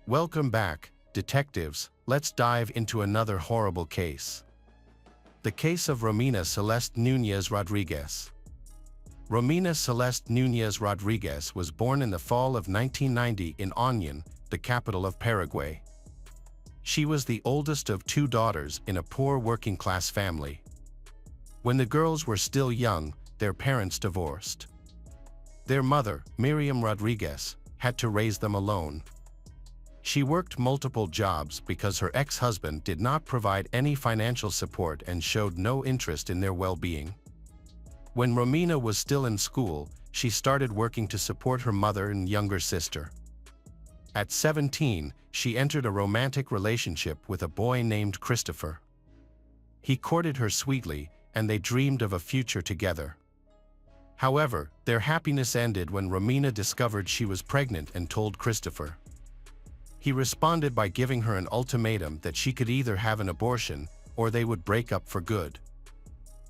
Welcome back, detectives. Let's dive into another horrible case. The case of Romina Celeste Núñez Rodriguez. Romina Celeste Núñez Rodriguez was born in the fall of 1990 in Oñan, the capital of Paraguay. She was the oldest of two daughters in a poor working-class family. When the girls were still young, their parents divorced. Their mother, Miriam Rodriguez, had to raise them alone. She worked multiple jobs because her ex-husband did not provide any financial support and showed no interest in their well-being. When Romina was still in school, she started working to support her mother and younger sister. At 17, she entered a romantic relationship with a boy named Christopher. He courted her sweetly, and they dreamed of a future together. However, their happiness ended when Romina discovered she was pregnant and told Christopher. He responded by giving her an ultimatum that she could either have an abortion or they would break up for good.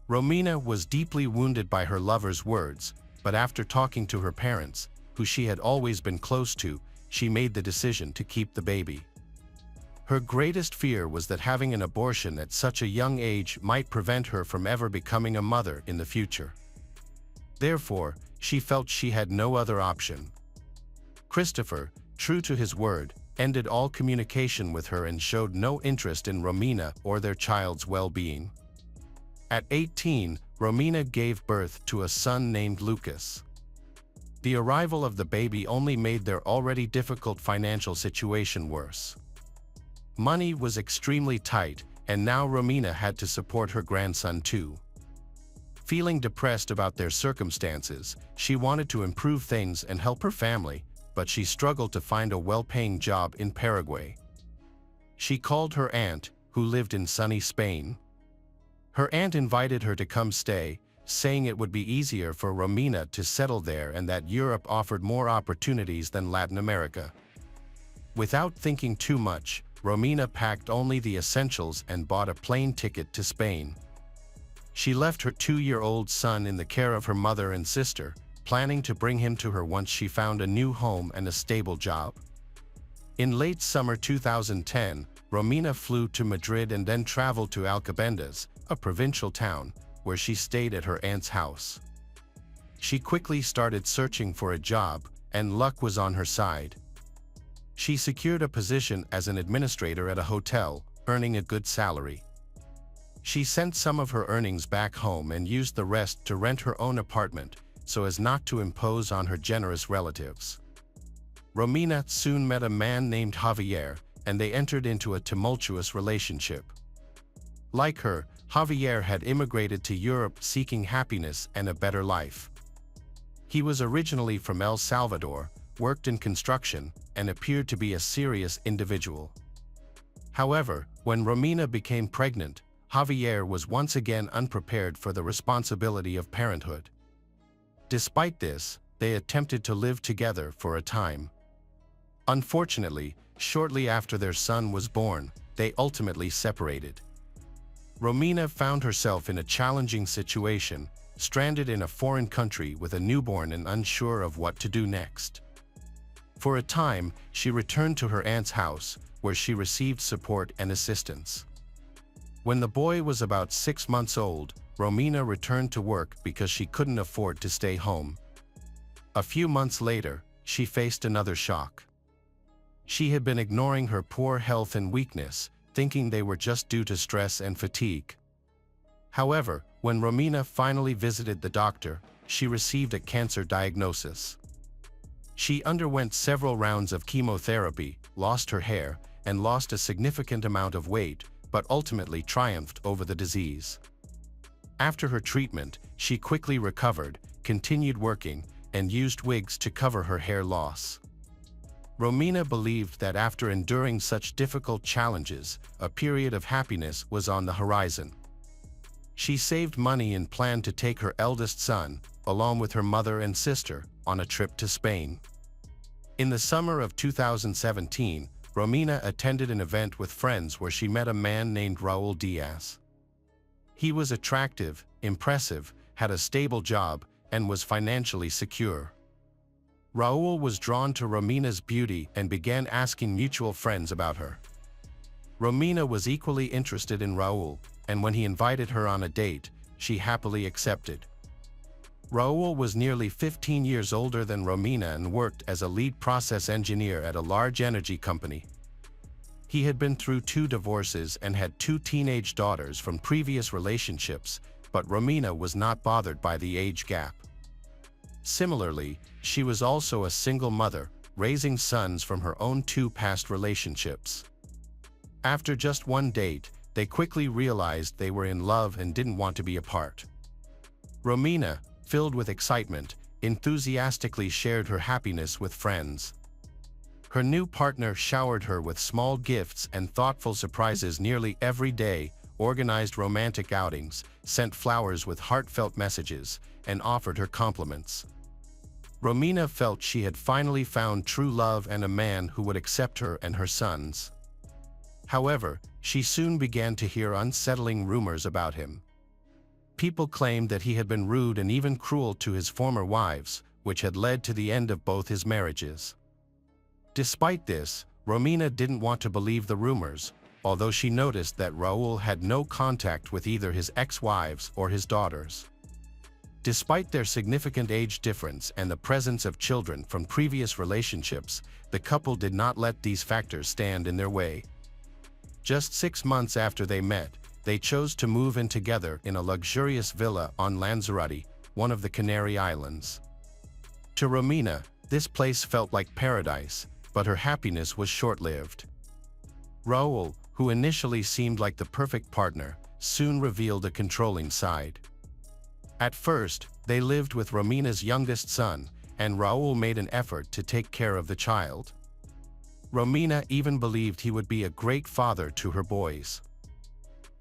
Romina was deeply wounded by her lover's words, but after talking to her parents, who she had always been close to, she made the decision to keep the baby. Her greatest fear was that having an abortion at such a young age might prevent her from ever becoming a mother in the future. Therefore, she felt she had no other option. Christopher, true to his word, ended all communication with her and showed no interest in Romina or their child's well-being. At 18, Romina gave birth to a son named Lucas. The arrival of the baby only made their already difficult financial situation worse. Money was extremely tight, and now Romina had to support her grandson too. Feeling depressed about their circumstances, she wanted to improve things and help her family, but she struggled to find a well-paying job in Paraguay. She called her aunt, who lived in sunny Spain. Her aunt invited her to come stay, saying it would be easier for Romina to settle there and that Europe offered more opportunities than Latin America. Without thinking too much, Romina packed only the essentials and bought a plane ticket to Spain. She left her 2-year-old son in the care of her mother and sister, planning to bring him to her once she found a new home and a stable job. In late summer 2010, Romina flew to Madrid and then traveled to Alcobendas, a provincial town, where she stayed at her aunt's house. She quickly started searching for a job, and luck was on her side. She secured a position as an administrator at a hotel, earning a good salary. She sent some of her earnings back home and used the rest to rent her own apartment, so as not to impose on her generous relatives. Romina soon met a man named Javier, and they entered into a tumultuous relationship. Like her, Javier had immigrated to Europe seeking happiness and a better life. He was originally from El Salvador, worked in construction, and appeared to be a serious individual. However, when Romina became pregnant, Javier was once again unprepared for the responsibility of parenthood. Despite this, they attempted to live together for a time. Unfortunately, shortly after their son was born, they ultimately separated. Romina found herself in a challenging situation, stranded in a foreign country with a newborn and unsure of what to do next. For a time, she returned to her aunt's house, where she received support and assistance. When the boy was about 6 months old, Romina returned to work because she couldn't afford to stay home. A few months later, she faced another shock. She had been ignoring her poor health and weakness, thinking they were just due to stress and fatigue. However, when Romina finally visited the doctor, she received a cancer diagnosis. She underwent several rounds of chemotherapy, lost her hair, and lost a significant amount of weight, but ultimately triumphed over the disease. After her treatment, she quickly recovered, continued working, and used wigs to cover her hair loss. Romina believed that after enduring such difficult challenges, a period of happiness was on the horizon. She saved money and planned to take her eldest son, along with her mother and sister, on a trip to Spain. In the summer of 2017, Romina attended an event with friends where she met a man named Raul Diaz. He was attractive, impressive, had a stable job, and was financially secure. Raul was drawn to Romina's beauty and began asking mutual friends about her. Romina was equally interested in Raul, and when he invited her on a date, she happily accepted. Raul was nearly 15 years older than Romina and worked as a lead process engineer at a large energy company. He had been through 2 divorces and had 2 teenage daughters from previous relationships, but Romina was not bothered by the age gap. Similarly, she was also a single mother, raising sons from her own 2 past relationships. After just one date, they quickly realized they were in love and didn't want to be apart. Romina, filled with excitement, enthusiastically shared her happiness with friends. Her new partner showered her with small gifts and thoughtful surprises nearly every day, organized romantic outings, sent flowers with heartfelt messages, and offered her compliments. Romina felt she had finally found true love and a man who would accept her and her sons. However, she soon began to hear unsettling rumors about him. People claimed that he had been rude and even cruel to his former wives, which had led to the end of both his marriages. Despite this, Romina didn't want to believe the rumors, although she noticed that Raul had no contact with either his ex-wives or his daughters. Despite their significant age difference and the presence of children from previous relationships, the couple did not let these factors stand in their way. Just 6 months after they met, they chose to move in together in a luxurious villa on Lanzarote, one of the Canary Islands. To Romina, this place felt like paradise, but her happiness was short-lived. Raul, who initially seemed like the perfect partner, soon revealed a controlling side. At first, they lived with Romina's youngest son, and Raul made an effort to take care of the child. Romina even believed he would be a great father to her boys.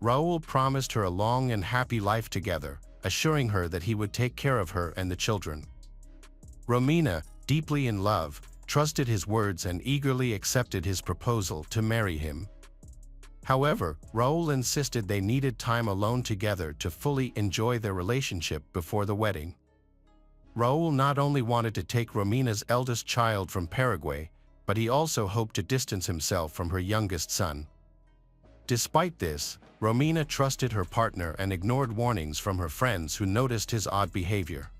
Raul promised her a long and happy life together, assuring her that he would take care of her and the children. Romina, deeply in love, trusted his words and eagerly accepted his proposal to marry him. However, Raul insisted they needed time alone together to fully enjoy their relationship before the wedding. Raul not only wanted to take Romina's eldest child from Paraguay, but he also hoped to distance himself from her youngest son. Despite this, Romina trusted her partner and ignored warnings from her friends who noticed his odd behavior.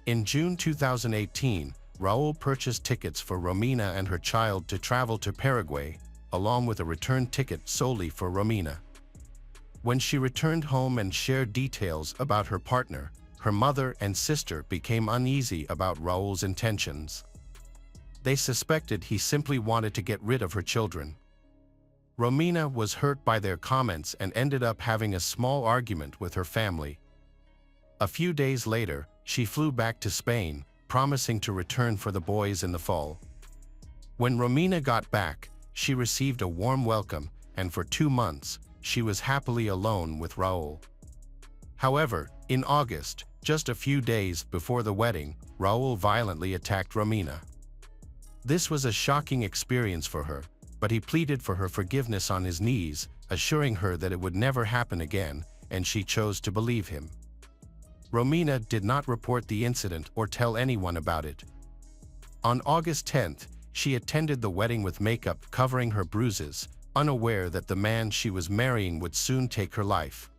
In June 2018, Raul purchased tickets for Romina and her child to travel to Paraguay, along with a return ticket solely for Romina. When she returned home and shared details about her partner, her mother and sister became uneasy about Raul's intentions. They suspected he simply wanted to get rid of her children. Romina was hurt by their comments and ended up having a small argument with her family. A few days later, she flew back to Spain, promising to return for the boys in the fall. When Romina got back, she received a warm welcome, and for 2 months, she was happily alone with Raul. However, in August, just a few days before the wedding, Raul violently attacked Romina. This was a shocking experience for her, but he pleaded for her forgiveness on his knees, assuring her that it would never happen again, and she chose to believe him. Romina did not report the incident or tell anyone about it. On August 10th, she attended the wedding with makeup covering her bruises, unaware that the man she was marrying would soon take her life.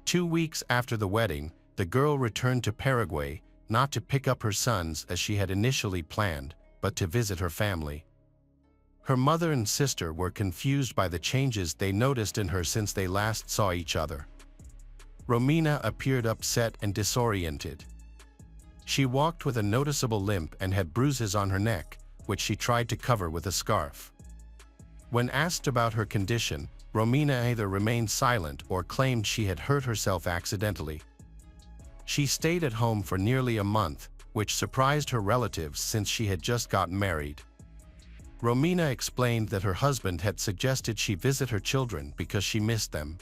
2 weeks after the wedding, the girl returned to Paraguay, not to pick up her sons as she had initially planned, but to visit her family. Her mother and sister were confused by the changes they noticed in her since they last saw each other. Romina appeared upset and disoriented. She walked with a noticeable limp and had bruises on her neck, which she tried to cover with a scarf. When asked about her condition, Romina either remained silent or claimed she had hurt herself accidentally. She stayed at home for nearly a month, which surprised her relatives since she had just gotten married. Romina explained that her husband had suggested she visit her children because she missed them.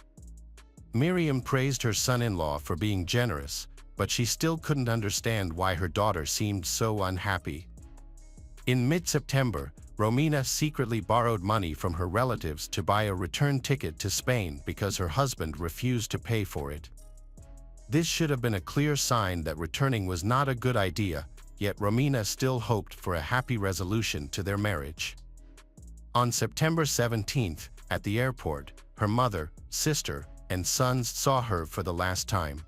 Miriam praised her son-in-law for being generous, but she still couldn't understand why her daughter seemed so unhappy. In mid-September, Romina secretly borrowed money from her relatives to buy a return ticket to Spain because her husband refused to pay for it. This should have been a clear sign that returning was not a good idea, yet Romina still hoped for a happy resolution to their marriage. On September 17, at the airport, her mother, sister, and sons saw her for the last time.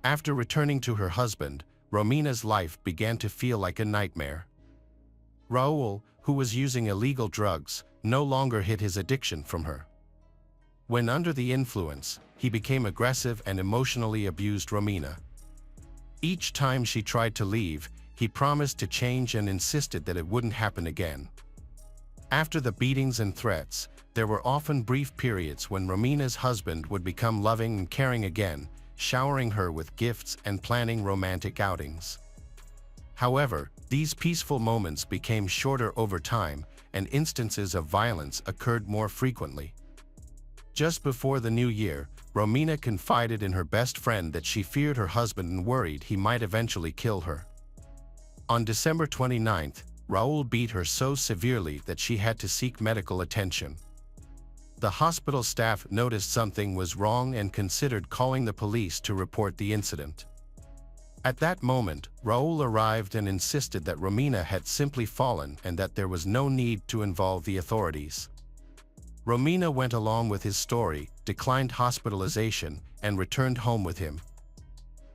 After returning to her husband, Romina's life began to feel like a nightmare. Raul, who was using illegal drugs, no longer hid his addiction from her. When under the influence, he became aggressive and emotionally abused Romina. Each time she tried to leave, he promised to change and insisted that it wouldn't happen again. After the beatings and threats, there were often brief periods when Romina's husband would become loving and caring again, showering her with gifts and planning romantic outings. However, these peaceful moments became shorter over time, and instances of violence occurred more frequently. Just before the new year, Romina confided in her best friend that she feared her husband and worried he might eventually kill her. On December 29, Raul beat her so severely that she had to seek medical attention. The hospital staff noticed something was wrong and considered calling the police to report the incident. At that moment, Raul arrived and insisted that Romina had simply fallen and that there was no need to involve the authorities. Romina went along with his story, declined hospitalization, and returned home with him.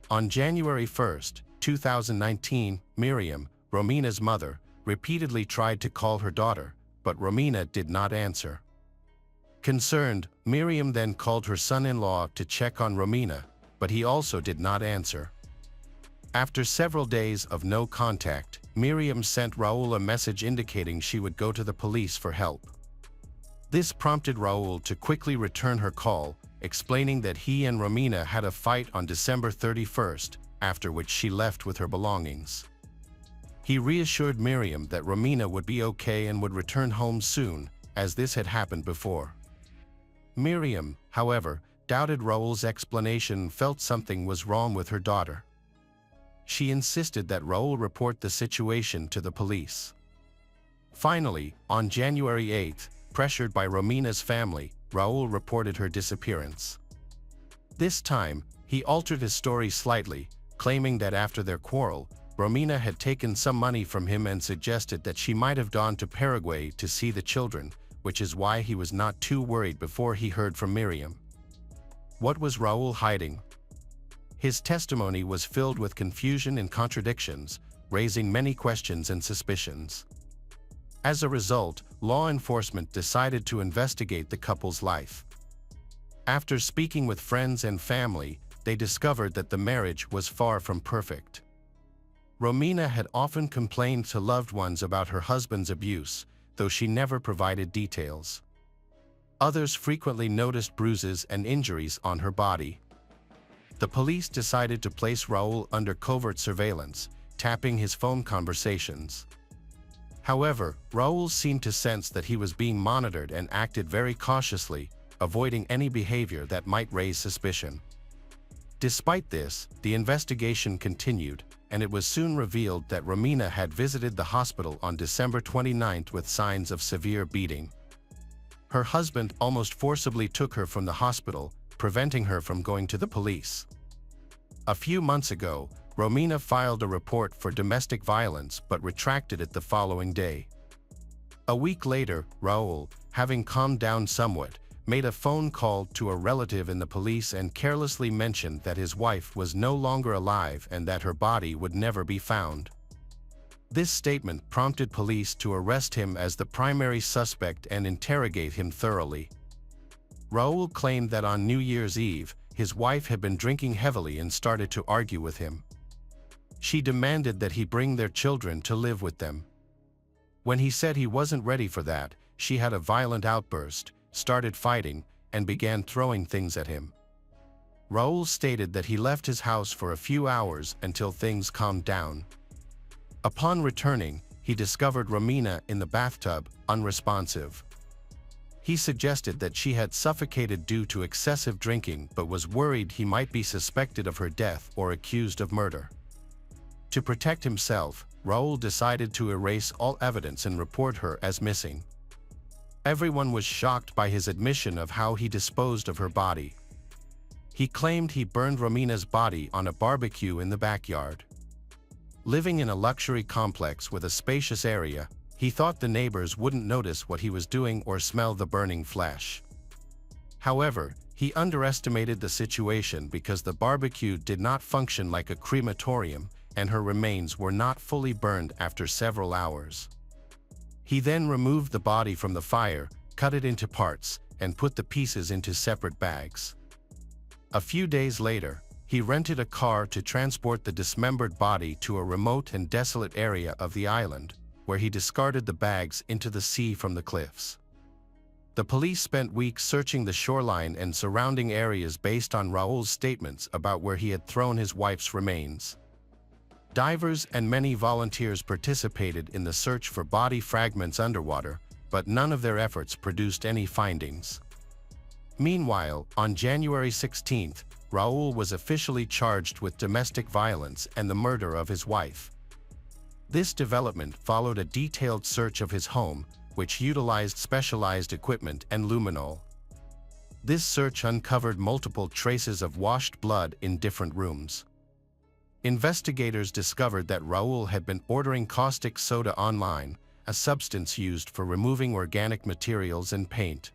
On January 1, 2019, Miriam, Romina's mother, repeatedly tried to call her daughter, but Romina did not answer. Concerned, Miriam then called her son-in-law to check on Romina, but he also did not answer. After several days of no contact, Miriam sent Raul a message indicating she would go to the police for help. This prompted Raul to quickly return her call, explaining that he and Romina had a fight on December 31, after which she left with her belongings. He reassured Miriam that Romina would be okay and would return home soon, as this had happened before. Miriam, however, doubted Raul's explanation and felt something was wrong with her daughter. She insisted that Raul report the situation to the police. Finally, on January 8, pressured by Romina's family, Raul reported her disappearance. This time, he altered his story slightly, claiming that after their quarrel, Romina had taken some money from him and suggested that she might have gone to Paraguay to see the children, which is why he was not too worried before he heard from Miriam. What was Raul hiding? His testimony was filled with confusion and contradictions, raising many questions and suspicions. As a result, law enforcement decided to investigate the couple's life. After speaking with friends and family, they discovered that the marriage was far from perfect. Romina had often complained to loved ones about her husband's abuse, though she never provided details. Others frequently noticed bruises and injuries on her body. The police decided to place Raul under covert surveillance, tapping his phone conversations. However, Raul seemed to sense that he was being monitored and acted very cautiously, avoiding any behavior that might raise suspicion. Despite this, the investigation continued, and it was soon revealed that Romina had visited the hospital on December 29 with signs of severe beating. Her husband almost forcibly took her from the hospital, preventing her from going to the police. A few months ago, Romina filed a report for domestic violence but retracted it the following day. A week later, Raul, having calmed down somewhat, made a phone call to a relative in the police and carelessly mentioned that his wife was no longer alive and that her body would never be found. This statement prompted police to arrest him as the primary suspect and interrogate him thoroughly. Raul claimed that on New Year's Eve, his wife had been drinking heavily and started to argue with him. She demanded that he bring their children to live with them. When he said he wasn't ready for that, she had a violent outburst, started fighting, and began throwing things at him. Raul stated that he left his house for a few hours until things calmed down. Upon returning, he discovered Romina in the bathtub, unresponsive. He suggested that she had suffocated due to excessive drinking but was worried he might be suspected of her death or accused of murder. To protect himself, Raul decided to erase all evidence and report her as missing. Everyone was shocked by his admission of how he disposed of her body. He claimed he burned Romina's body on a barbecue in the backyard. Living in a luxury complex with a spacious area, he thought the neighbors wouldn't notice what he was doing or smell the burning flesh. However, he underestimated the situation because the barbecue did not function like a crematorium, and her remains were not fully burned after several hours. He then removed the body from the fire, cut it into parts, and put the pieces into separate bags. A few days later, he rented a car to transport the dismembered body to a remote and desolate area of the island, where he discarded the bags into the sea from the cliffs. The police spent weeks searching the shoreline and surrounding areas based on Raul's statements about where he had thrown his wife's remains. Divers and many volunteers participated in the search for body fragments underwater, but none of their efforts produced any findings. Meanwhile, on January 16, Raul was officially charged with domestic violence and the murder of his wife. This development followed a detailed search of his home, which utilized specialized equipment and luminol. This search uncovered multiple traces of washed blood in different rooms. Investigators discovered that Raul had been ordering caustic soda online, a substance used for removing organic materials and paint.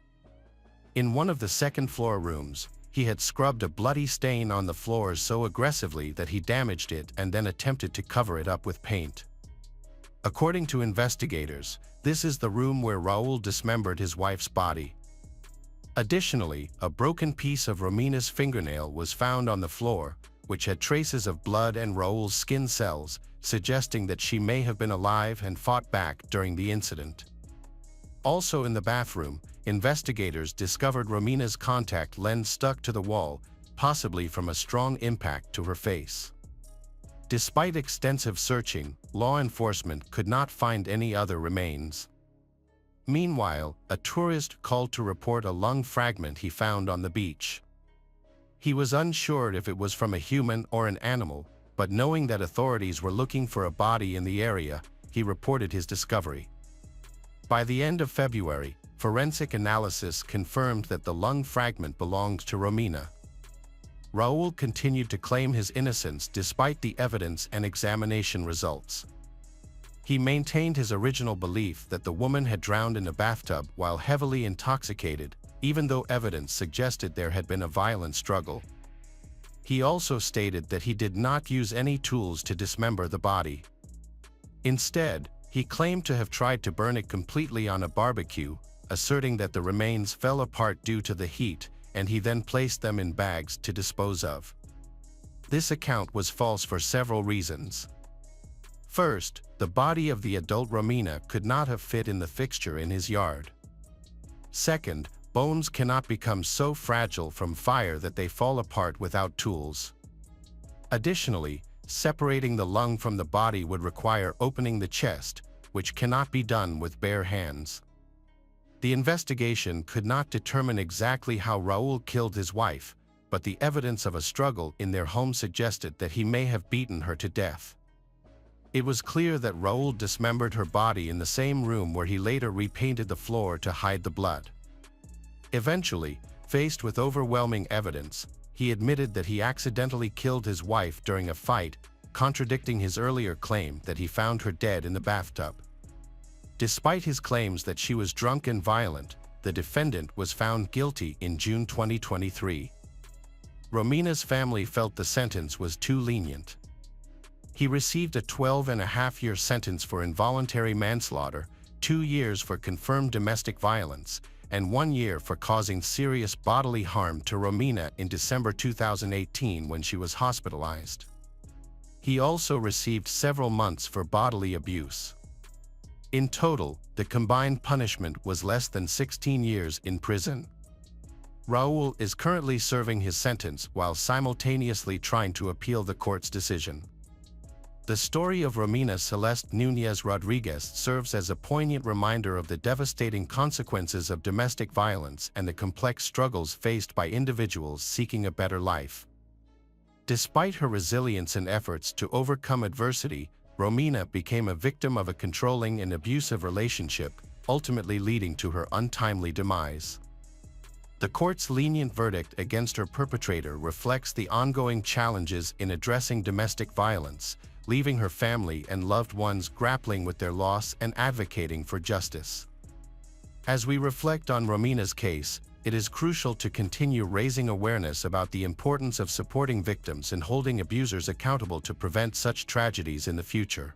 In one of the second-floor rooms, he had scrubbed a bloody stain on the floor so aggressively that he damaged it and then attempted to cover it up with paint. According to investigators, this is the room where Raul dismembered his wife's body. Additionally, a broken piece of Romina's fingernail was found on the floor, which had traces of blood and Raul's skin cells, suggesting that she may have been alive and fought back during the incident. Also in the bathroom, investigators discovered Romina's contact lens stuck to the wall, possibly from a strong impact to her face. Despite extensive searching, law enforcement could not find any other remains. Meanwhile, a tourist called to report a lung fragment he found on the beach. He was unsure if it was from a human or an animal, but knowing that authorities were looking for a body in the area, he reported his discovery. By the end of February, forensic analysis confirmed that the lung fragment belonged to Romina. Raul continued to claim his innocence despite the evidence and examination results. He maintained his original belief that the woman had drowned in a bathtub while heavily intoxicated, even though evidence suggested there had been a violent struggle. He also stated that he did not use any tools to dismember the body. Instead, he claimed to have tried to burn it completely on a barbecue, asserting that the remains fell apart due to the heat, and he then placed them in bags to dispose of. This account was false for several reasons. First, the body of the adult Romina could not have fit in the fixture in his yard. Second, bones cannot become so fragile from fire that they fall apart without tools. Additionally, separating the lung from the body would require opening the chest, which cannot be done with bare hands. The investigation could not determine exactly how Raul killed his wife, but the evidence of a struggle in their home suggested that he may have beaten her to death. It was clear that Raul dismembered her body in the same room where he later repainted the floor to hide the blood. Eventually, faced with overwhelming evidence, he admitted that he accidentally killed his wife during a fight, contradicting his earlier claim that he found her dead in the bathtub. Despite his claims that she was drunk and violent, the defendant was found guilty in June 2023. Romina's family felt the sentence was too lenient. He received a 12.5-year sentence for involuntary manslaughter, 2 years for confirmed domestic violence, and 1 year for causing serious bodily harm to Romina in December 2018 when she was hospitalized. He also received several months for bodily abuse. In total, the combined punishment was less than 16 years in prison. Raul is currently serving his sentence while simultaneously trying to appeal the court's decision. The story of Romina Celeste Núñez Rodriguez serves as a poignant reminder of the devastating consequences of domestic violence and the complex struggles faced by individuals seeking a better life. Despite her resilience and efforts to overcome adversity, Romina became a victim of a controlling and abusive relationship, ultimately leading to her untimely demise. The court's lenient verdict against her perpetrator reflects the ongoing challenges in addressing domestic violence, leaving her family and loved ones grappling with their loss and advocating for justice. As we reflect on Romina's case, it is crucial to continue raising awareness about the importance of supporting victims and holding abusers accountable to prevent such tragedies in the future.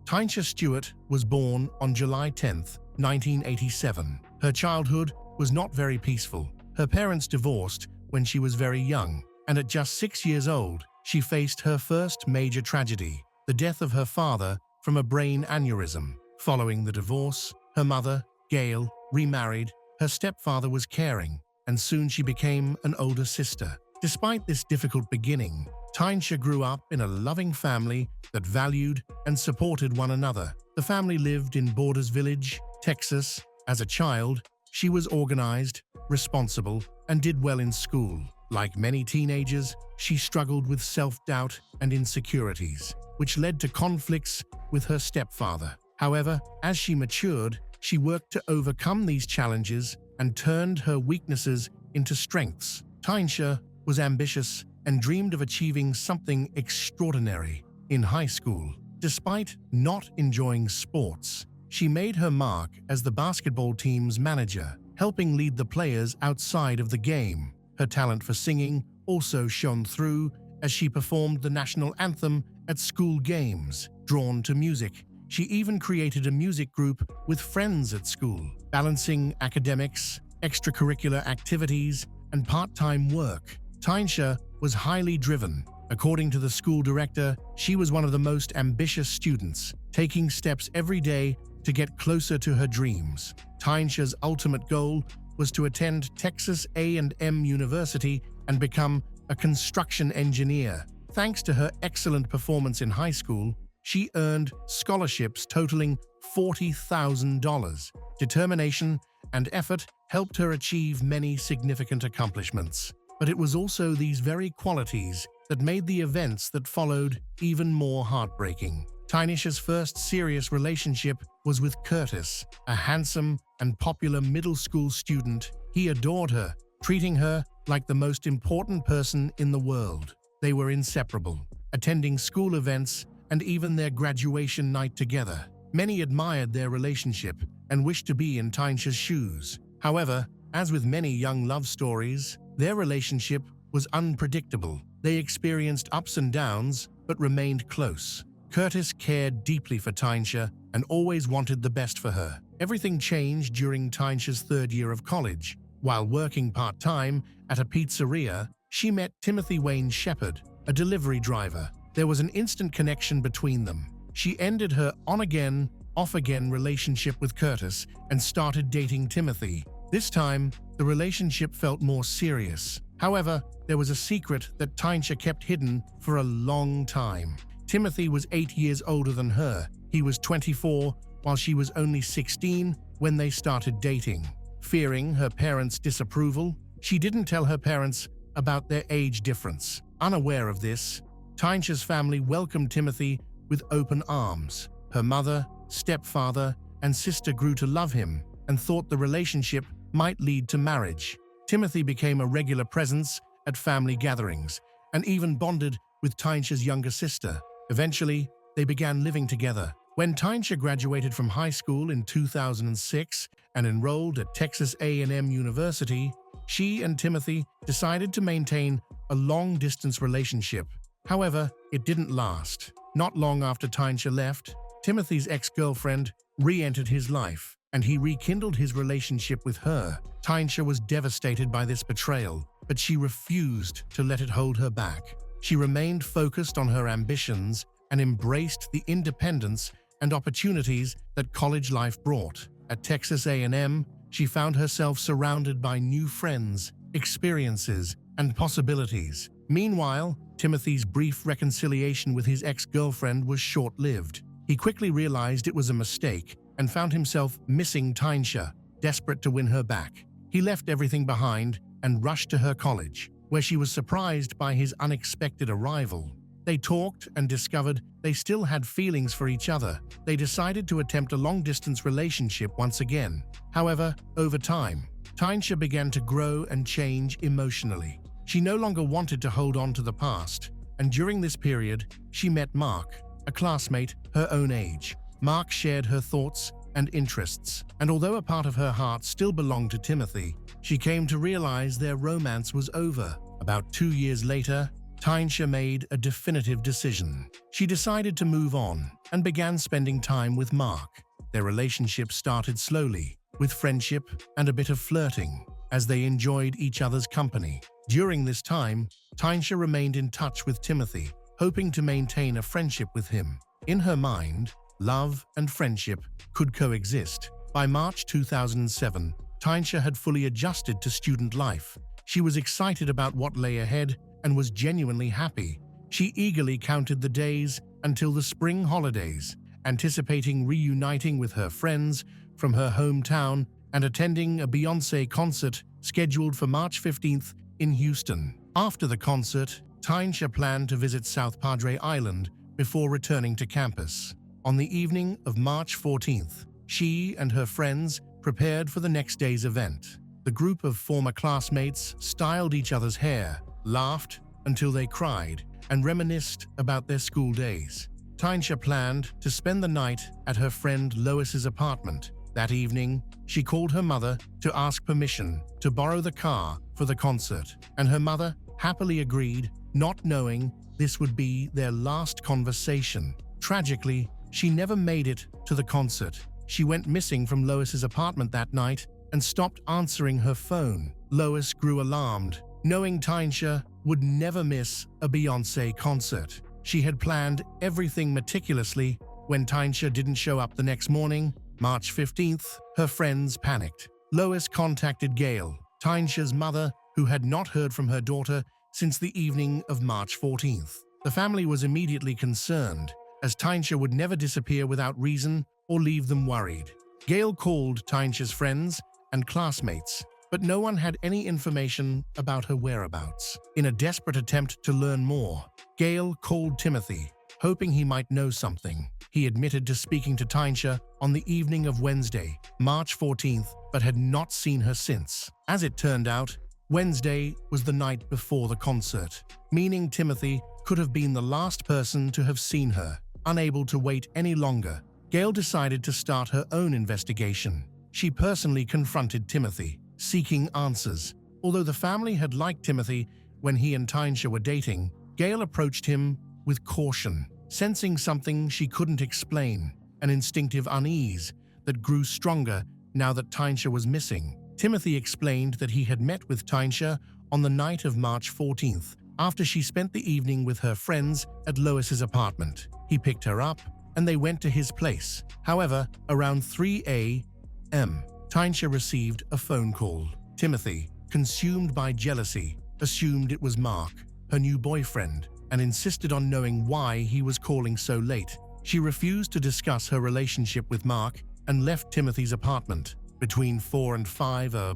Tynesha Stewart was born on July 10, 1987. Her childhood was not very peaceful. Her parents divorced when she was very young, and at just 6 years old, she faced her first major tragedy, the death of her father from a brain aneurysm. Following the divorce, her mother, Gail, remarried. Her stepfather was caring, and soon she became an older sister. Despite this difficult beginning, Tynesha grew up in a loving family that valued and supported one another. The family lived in Borders Village, Texas. As a child, she was organized, responsible, and did well in school. Like many teenagers, she struggled with self-doubt and insecurities, which led to conflicts with her stepfather. However, as she matured, she worked to overcome these challenges and turned her weaknesses into strengths. Tynesha was ambitious and dreamed of achieving something extraordinary in high school. Despite not enjoying sports, she made her mark as the basketball team's manager, helping lead the players outside of the game. Her talent for singing also shone through as she performed the national anthem at school games. Drawn to music, she even created a music group with friends at school. Balancing academics, extracurricular activities, and part-time work, Tynesha was highly driven. According to the school director, she was one of the most ambitious students, taking steps every day to get closer to her dreams. Tynesha's ultimate goal was to attend Texas A&M University and become a construction engineer. Thanks to her excellent performance in high school, she earned scholarships totaling $40,000. Determination and effort helped her achieve many significant accomplishments. But it was also these very qualities that made the events that followed even more heartbreaking. Tynesha's first serious relationship was with Curtis, a handsome and popular middle school student. He adored her, treating her like the most important person in the world. They were inseparable, attending school events and even their graduation night together. Many admired their relationship and wished to be in Tynesha's shoes. However, as with many young love stories, their relationship was unpredictable. They experienced ups and downs, but remained close. Curtis cared deeply for Tynesha and always wanted the best for her. Everything changed during Tynesha's third year of college. While working part-time at a pizzeria, she met Timothy Wayne Shepard, a delivery driver. There was an instant connection between them. She ended her on-again, off-again relationship with Curtis and started dating Timothy. This time, the relationship felt more serious. However, there was a secret that Tynesha kept hidden for a long time. Timothy was 8 years older than her. He was 24, while she was only 16 when they started dating. Fearing her parents' disapproval, she didn't tell her parents about their age difference. Unaware of this, Tynesha's family welcomed Timothy with open arms. Her mother, stepfather, and sister grew to love him and thought the relationship might lead to marriage. Timothy became a regular presence at family gatherings and even bonded with Tynesha's younger sister. Eventually, they began living together. When Tynesha graduated from high school in 2006 and enrolled at Texas A&M University, she and Timothy decided to maintain a long-distance relationship. However, it didn't last. Not long after Tynesha left, Timothy's ex-girlfriend re-entered his life, and he rekindled his relationship with her. Tynesha was devastated by this betrayal, but she refused to let it hold her back. She remained focused on her ambitions and embraced the independence and opportunities that college life brought. At Texas A&M, she found herself surrounded by new friends, experiences, and possibilities. Meanwhile, Timothy's brief reconciliation with his ex-girlfriend was short-lived. He quickly realized it was a mistake and found himself missing Tynesha, desperate to win her back. He left everything behind and rushed to her college, where she was surprised by his unexpected arrival. They talked and discovered they still had feelings for each other. They decided to attempt a long-distance relationship once again. However, over time, Tynesha began to grow and change emotionally. She no longer wanted to hold on to the past, and during this period, she met Mark, a classmate her own age. Mark shared her thoughts and interests, and although a part of her heart still belonged to Timothy, she came to realize their romance was over. About 2 years later, Tynesha made a definitive decision. She decided to move on and began spending time with Mark. Their relationship started slowly, with friendship and a bit of flirting, as they enjoyed each other's company. During this time, Tynesha remained in touch with Timothy, hoping to maintain a friendship with him. In her mind, love and friendship could coexist. By March 2007, Tynesha had fully adjusted to student life. She was excited about what lay ahead and was genuinely happy. She eagerly counted the days until the spring holidays, anticipating reuniting with her friends from her hometown and attending a Beyoncé concert scheduled for March 15th in Houston. After the concert, Tynesha planned to visit South Padre Island before returning to campus. On the evening of March 14th, she and her friends prepared for the next day's event. The group of former classmates styled each other's hair, laughed until they cried, and reminisced about their school days. Tynesha planned to spend the night at her friend Lois's apartment. That evening, she called her mother to ask permission to borrow the car for the concert, and her mother happily agreed, not knowing this would be their last conversation. Tragically, she never made it to the concert. She went missing from Lois's apartment that night and stopped answering her phone. Lois grew alarmed, knowing Tynesha would never miss a Beyoncé concert. She had planned everything meticulously. When Tynesha didn't show up the next morning, March 15th, her friends panicked. Lois contacted Gail, Tynesha's mother, who had not heard from her daughter since the evening of March 14th. The family was immediately concerned, as Tynesha would never disappear without reason or leave them worried. Gail called Tynesha's friends and classmates, but no one had any information about her whereabouts. In a desperate attempt to learn more, Gail called Timothy, hoping he might know something. He admitted to speaking to Tynesha on the evening of Wednesday, March 14th, but had not seen her since. As it turned out, Wednesday was the night before the concert, meaning Timothy could have been the last person to have seen her. Unable to wait any longer, Gail decided to start her own investigation. She personally confronted Timothy, seeking answers. Although the family had liked Timothy when he and Tynesha were dating, Gail approached him with caution, sensing something she couldn't explain, an instinctive unease that grew stronger now that Tynesha was missing. Timothy explained that he had met with Tynesha on the night of March 14th, after she spent the evening with her friends at Lois's apartment. He picked her up, and they went to his place. However, around 3 a.m., Tynesha received a phone call. Timothy, consumed by jealousy, assumed it was Mark, her new boyfriend, and insisted on knowing why he was calling so late. She refused to discuss her relationship with Mark and left Timothy's apartment. Between 4 and 5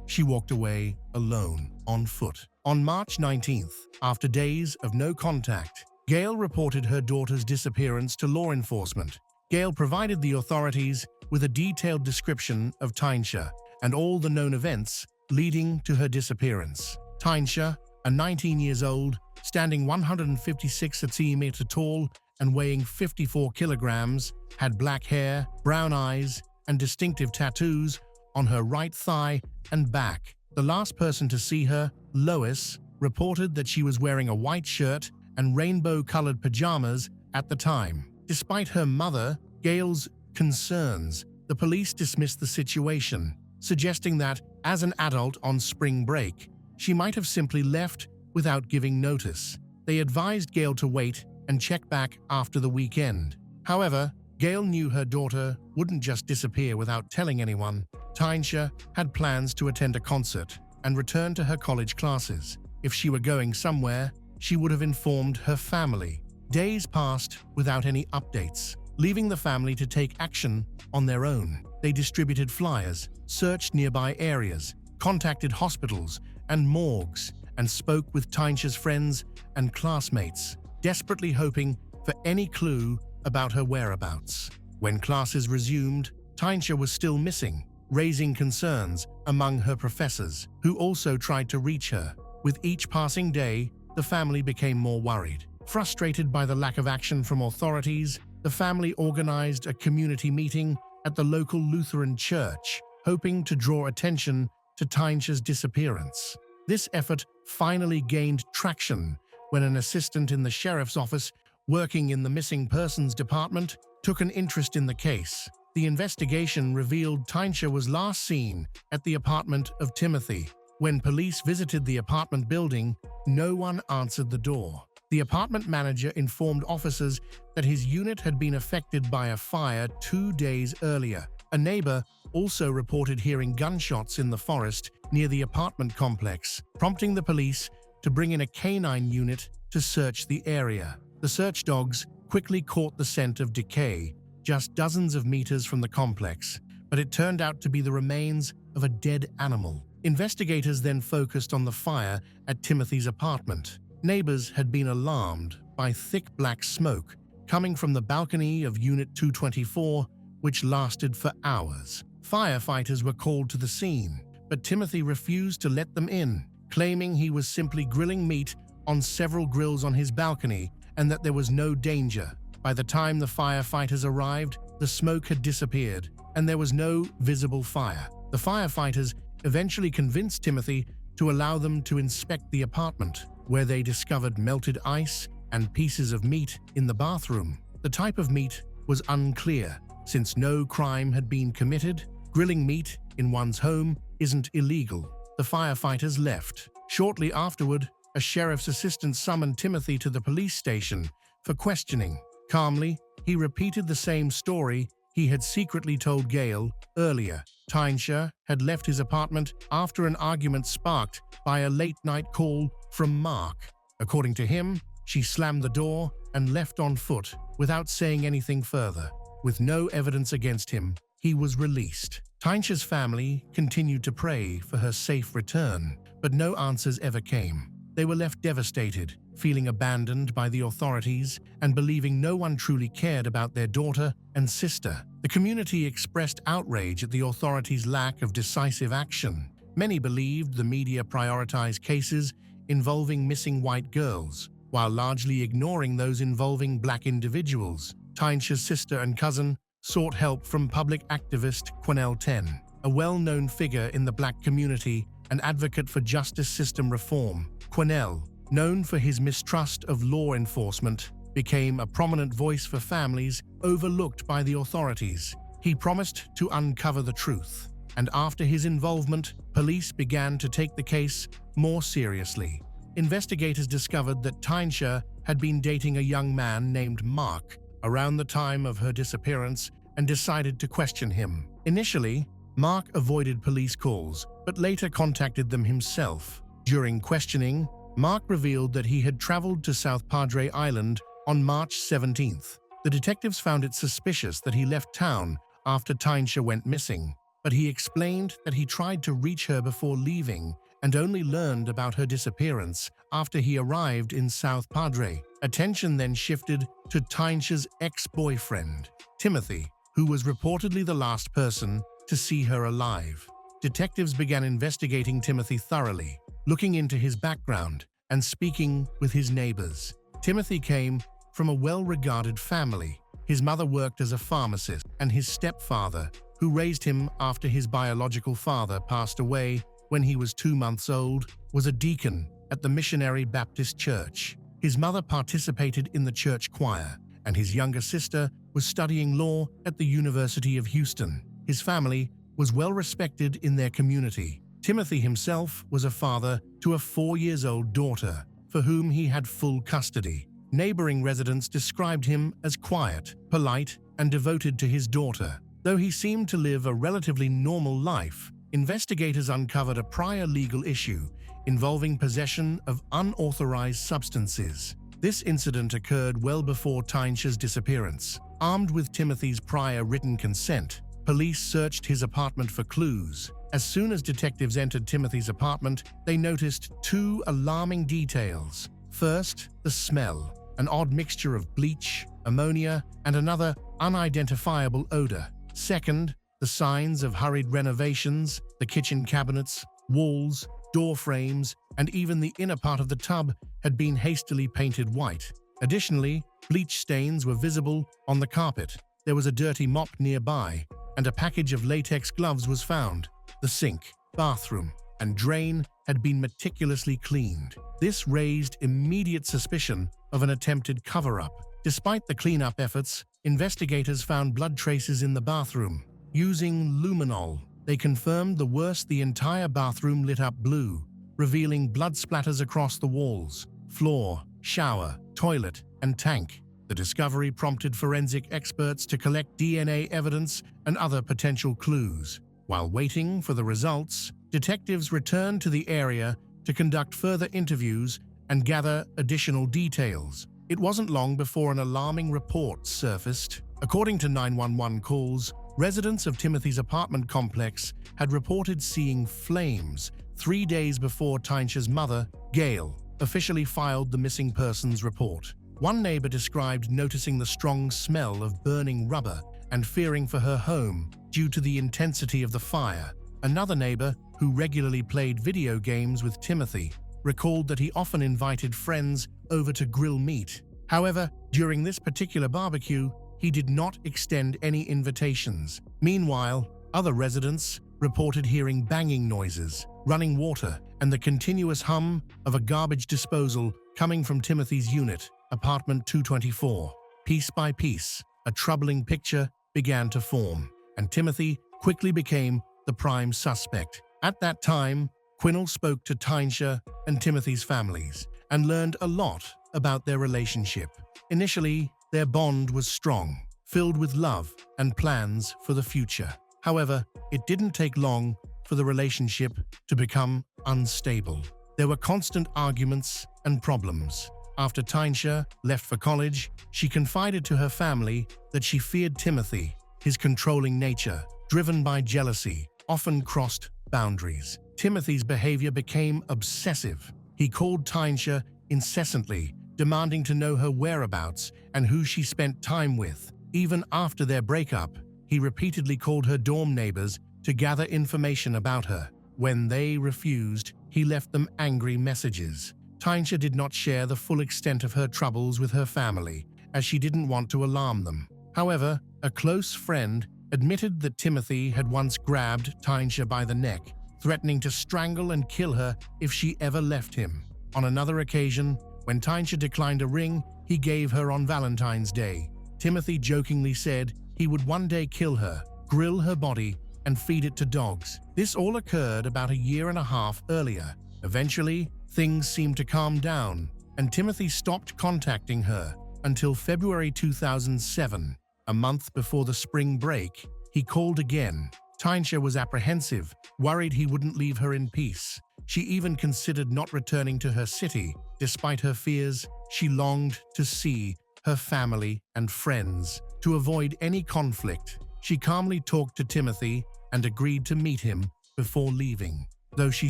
she walked away alone, on foot. On March 19th, after days of no contact, Gail reported her daughter's disappearance to law enforcement. Gail provided the authorities with a detailed description of Tynesha and all the known events leading to her disappearance. Tynesha, a 19 years old, standing 156 centimeters tall and weighing 54 kilograms, had black hair, brown eyes, and distinctive tattoos on her right thigh and back. The last person to see her, Lois, reported that she was wearing a white shirt and rainbow-colored pajamas at the time. Despite her mother, Gail's concerns, the police dismissed the situation, suggesting that, as an adult on spring break, she might have simply left without giving notice. They advised Gail to wait and check back after the weekend. However, Gail knew her daughter wouldn't just disappear without telling anyone. Tynesha had plans to attend a concert and return to her college classes. If she were going somewhere, she would have informed her family. Days passed without any updates, leaving the family to take action on their own. They distributed flyers, searched nearby areas, contacted hospitals and morgues, and spoke with Tynesha's friends and classmates, desperately hoping for any clue about her whereabouts. When classes resumed, Tynesha was still missing, raising concerns among her professors, who also tried to reach her. With each passing day, the family became more worried. Frustrated by the lack of action from authorities, the family organized a community meeting at the local Lutheran church, hoping to draw attention to Tynche's disappearance. This effort finally gained traction when an assistant in the sheriff's office working in the missing persons department took an interest in the case. The investigation revealed Tynche was last seen at the apartment of Timothy. When police visited the apartment building, no one answered the door. The apartment manager informed officers that his unit had been affected by a fire 2 days earlier. A neighbor also reported hearing gunshots in the forest near the apartment complex, prompting the police to bring in a canine unit to search the area. The search dogs quickly caught the scent of decay just dozens of meters from the complex, but it turned out to be the remains of a dead animal. Investigators then focused on the fire at Timothy's apartment. Neighbors had been alarmed by thick black smoke coming from the balcony of Unit 224, which lasted for hours. Firefighters were called to the scene, but Timothy refused to let them in, claiming he was simply grilling meat on several grills on his balcony and that there was no danger. By the time the firefighters arrived, the smoke had disappeared and there was no visible fire. The firefighters eventually convinced Timothy to allow them to inspect the apartment, where they discovered melted ice and pieces of meat in the bathroom. The type of meat was unclear. Since no crime had been committed, grilling meat in one's home isn't illegal. The firefighters left. Shortly afterward, a sheriff's assistant summoned Timothy to the police station for questioning. Calmly, he repeated the same story he had secretly told Gail earlier. Tynche had left his apartment after an argument sparked by a late-night call from Mark. According to him, she slammed the door and left on foot without saying anything further. With no evidence against him, he was released. Tynche's family continued to pray for her safe return, but no answers ever came. They were left devastated, feeling abandoned by the authorities and believing no one truly cared about their daughter and sister. The community expressed outrage at the authorities' lack of decisive action. Many believed the media prioritized cases involving missing white girls, while largely ignoring those involving black individuals. Tynche's sister and cousin sought help from public activist Quennell Ten, a well-known figure in the black community and advocate for justice system reform. Quennell, known for his mistrust of law enforcement, became a prominent voice for families overlooked by the authorities. He promised to uncover the truth, and after his involvement, police began to take the case more seriously. Investigators discovered that Tynche had been dating a young man named Mark around the time of her disappearance and decided to question him. Initially, Mark avoided police calls, but later contacted them himself. During questioning, Mark revealed that he had traveled to South Padre Island on March 17th. The detectives found it suspicious that he left town after Tynche went missing, but he explained that he tried to reach her before leaving and only learned about her disappearance after he arrived in South Padre. Attention then shifted to Tynche's ex-boyfriend, Timothy, who was reportedly the last person to see her alive. Detectives began investigating Timothy thoroughly, looking into his background and speaking with his neighbors. Timothy came from a well-regarded family. His mother worked as a pharmacist, and his stepfather, who raised him after his biological father passed away when he was 2 months old, was a deacon at the Missionary Baptist Church. His mother participated in the church choir, and his younger sister was studying law at the University of Houston. His family was well respected in their community. Timothy himself was a father to a 4-year-old daughter, for whom he had full custody. Neighboring residents described him as quiet, polite, and devoted to his daughter. Though he seemed to live a relatively normal life, investigators uncovered a prior legal issue involving possession of unauthorized substances. This incident occurred well before Tynche's disappearance. Armed with Timothy's prior written consent, police searched his apartment for clues. As soon as detectives entered Timothy's apartment, they noticed 2 alarming details. First, the smell, an odd mixture of bleach, ammonia, and another unidentifiable odor. Second, the signs of hurried renovations. The kitchen cabinets, walls, door frames, and even the inner part of the tub had been hastily painted white. Additionally, bleach stains were visible on the carpet. There was a dirty mop nearby, and a package of latex gloves was found. The sink, bathroom, and drain had been meticulously cleaned. This raised immediate suspicion of an attempted cover-up. Despite the cleanup efforts, investigators found blood traces in the bathroom. Using luminol, they confirmed the worst: the entire bathroom lit up blue, revealing blood splatters across the walls, floor, shower, toilet, and tank. The discovery prompted forensic experts to collect DNA evidence and other potential clues. While waiting for the results, detectives returned to the area to conduct further interviews and gather additional details. It wasn't long before an alarming report surfaced. According to 911 calls, residents of Timothy's apartment complex had reported seeing flames 3 days before Tyncha's mother, Gail, officially filed the missing persons report. One neighbor described noticing the strong smell of burning rubber and fearing for her home due to the intensity of the fire. Another neighbor, who regularly played video games with Timothy, recalled that he often invited friends over to grill meat. However, during this particular barbecue, he did not extend any invitations. Meanwhile, other residents reported hearing banging noises, running water, and the continuous hum of a garbage disposal coming from Timothy's unit, apartment 224. Piece by piece, a troubling picture began to form, and Timothy quickly became the prime suspect. At that time, Quinnell spoke to Tyncha and Timothy's families and learned a lot about their relationship. Initially, their bond was strong, filled with love and plans for the future. However, it didn't take long for the relationship to become unstable. There were constant arguments and problems. After Tyncha left for college, she confided to her family that she feared Timothy. His controlling nature, driven by jealousy, often crossed boundaries. Timothy's behavior became obsessive. He called Tyncha incessantly, demanding to know her whereabouts and who she spent time with. Even after their breakup, he repeatedly called her dorm neighbors to gather information about her. When they refused, he left them angry messages. Tyncha did not share the full extent of her troubles with her family, as she didn't want to alarm them. However, a close friend admitted that Timothy had once grabbed Tyncha by the neck, threatening to strangle and kill her if she ever left him. On another occasion, when Tyncha declined a ring he gave her on Valentine's Day, Timothy jokingly said he would one day kill her, grill her body, and feed it to dogs. This all occurred about a year and a half earlier. Eventually, things seemed to calm down, and Timothy stopped contacting her until February 2007. A month before the spring break, he called again. Tyncha was apprehensive, worried he wouldn't leave her in peace. She even considered not returning to her city. Despite her fears, she longed to see her family and friends. To avoid any conflict, she calmly talked to Timothy and agreed to meet him before leaving. Though she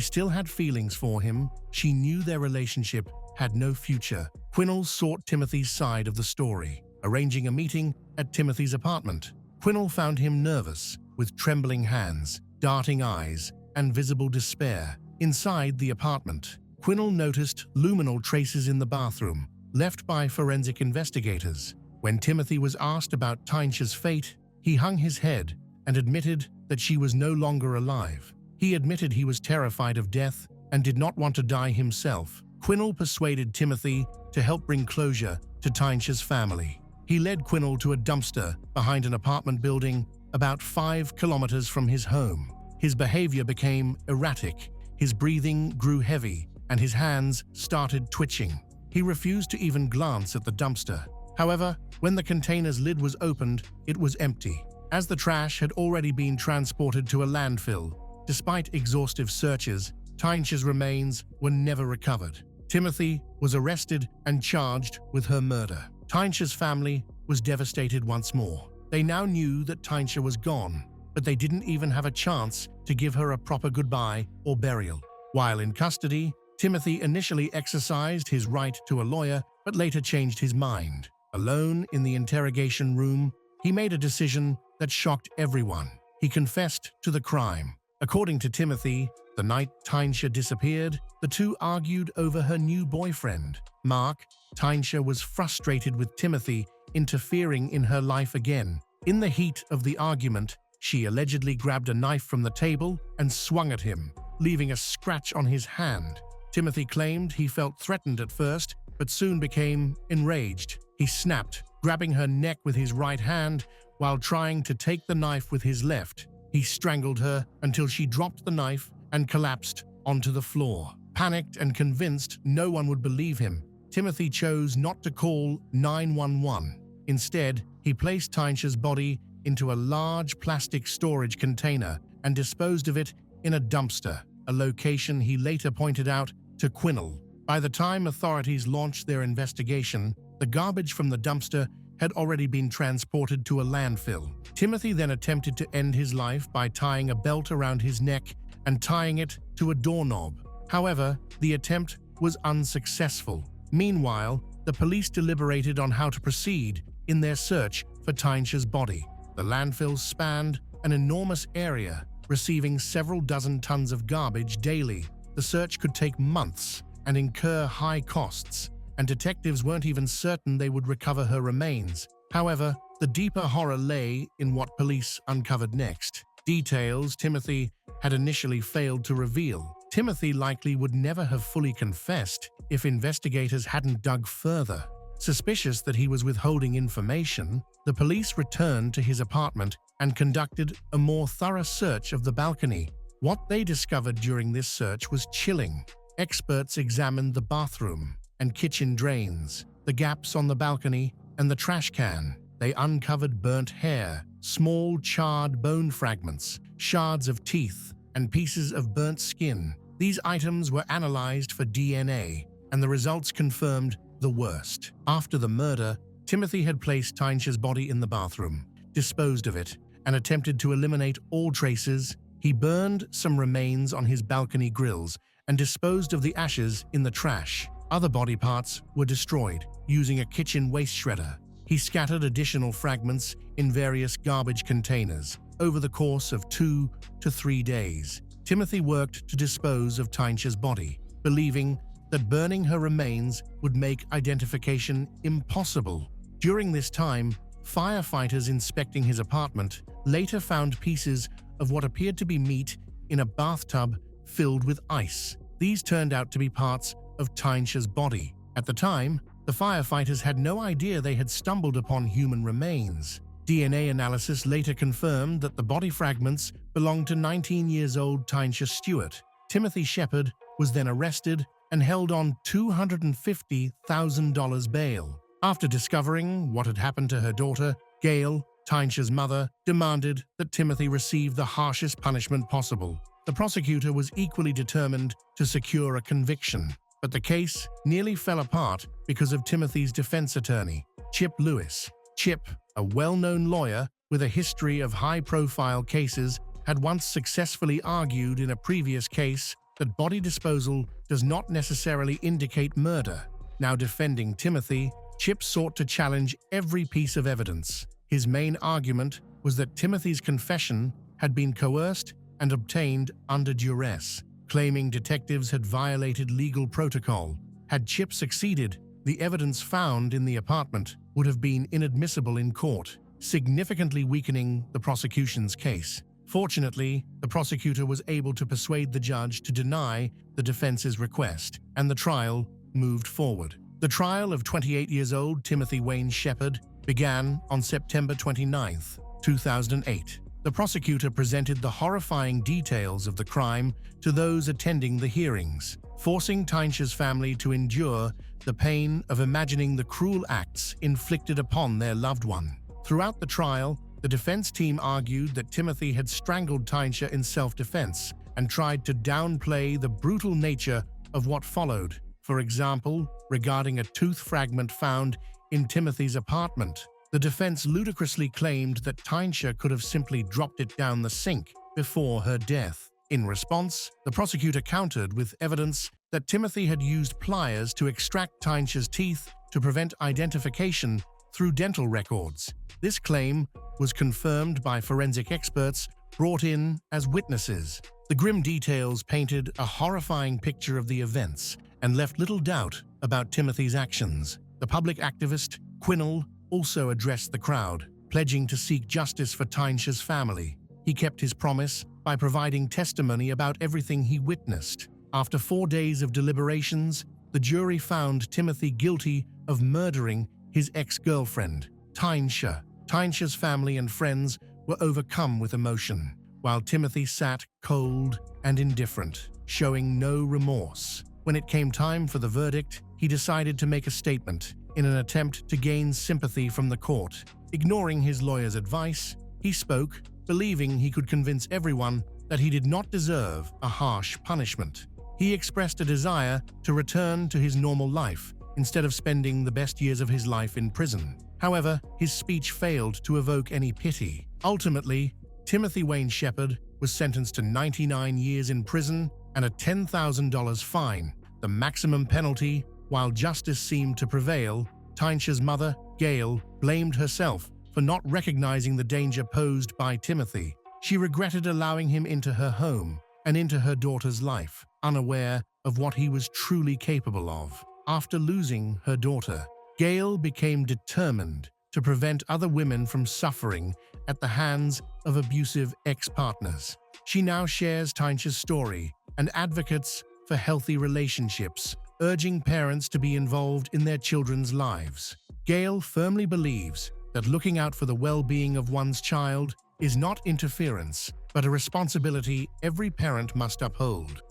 still had feelings for him, she knew their relationship had no future. Quinnell sought Timothy's side of the story, arranging a meeting at Timothy's apartment. Quinnell found him nervous, with trembling hands, darting eyes, and visible despair. Inside the apartment, Quinnell noticed luminol traces in the bathroom, left by forensic investigators. When Timothy was asked about Tyncha's fate, he hung his head and admitted that she was no longer alive. He admitted he was terrified of death and did not want to die himself. Quinnell persuaded Timothy to help bring closure to Tyncha's family. He led Quinnell to a dumpster behind an apartment building about 5 kilometers from his home. His behavior became erratic, his breathing grew heavy, and his hands started twitching. He refused to even glance at the dumpster. However, when the container's lid was opened, it was empty, as the trash had already been transported to a landfill. Despite exhaustive searches, Tyncha's remains were never recovered. Timothy was arrested and charged with her murder. Tyncha's family was devastated once more. They now knew that Tyncha was gone, but they didn't even have a chance to give her a proper goodbye or burial. While in custody, Timothy initially exercised his right to a lawyer, but later changed his mind. Alone in the interrogation room, he made a decision that shocked everyone. He confessed to the crime. According to Timothy, The night Tynesha disappeared, the two argued over her new boyfriend, Mark. Tynesha was frustrated with Timothy interfering in her life again. In the heat of the argument, she allegedly grabbed a knife from the table and swung at him, leaving a scratch on his hand. Timothy claimed he felt threatened at first, but soon became enraged. He snapped, grabbing her neck with his right hand while trying to take the knife with his left. He strangled her until she dropped the knife and collapsed onto the floor. Panicked and convinced no one would believe him, Timothy chose not to call 911. Instead, he placed Tynesha's body into a large plastic storage container and disposed of it in a dumpster, a location he later pointed out to Quinnell. By the time authorities launched their investigation, the garbage from the dumpster had already been transported to a landfill. Timothy then attempted to end his life by tying a belt around his neck and tying it to a doorknob. However, the attempt was unsuccessful. Meanwhile, the police deliberated on how to proceed in their search for Tynesha's body. The landfill spanned an enormous area, receiving several dozen tons of garbage daily. The search could take months and incur high costs, and detectives weren't even certain they would recover her remains. However, the deeper horror lay in what police uncovered next. Details Timothy had initially failed to reveal. Timothy likely would never have fully confessed if investigators hadn't dug further. Suspicious that he was withholding information, the police returned to his apartment and conducted a more thorough search of the balcony. What they discovered during this search was chilling. Experts examined the bathroom and kitchen drains, the gaps on the balcony, and the trash can. They uncovered burnt hair, small charred bone fragments, shards of teeth, and pieces of burnt skin. These items were analyzed for DNA, and the results confirmed the worst. After the murder, Timothy had placed Tynesha's body in the bathroom, disposed of it, and attempted to eliminate all traces. He burned some remains on his balcony grills and disposed of the ashes in the trash. Other body parts were destroyed using a kitchen waste shredder. He scattered additional fragments in various garbage containers. Over the course of 2 to 3 days, Timothy worked to dispose of Tynesha's body, believing that burning her remains would make identification impossible. During this time, firefighters inspecting his apartment later found pieces of what appeared to be meat in a bathtub filled with ice. These turned out to be parts of Tynesha's body. At the time, the firefighters had no idea they had stumbled upon human remains. DNA analysis later confirmed that the body fragments belonged to 19-year-old Tynesha Stewart. Timothy Shepard was then arrested and held on $250,000 bail. After discovering what had happened to her daughter, Gail, Tynesha's mother, demanded that Timothy receive the harshest punishment possible. The prosecutor was equally determined to secure a conviction, but the case nearly fell apart because of Timothy's defense attorney, Chip Lewis. Chip, a well-known lawyer with a history of high-profile cases, had once successfully argued in a previous case that body disposal does not necessarily indicate murder. Now defending Timothy, Chip sought to challenge every piece of evidence. His main argument was that Timothy's confession had been coerced and obtained under duress, claiming detectives had violated legal protocol. Had Chip succeeded, the evidence found in the apartment would have been inadmissible in court, significantly weakening the prosecution's case. Fortunately, the prosecutor was able to persuade the judge to deny the defense's request, and the trial moved forward. The trial of 28-year-old Timothy Wayne Shepard began on September 29, 2008. The prosecutor presented the horrifying details of the crime to those attending the hearings, forcing Tynesha's family to endure the pain of imagining the cruel acts inflicted upon their loved one. Throughout the trial, the defense team argued that Timothy had strangled Tynesha in self-defense and tried to downplay the brutal nature of what followed. For example, regarding a tooth fragment found in Timothy's apartment, the defense ludicrously claimed that Tynesha could have simply dropped it down the sink before her death. In response, the prosecutor countered with evidence that Timothy had used pliers to extract Tynesha's teeth to prevent identification through dental records. This claim was confirmed by forensic experts brought in as witnesses. The grim details painted a horrifying picture of the events and left little doubt about Timothy's actions. The public activist, Quinnell, also addressed the crowd, pledging to seek justice for Tynesh's family. He kept his promise by providing testimony about everything he witnessed. After 4 days of deliberations, the jury found Timothy guilty of murdering his ex-girlfriend, Tynesha. Tynesha's family and friends were overcome with emotion, while Timothy sat cold and indifferent, showing no remorse. When it came time for the verdict, he decided to make a statement in an attempt to gain sympathy from the court. Ignoring his lawyer's advice, he spoke, believing he could convince everyone that he did not deserve a harsh punishment. He expressed a desire to return to his normal life instead of spending the best years of his life in prison. However, his speech failed to evoke any pity. Ultimately, Timothy Wayne Shepard was sentenced to 99 years in prison and a $10,000 fine, the maximum penalty. While justice seemed to prevail, Tynesha's mother, Gail, blamed herself for not recognizing the danger posed by Timothy. She regretted allowing him into her home and into her daughter's life, unaware of what he was truly capable of. After losing her daughter, Gail became determined to prevent other women from suffering at the hands of abusive ex-partners. She now shares Tynesh's story and advocates for healthy relationships, urging parents to be involved in their children's lives. Gail firmly believes that looking out for the well-being of one's child is not interference, but a responsibility every parent must uphold.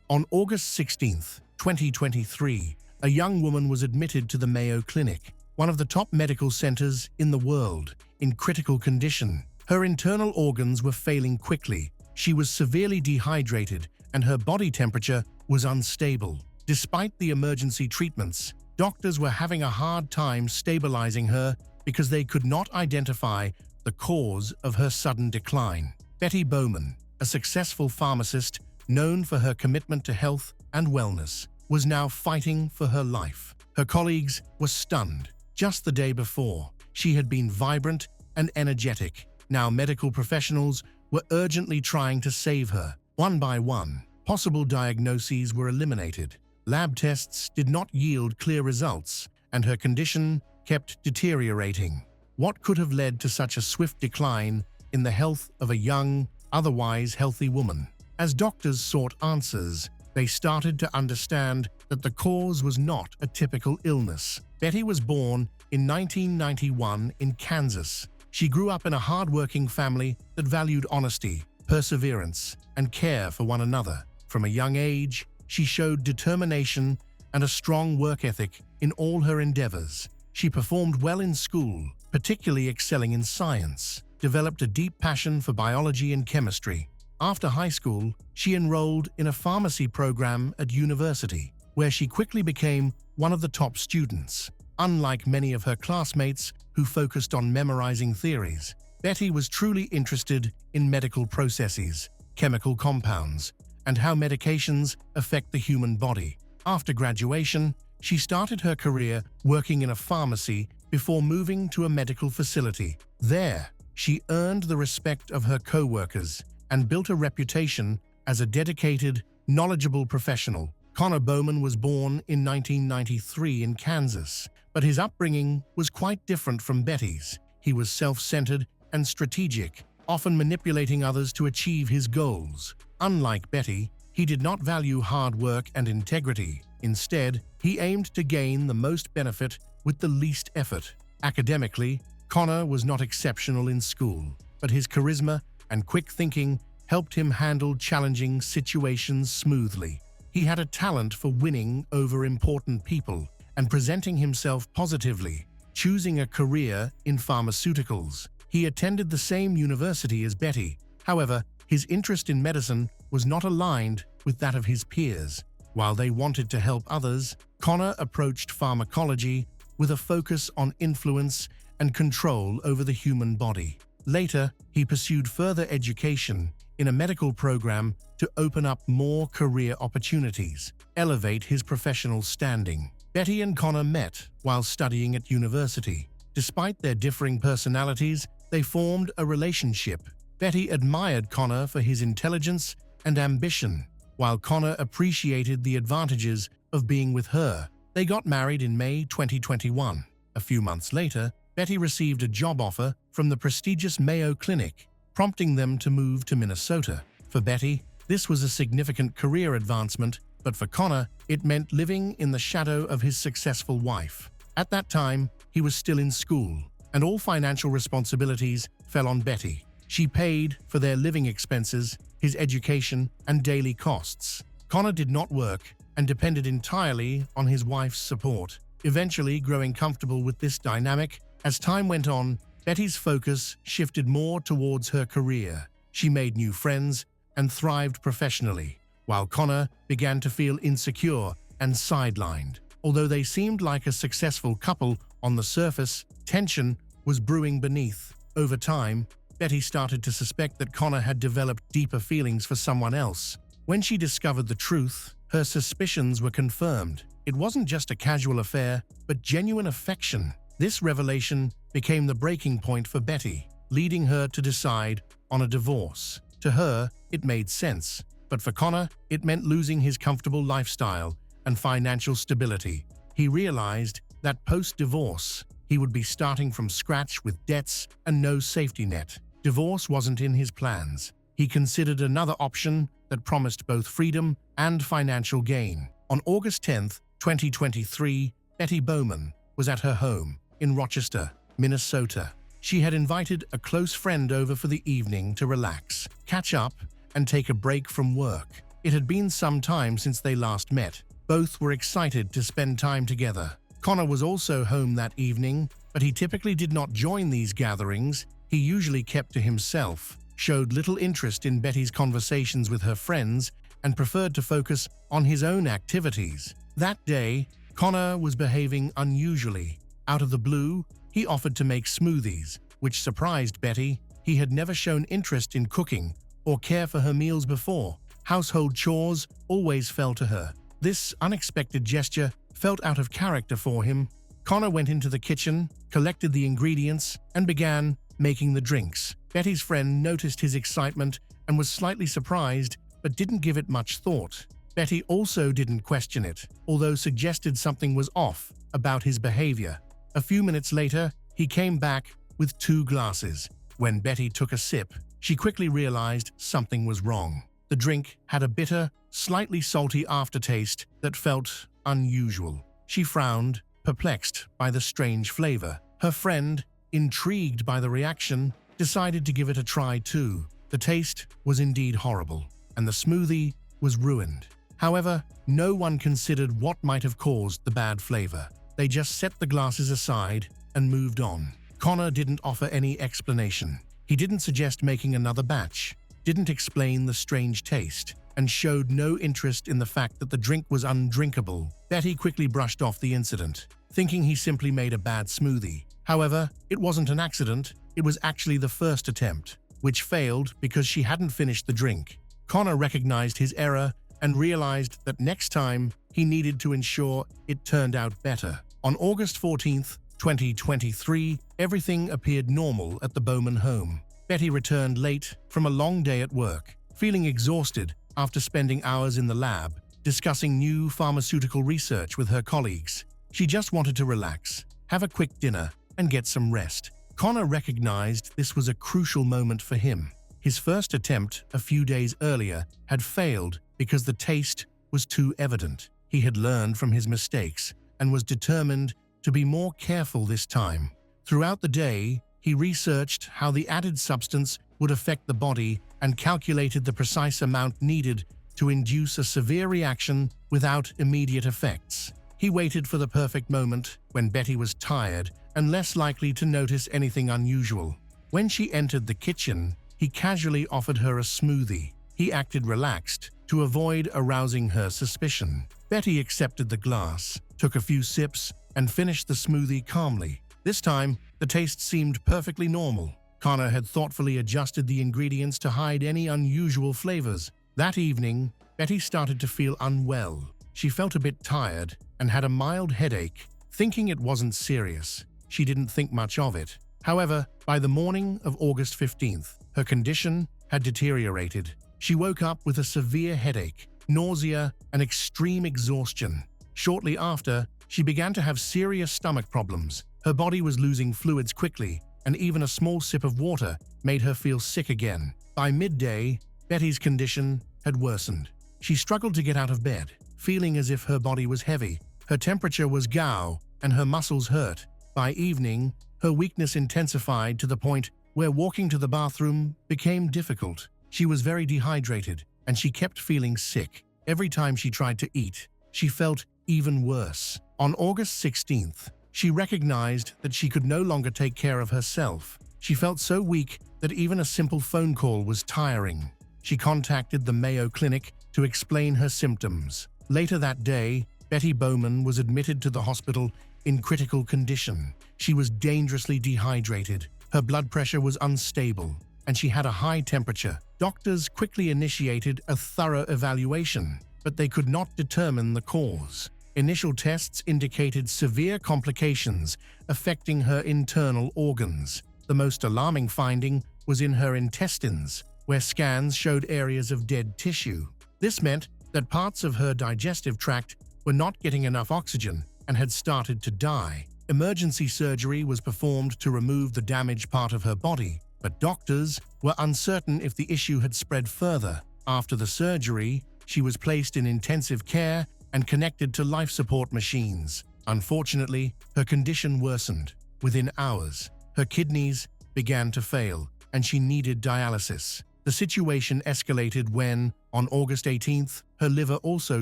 On August 16, 2023, a young woman was admitted to the Mayo Clinic, one of the top medical centers in the world, in critical condition. Her internal organs were failing quickly. She was severely dehydrated, and her body temperature was unstable. Despite the emergency treatments, doctors were having a hard time stabilizing her because they could not identify the cause of her sudden decline. Betty Bowman, a successful pharmacist known for her commitment to health and wellness, was now fighting for her life. Her colleagues were stunned. Just the day before, she had been vibrant and energetic. Now medical professionals were urgently trying to save her. One by one, possible diagnoses were eliminated. Lab tests did not yield clear results, and her condition kept deteriorating. What could have led to such a swift decline in the health of a young, otherwise healthy woman? As doctors sought answers, they started to understand that the cause was not a typical illness. Betty was born in 1991 in Kansas. She grew up in a hard-working family that valued honesty, perseverance, and care for one another. From a young age, she showed determination and a strong work ethic in all her endeavors. She performed well in school, particularly excelling in science, developed a deep passion for biology and chemistry. After high school, she enrolled in a pharmacy program at university, where she quickly became one of the top students. Unlike many of her classmates who focused on memorizing theories, Betty was truly interested in medical processes, chemical compounds, and how medications affect the human body. After graduation, she started her career working in a pharmacy before moving to a medical facility. There, she earned the respect of her co-workers and built a reputation as a dedicated, knowledgeable professional. Connor Bowman was born in 1993 in Kansas, but his upbringing was quite different from Betty's. He was self-centered and strategic, often manipulating others to achieve his goals. Unlike Betty, he did not value hard work and integrity. Instead, he aimed to gain the most benefit with the least effort. Academically, Connor was not exceptional in school, but his charisma and quick thinking helped him handle challenging situations smoothly. He had a talent for winning over important people and presenting himself positively, choosing a career in pharmaceuticals. He attended the same university as Betty. However, his interest in medicine was not aligned with that of his peers. While they wanted to help others, Connor approached pharmacology with a focus on influence and control over the human body. Later, he pursued further education in a medical program to open up more career opportunities, elevate his professional standing. Betty and Connor met while studying at university. Despite their differing personalities, they formed a relationship Betty admired Connor for his intelligence and ambition, while Connor appreciated the advantages of being with her. They got married in May 2021. A few months later, Betty received a job offer from the prestigious Mayo Clinic, prompting them to move to Minnesota. For Betty, this was a significant career advancement, but for Connor, it meant living in the shadow of his successful wife. At that time, he was still in school, and all financial responsibilities fell on Betty. She paid for their living expenses, his education, and daily costs. Connor did not work and depended entirely on his wife's support. Eventually growing comfortable with this dynamic, as time went on, Betty's focus shifted more towards her career. She made new friends and thrived professionally, while Connor began to feel insecure and sidelined. Although they seemed like a successful couple on the surface, tension was brewing beneath. Over time, Betty started to suspect that Connor had developed deeper feelings for someone else. When she discovered the truth, her suspicions were confirmed. It wasn't just a casual affair, but genuine affection. This revelation became the breaking point for Betty, leading her to decide on a divorce. To her, it made sense, but for Connor, it meant losing his comfortable lifestyle and financial stability. He realized that post-divorce, he would be starting from scratch with debts and no safety net. Divorce wasn't in his plans. He considered another option that promised both freedom and financial gain. On August 10, 2023, Betty Bowman was at her home in Rochester, Minnesota. She had invited a close friend over for the evening to relax, catch up, and take a break from work. It had been some time since they last met. Both were excited to spend time together. Connor was also home that evening, but he typically did not join these gatherings. He usually kept to himself, showed little interest in Betty's conversations with her friends, and preferred to focus on his own activities. That day, Connor was behaving unusually. Out of the blue, he offered to make smoothies, which surprised Betty. He had never shown interest in cooking or care for her meals before. Household chores always fell to her. This unexpected gesture felt out of character for him. Connor went into the kitchen, collected the ingredients, and began making the drinks. Betty's friend noticed his excitement and was slightly surprised, but didn't give it much thought. Betty also didn't question it, although suggested something was off about his behavior. A few minutes later, he came back with 2 glasses. When Betty took a sip, she quickly realized something was wrong. The drink had a bitter, slightly salty aftertaste that felt unusual. She frowned, perplexed by the strange flavor. Her friend, intrigued by the reaction, decided to give it a try too. The taste was indeed horrible, and the smoothie was ruined. However, no one considered what might have caused the bad flavor. They just set the glasses aside and moved on. Connor didn't offer any explanation. He didn't suggest making another batch, didn't explain the strange taste, and showed no interest in the fact that the drink was undrinkable. Betty quickly brushed off the incident, thinking he simply made a bad smoothie. However, it wasn't an accident. It was actually the first attempt, which failed because she hadn't finished the drink. Connor recognized his error and realized that next time he needed to ensure it turned out better. On August 14, 2023, everything appeared normal at the Bowman home. Betty returned late from a long day at work, feeling exhausted after spending hours in the lab, discussing new pharmaceutical research with her colleagues. She just wanted to relax, have a quick dinner, and get some rest. Connor recognized this was a crucial moment for him. His first attempt a few days earlier had failed because the taste was too evident. He had learned from his mistakes and was determined to be more careful this time. Throughout the day, he researched how the added substance would affect the body and calculated the precise amount needed to induce a severe reaction without immediate effects. He waited for the perfect moment when Betty was tired and less likely to notice anything unusual. When she entered the kitchen, he casually offered her a smoothie. He acted relaxed to avoid arousing her suspicion. Betty accepted the glass, took a few sips, and finished the smoothie calmly. This time, the taste seemed perfectly normal. Connor had thoughtfully adjusted the ingredients to hide any unusual flavors. That evening, Betty started to feel unwell. She felt a bit tired and had a mild headache. Thinking it wasn't serious, she didn't think much of it. However, by the morning of August 15th, her condition had deteriorated. She woke up with a severe headache, nausea, and extreme exhaustion. Shortly after, she began to have serious stomach problems. Her body was losing fluids quickly, and even a small sip of water made her feel sick again. By midday, Betty's condition had worsened. She struggled to get out of bed, feeling as if her body was heavy. Her temperature was gow, and her muscles hurt. By evening, her weakness intensified to the point where walking to the bathroom became difficult. She was very dehydrated, and she kept feeling sick. Every time she tried to eat, she felt even worse. On August 16th, she recognized that she could no longer take care of herself. She felt so weak that even a simple phone call was tiring. She contacted the Mayo Clinic to explain her symptoms. Later that day, Betty Bowman was admitted to the hospital in critical condition. She was dangerously dehydrated. Her blood pressure was unstable, and she had a high temperature. Doctors quickly initiated a thorough evaluation, but they could not determine the cause. Initial tests indicated severe complications affecting her internal organs. The most alarming finding was in her intestines, where scans showed areas of dead tissue. This meant that parts of her digestive tract were not getting enough oxygen and had started to die. Emergency surgery was performed to remove the damaged part of her body, but doctors were uncertain if the issue had spread further. After the surgery, she was placed in intensive care and connected to life support machines. Unfortunately, her condition worsened. Within hours, her kidneys began to fail, and she needed dialysis. The situation escalated when, on August 18th, her liver also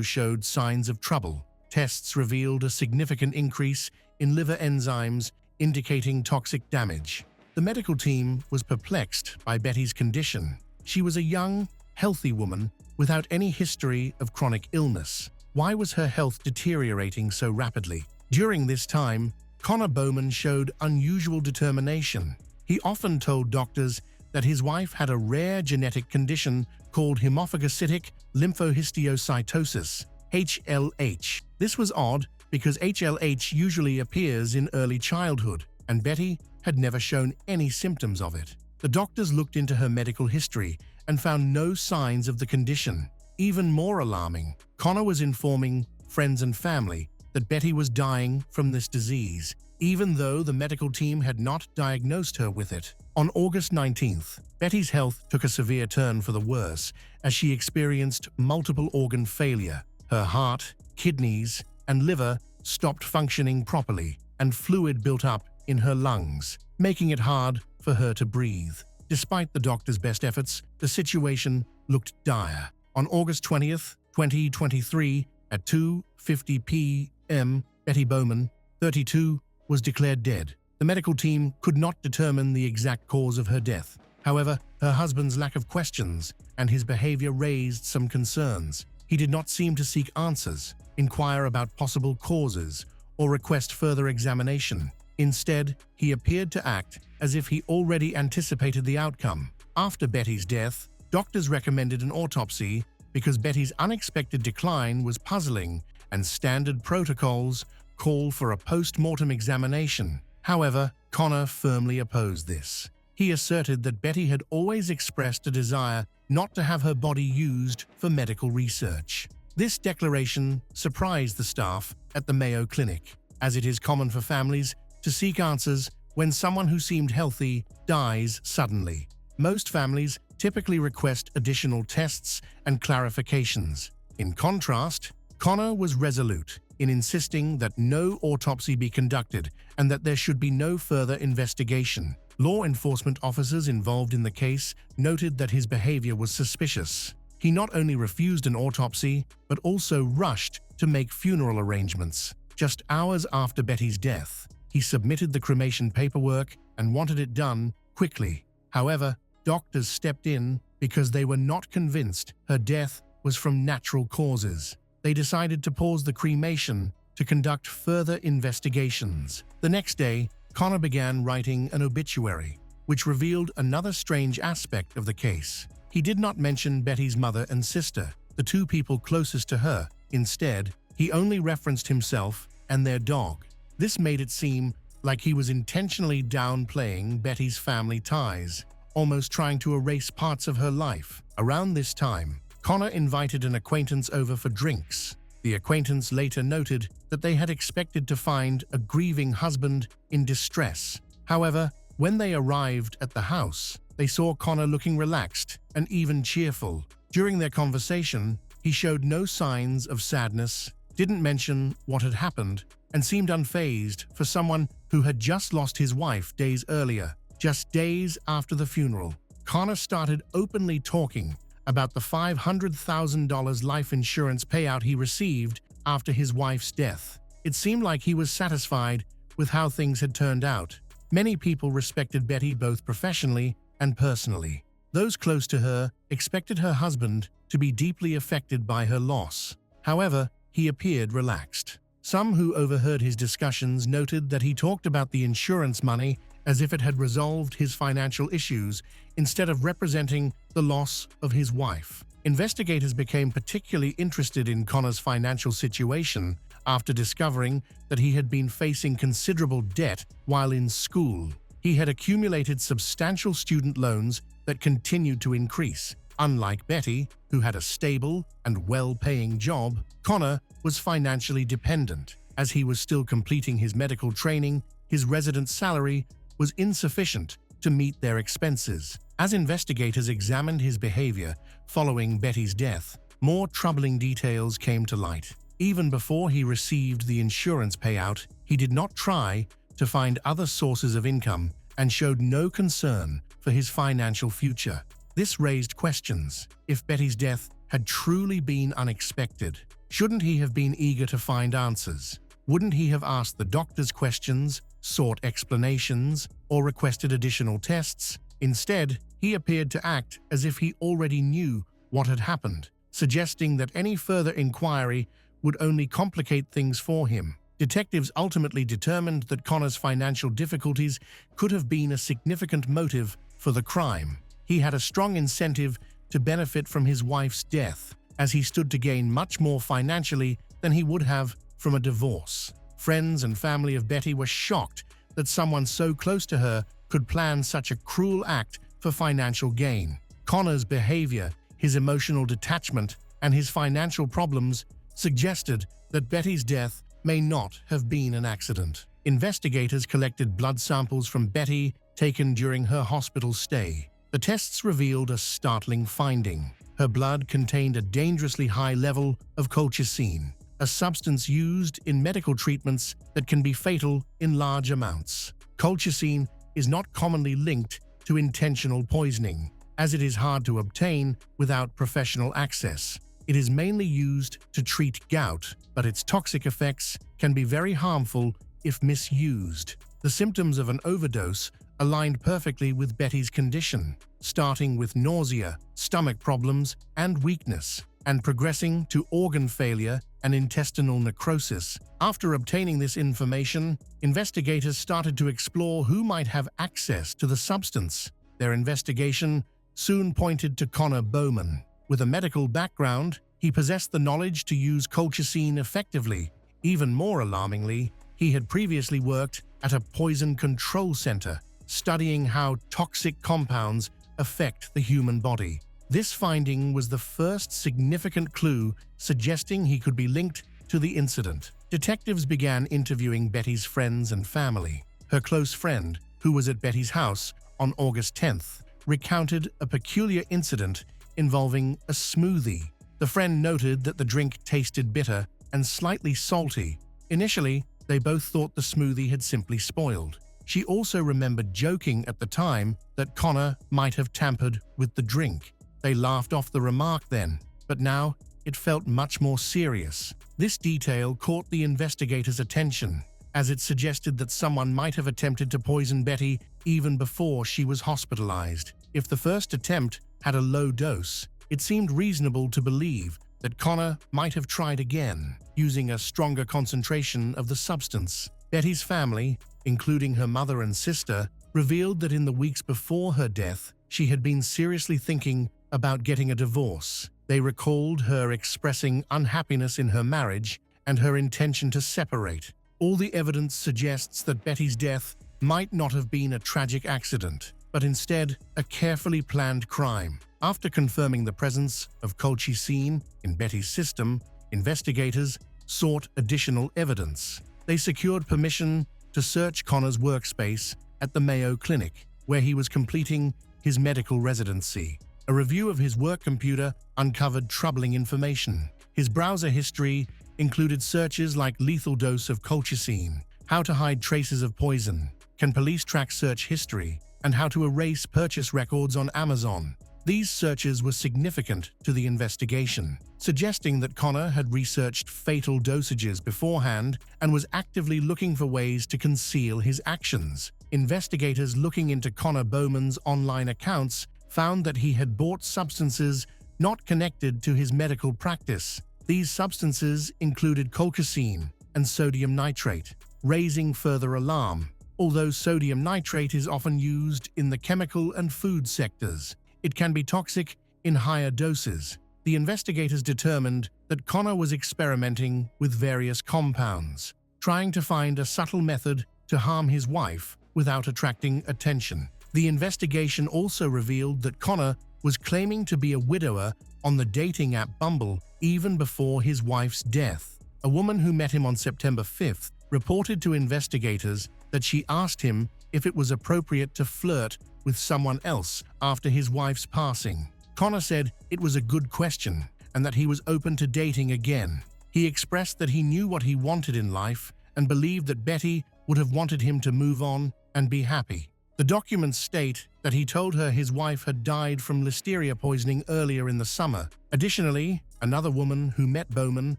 showed signs of trouble. Tests revealed a significant increase in liver enzymes, indicating toxic damage. The medical team was perplexed by Betty's condition. She was a young, healthy woman without any history of chronic illness. Why was her health deteriorating so rapidly? During this time, Connor Bowman showed unusual determination. He often told doctors that his wife had a rare genetic condition called hemophagocytic lymphohistiocytosis, HLH. This was odd because HLH usually appears in early childhood, and Betty had never shown any symptoms of it. The doctors looked into her medical history and found no signs of the condition. Even more alarming, Connor was informing friends and family that Betty was dying from this disease, even though the medical team had not diagnosed her with it. On August 19th, Betty's health took a severe turn for the worse as she experienced multiple organ failure. Her heart, kidneys, and liver stopped functioning properly, and fluid built up in her lungs, making it hard for her to breathe. Despite the doctor's best efforts, the situation looked dire. On August 20th, 2023, at 2:50 p.m., Betty Bowman, 32, was declared dead. The medical team could not determine the exact cause of her death. However, her husband's lack of questions and his behavior raised some concerns. He did not seem to seek answers, inquire about possible causes, or request further examination. Instead, he appeared to act as if he already anticipated the outcome. After Betty's death, doctors recommended an autopsy because Betty's unexpected decline was puzzling, and standard protocols call for a post-mortem examination. However, Connor firmly opposed this. He asserted that Betty had always expressed a desire not to have her body used for medical research. This declaration surprised the staff at the Mayo Clinic, as it is common for families to seek answers when someone who seemed healthy dies suddenly. Most families typically request additional tests and clarifications. In contrast, Connor was resolute in insisting that no autopsy be conducted and that there should be no further investigation. Law enforcement officers involved in the case noted that his behavior was suspicious. He not only refused an autopsy, but also rushed to make funeral arrangements. Just hours after Betty's death, he submitted the cremation paperwork and wanted it done quickly. However, doctors stepped in because they were not convinced her death was from natural causes. They decided to pause the cremation to conduct further investigations. The next day, Connor began writing an obituary, which revealed another strange aspect of the case. He did not mention Betty's mother and sister, the two people closest to her. Instead, he only referenced himself and their dog. This made it seem like he was intentionally downplaying Betty's family ties. almost trying to erase parts of her life. Around this time, Connor invited an acquaintance over for drinks. The acquaintance later noted that they had expected to find a grieving husband in distress. However, when they arrived at the house, they saw Connor looking relaxed and even cheerful. During their conversation, he showed no signs of sadness, didn't mention what had happened, and seemed unfazed for someone who had just lost his wife days earlier. Just days after the funeral, Connor started openly talking about the $500,000 life insurance payout he received after his wife's death. It seemed like he was satisfied with how things had turned out. Many people respected Betty both professionally and personally. Those close to her expected her husband to be deeply affected by her loss. However, he appeared relaxed. Some who overheard his discussions noted that he talked about the insurance money as if it had resolved his financial issues instead of representing the loss of his wife. Investigators became particularly interested in Connor's financial situation after discovering that he had been facing considerable debt while in school. He had accumulated substantial student loans that continued to increase. Unlike Betty, who had a stable and well-paying job, Connor was financially dependent. As he was still completing his medical training, his residence salary was insufficient to meet their expenses. As investigators examined his behavior following Betty's death, more troubling details came to light. Even before he received the insurance payout, he did not try to find other sources of income and showed no concern for his financial future. This raised questions. If Betty's death had truly been unexpected, shouldn't he have been eager to find answers? Wouldn't he have asked the doctors questions, sought explanations, or requested additional tests? Instead, he appeared to act as if he already knew what had happened, suggesting that any further inquiry would only complicate things for him. Detectives ultimately determined that Connor's financial difficulties could have been a significant motive for the crime. He had a strong incentive to benefit from his wife's death, as he stood to gain much more financially than he would have from a divorce. Friends and family of Betty were shocked that someone so close to her could plan such a cruel act for financial gain. Connor's behavior, his emotional detachment, and his financial problems suggested that Betty's death may not have been an accident. Investigators collected blood samples from Betty taken during her hospital stay. The tests revealed a startling finding. Her blood contained a dangerously high level of colchicine, a substance used in medical treatments that can be fatal in large amounts. Colchicine is not commonly linked to intentional poisoning, as it is hard to obtain without professional access. It is mainly used to treat gout, but its toxic effects can be very harmful if misused. The symptoms of an overdose aligned perfectly with Betty's condition, starting with nausea, stomach problems, and weakness, and progressing to organ failure and intestinal necrosis. After obtaining this information, investigators started to explore who might have access to the substance. Their investigation soon pointed to Connor Bowman. With a medical background, he possessed the knowledge to use colchicine effectively. Even more alarmingly, he had previously worked at a poison control center, studying how toxic compounds affect the human body. This finding was the first significant clue suggesting he could be linked to the incident. Detectives began interviewing Betty's friends and family. Her close friend, who was at Betty's house on August 10th, recounted a peculiar incident involving a smoothie. The friend noted that the drink tasted bitter and slightly salty. Initially, they both thought the smoothie had simply spoiled. She also remembered joking at the time that Connor might have tampered with the drink. They laughed off the remark then, but now it felt much more serious. This detail caught the investigators' attention, as it suggested that someone might have attempted to poison Betty even before she was hospitalized. If the first attempt had a low dose, it seemed reasonable to believe that Connor might have tried again, using a stronger concentration of the substance. Betty's family, including her mother and sister, revealed that in the weeks before her death, she had been seriously thinking about getting a divorce. They recalled her expressing unhappiness in her marriage and her intention to separate. All the evidence suggests that Betty's death might not have been a tragic accident. but instead a carefully planned crime. After confirming the presence of colchicine in Betty's system, investigators sought additional evidence. They secured permission to search Connor's workspace at the Mayo Clinic, where he was completing his medical residency. A review of his work computer uncovered troubling information. His browser history included searches like lethal dose of colchicine, how to hide traces of poison, can police track search history, and how to erase purchase records on Amazon. These searches were significant to the investigation, suggesting that Connor had researched fatal dosages beforehand and was actively looking for ways to conceal his actions. Investigators looking into Connor Bowman's online accounts found that he had bought substances not connected to his medical practice. These substances included colchicine and sodium nitrate, raising further alarm. Although sodium nitrate is often used in the chemical and food sectors, it can be toxic in higher doses. The investigators determined that Connor was experimenting with various compounds, trying to find a subtle method to harm his wife without attracting attention. The investigation also revealed that Connor was claiming to be a widower on the dating app Bumble even before his wife's death. A woman who met him on September 5th reported to investigators that she asked him if it was appropriate to flirt with someone else after his wife's passing. Connor said it was a good question and that he was open to dating again. He expressed that he knew what he wanted in life and believed that Betty would have wanted him to move on and be happy. The documents state that he told her his wife had died from listeria poisoning earlier in the summer. Additionally, another woman who met Bowman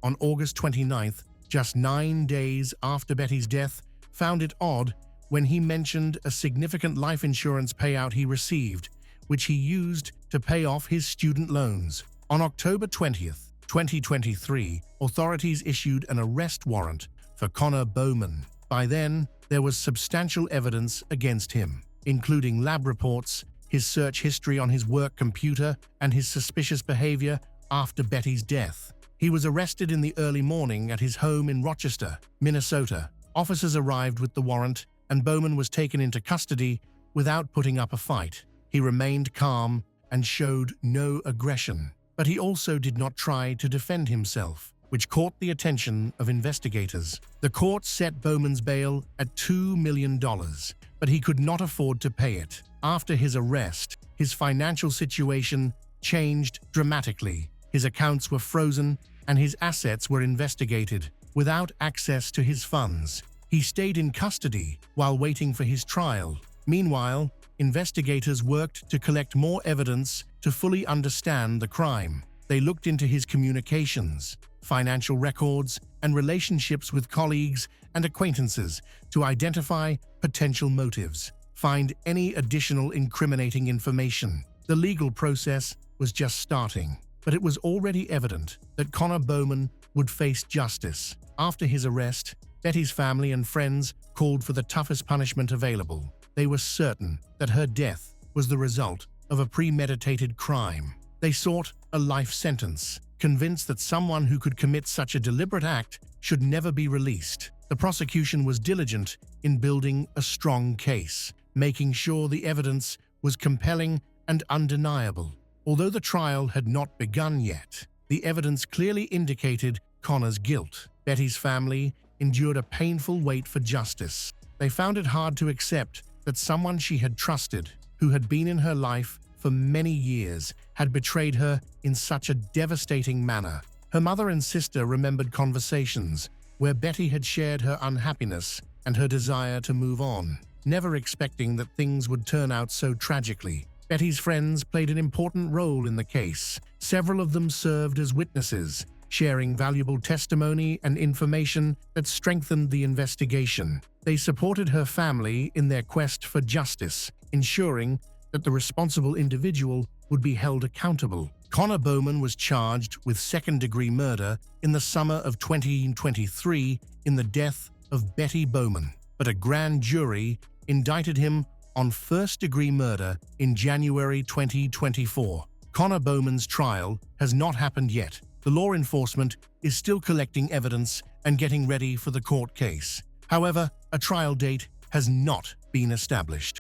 on August 29th, just 9 days after Betty's death, found it odd when he mentioned a significant life insurance payout he received, which he used to pay off his student loans. On October 20th, 2023, authorities issued an arrest warrant for Connor Bowman. By then, there was substantial evidence against him, including lab reports, his search history on his work computer, and his suspicious behavior after Betty's death. He was arrested in the early morning at his home in Rochester, Minnesota. Officers arrived with the warrant, and Bowman was taken into custody without putting up a fight. He remained calm and showed no aggression, but he also did not try to defend himself, which caught the attention of investigators. The court set Bowman's bail at $2 million, but he could not afford to pay it. After his arrest, his financial situation changed dramatically. His accounts were frozen and his assets were investigated without access to his funds. He stayed in custody while waiting for his trial. Meanwhile, investigators worked to collect more evidence to fully understand the crime. They looked into his communications, financial records, and relationships with colleagues and acquaintances to identify potential motives, find any additional incriminating information. The legal process was just starting, but it was already evident that Connor Bowman would face justice. After his arrest, Betty's family and friends called for the toughest punishment available. They were certain that her death was the result of a premeditated crime. They sought a life sentence, convinced that someone who could commit such a deliberate act should never be released. The prosecution was diligent in building a strong case, making sure the evidence was compelling and undeniable. Although the trial had not begun yet, the evidence clearly indicated Connor's guilt. Betty's family endured a painful wait for justice. They found it hard to accept that someone she had trusted, who had been in her life for many years, had betrayed her in such a devastating manner. Her mother and sister remembered conversations where Betty had shared her unhappiness and her desire to move on, never expecting that things would turn out so tragically. Betty's friends played an important role in the case. Several of them served as witnesses, sharing valuable testimony and information that strengthened the investigation. They supported her family in their quest for justice, ensuring that the responsible individual would be held accountable. Connor Bowman was charged with second-degree murder in the summer of 2023 in the death of Betty Bowman, but a grand jury indicted him on first-degree murder in January 2024. Connor Bowman's trial has not happened yet. The law enforcement is still collecting evidence and getting ready for the court case. However, a trial date has not been established.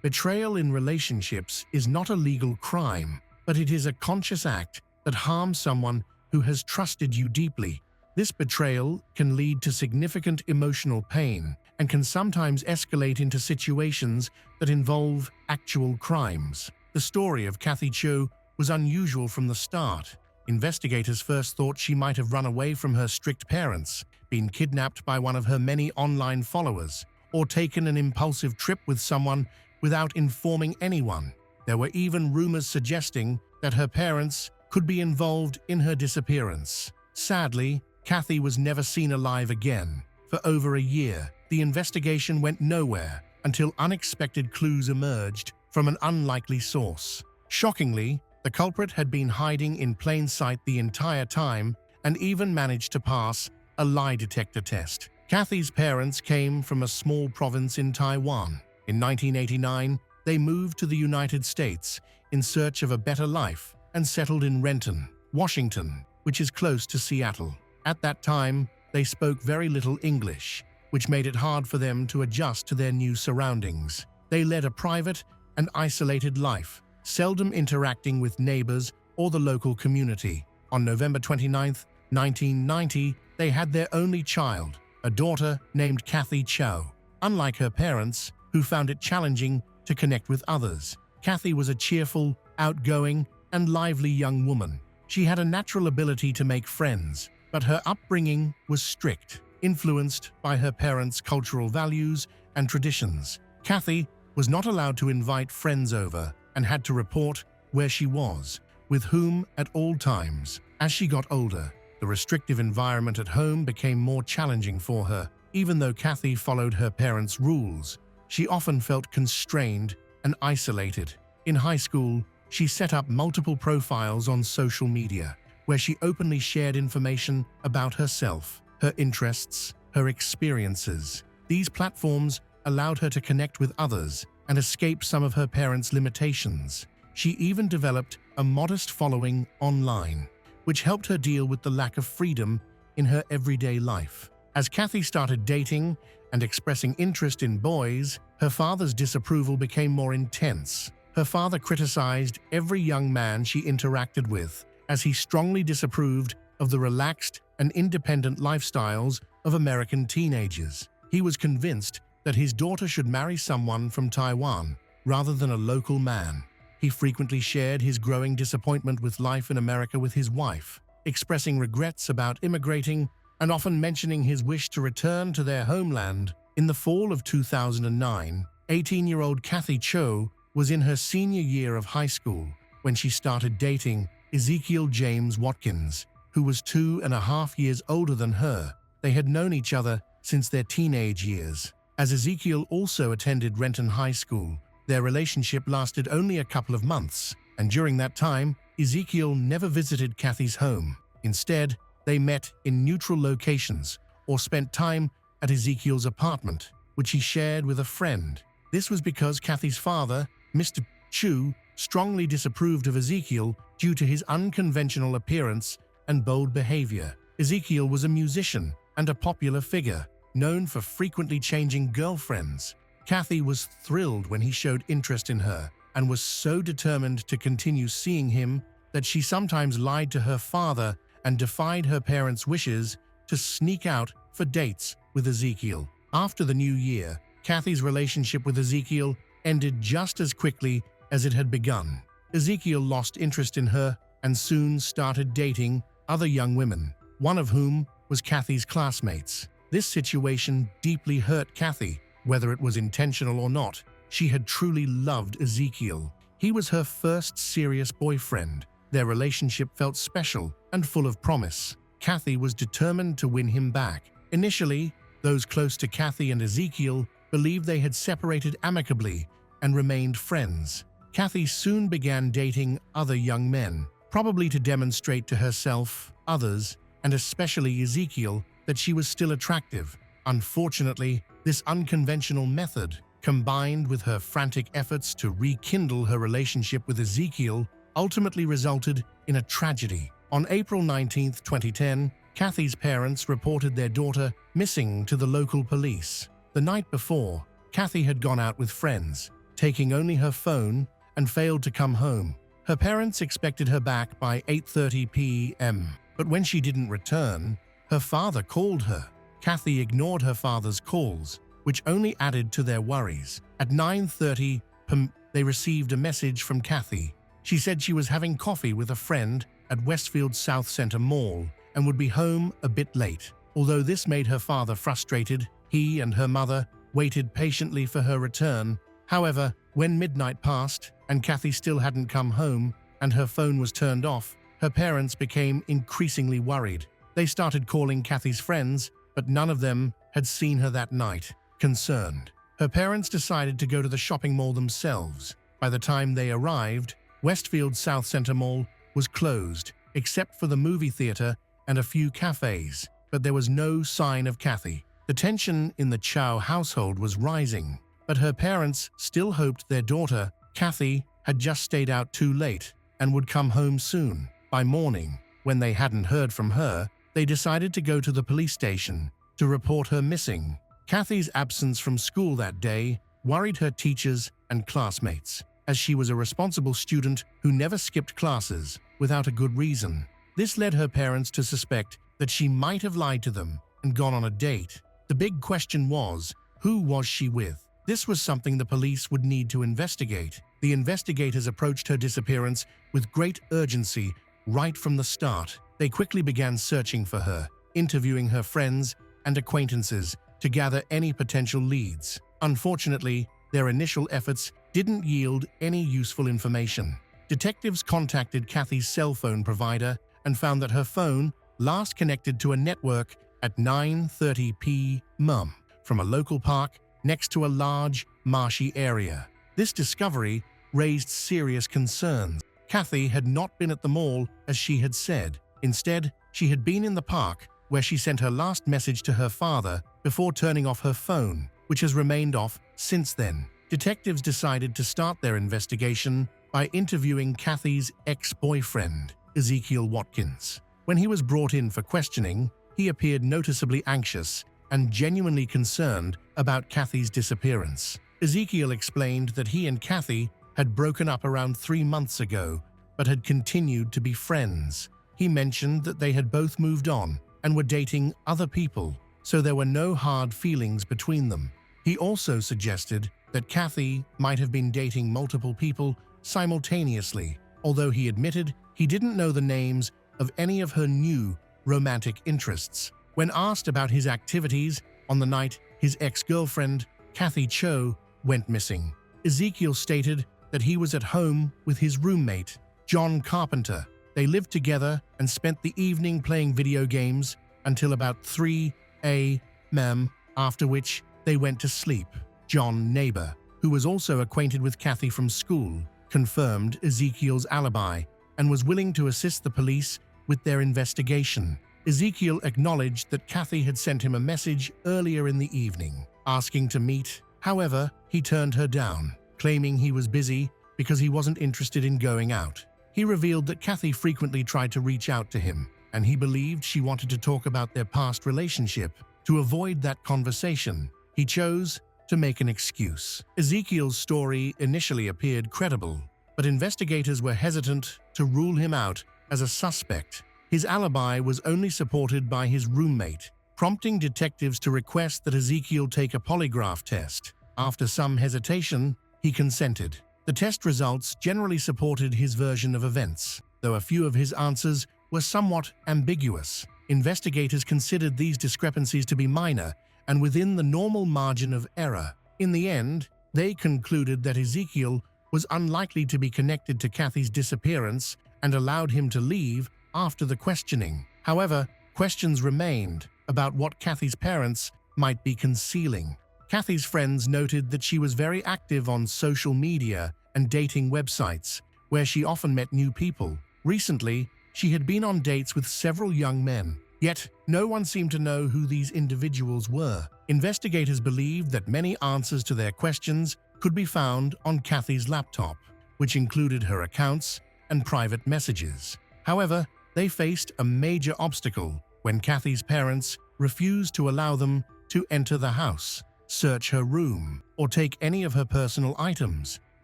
Betrayal in relationships is not a legal crime, but it is a conscious act that harms someone who has trusted you deeply. This betrayal can lead to significant emotional pain and can sometimes escalate into situations that involve actual crimes. The story of Kathy Cho was unusual from the start. Investigators first thought she might have run away from her strict parents, been kidnapped by one of her many online followers, or taken an impulsive trip with someone without informing anyone. There were even rumors suggesting that her parents could be involved in her disappearance. Sadly, Kathy was never seen alive again. For over a year, the investigation went nowhere until unexpected clues emerged from an unlikely source. Shockingly, the culprit had been hiding in plain sight the entire time and even managed to pass a lie detector test. Kathy's parents came from a small province in Taiwan. In 1989, they moved to the United States in search of a better life and settled in Renton, Washington, which is close to Seattle. At that time, they spoke very little English, which made it hard for them to adjust to their new surroundings. They led a private and isolated life, seldom interacting with neighbors or the local community. On November 29, 1990, they had their only child, a daughter named Kathy Cho. Unlike her parents, who found it challenging to connect with others, Kathy was a cheerful, outgoing, and lively young woman. She had a natural ability to make friends, but her upbringing was strict, influenced by her parents' cultural values and traditions. Kathy was not allowed to invite friends over and had to report where she was, with whom at all times. As she got older, the restrictive environment at home became more challenging for her. Even though Kathy followed her parents' rules, she often felt constrained and isolated. In high school, she set up multiple profiles on social media, where she openly shared information about herself, her interests, her experiences. These platforms allowed her to connect with others and escape some of her parents' limitations. She even developed a modest following online, which helped her deal with the lack of freedom in her everyday life. As Kathy started dating and expressing interest in boys, her father's disapproval became more intense. Her father criticized every young man she interacted with, as he strongly disapproved of the relaxed and independent lifestyles of American teenagers. He was convinced that his daughter should marry someone from Taiwan rather than a local man. He frequently shared his growing disappointment with life in America with his wife, expressing regrets about immigrating and often mentioning his wish to return to their homeland. In the fall of 2009, 18-year-old Kathy Cho was in her senior year of high school when she started dating Ezekiel James Watkins, who was 2.5 years older than her. They had known each other since their teenage years. As Ezekiel also attended Renton High School, their relationship lasted only a couple of months, and during that time, Ezekiel never visited Kathy's home. Instead, they met in neutral locations or spent time at Ezekiel's apartment, which he shared with a friend. This was because Kathy's father, Mr. Chu, strongly disapproved of Ezekiel due to his unconventional appearance and bold behavior. Ezekiel was a musician and a popular figure, known for frequently changing girlfriends. Kathy was thrilled when he showed interest in her and was so determined to continue seeing him that she sometimes lied to her father and defied her parents' wishes to sneak out for dates with Ezekiel. After the new year, Kathy's relationship with Ezekiel ended just as quickly as it had begun. Ezekiel lost interest in her and soon started dating other young women, one of whom was Kathy's classmates. This situation deeply hurt Kathy. Whether it was intentional or not, she had truly loved Ezekiel. He was her first serious boyfriend. Their relationship felt special and full of promise. Kathy was determined to win him back. Initially, those close to Kathy and Ezekiel believed they had separated amicably and remained friends. Kathy soon began dating other young men, probably to demonstrate to herself, others, and especially Ezekiel, that she was still attractive. Unfortunately, this unconventional method, combined with her frantic efforts to rekindle her relationship with Ezekiel, ultimately resulted in a tragedy. On April 19, 2010, Kathy's parents reported their daughter missing to the local police. The night before, Kathy had gone out with friends, taking only her phone, and failed to come home. Her parents expected her back by 8:30 p.m., but when she didn't return, her father called her. Kathy ignored her father's calls, which only added to their worries. At 9:30 p.m., they received a message from Kathy. She said she was having coffee with a friend at Westfield South Center Mall and would be home a bit late. Although this made her father frustrated, he and her mother waited patiently for her return. However, when midnight passed and Kathy still hadn't come home and her phone was turned off, her parents became increasingly worried. They started calling Kathy's friends, but none of them had seen her that night. Concerned, her parents decided to go to the shopping mall themselves. By the time they arrived, Westfield South Center Mall was closed, except for the movie theater and a few cafes, but there was no sign of Kathy. The tension in the Chow household was rising, but her parents still hoped their daughter, Kathy, had just stayed out too late and would come home soon. By morning, when they hadn't heard from her, they decided to go to the police station to report her missing. Kathy's absence from school that day worried her teachers and classmates, as she was a responsible student who never skipped classes without a good reason. This led her parents to suspect that she might have lied to them and gone on a date. The big question was, who was she with? This was something the police would need to investigate. The investigators approached her disappearance with great urgency right from the start. They quickly began searching for her, interviewing her friends and acquaintances to gather any potential leads. Unfortunately, their initial efforts didn't yield any useful information. Detectives contacted Kathy's cell phone provider and found that her phone last connected to a network at 9:30 p.m. from a local park next to a large, marshy area. This discovery raised serious concerns. Kathy had not been at the mall as she had said. Instead, she had been in the park, where she sent her last message to her father before turning off her phone, which has remained off since then. Detectives decided to start their investigation by interviewing Kathy's ex-boyfriend, Ezekiel Watkins. When he was brought in for questioning, he appeared noticeably anxious and genuinely concerned about Kathy's disappearance. Ezekiel explained that he and Kathy had broken up around 3 months ago, but had continued to be friends. He mentioned that they had both moved on and were dating other people, so there were no hard feelings between them. He also suggested that Kathy might have been dating multiple people simultaneously, although he admitted he didn't know the names of any of her new romantic interests. When asked about his activities on the night his ex-girlfriend, Kathy Cho, went missing, Ezekiel stated that he was at home with his roommate, John Carpenter. They lived together and spent the evening playing video games until about 3 a.m., after which they went to sleep. John Neighbor, who was also acquainted with Kathy from school, confirmed Ezekiel's alibi and was willing to assist the police with their investigation. Ezekiel acknowledged that Kathy had sent him a message earlier in the evening, asking to meet. However, he turned her down, claiming he was busy because he wasn't interested in going out. He revealed that Kathy frequently tried to reach out to him, and he believed she wanted to talk about their past relationship. To avoid that conversation, he chose to make an excuse. Ezekiel's story initially appeared credible, but investigators were hesitant to rule him out as a suspect. His alibi was only supported by his roommate, prompting detectives to request that Ezekiel take a polygraph test. After some hesitation, he consented. The test results generally supported his version of events, though a few of his answers were somewhat ambiguous. Investigators considered these discrepancies to be minor and within the normal margin of error. In the end, they concluded that Ezekiel was unlikely to be connected to Kathy's disappearance and allowed him to leave after the questioning. However, questions remained about what Kathy's parents might be concealing. Kathy's friends noted that she was very active on social media and dating websites, where she often met new people. Recently, she had been on dates with several young men, yet no one seemed to know who these individuals were. Investigators believed that many answers to their questions could be found on Kathy's laptop, which included her accounts and private messages. However, they faced a major obstacle when Kathy's parents refused to allow them to enter the house. search her room, or take any of her personal items.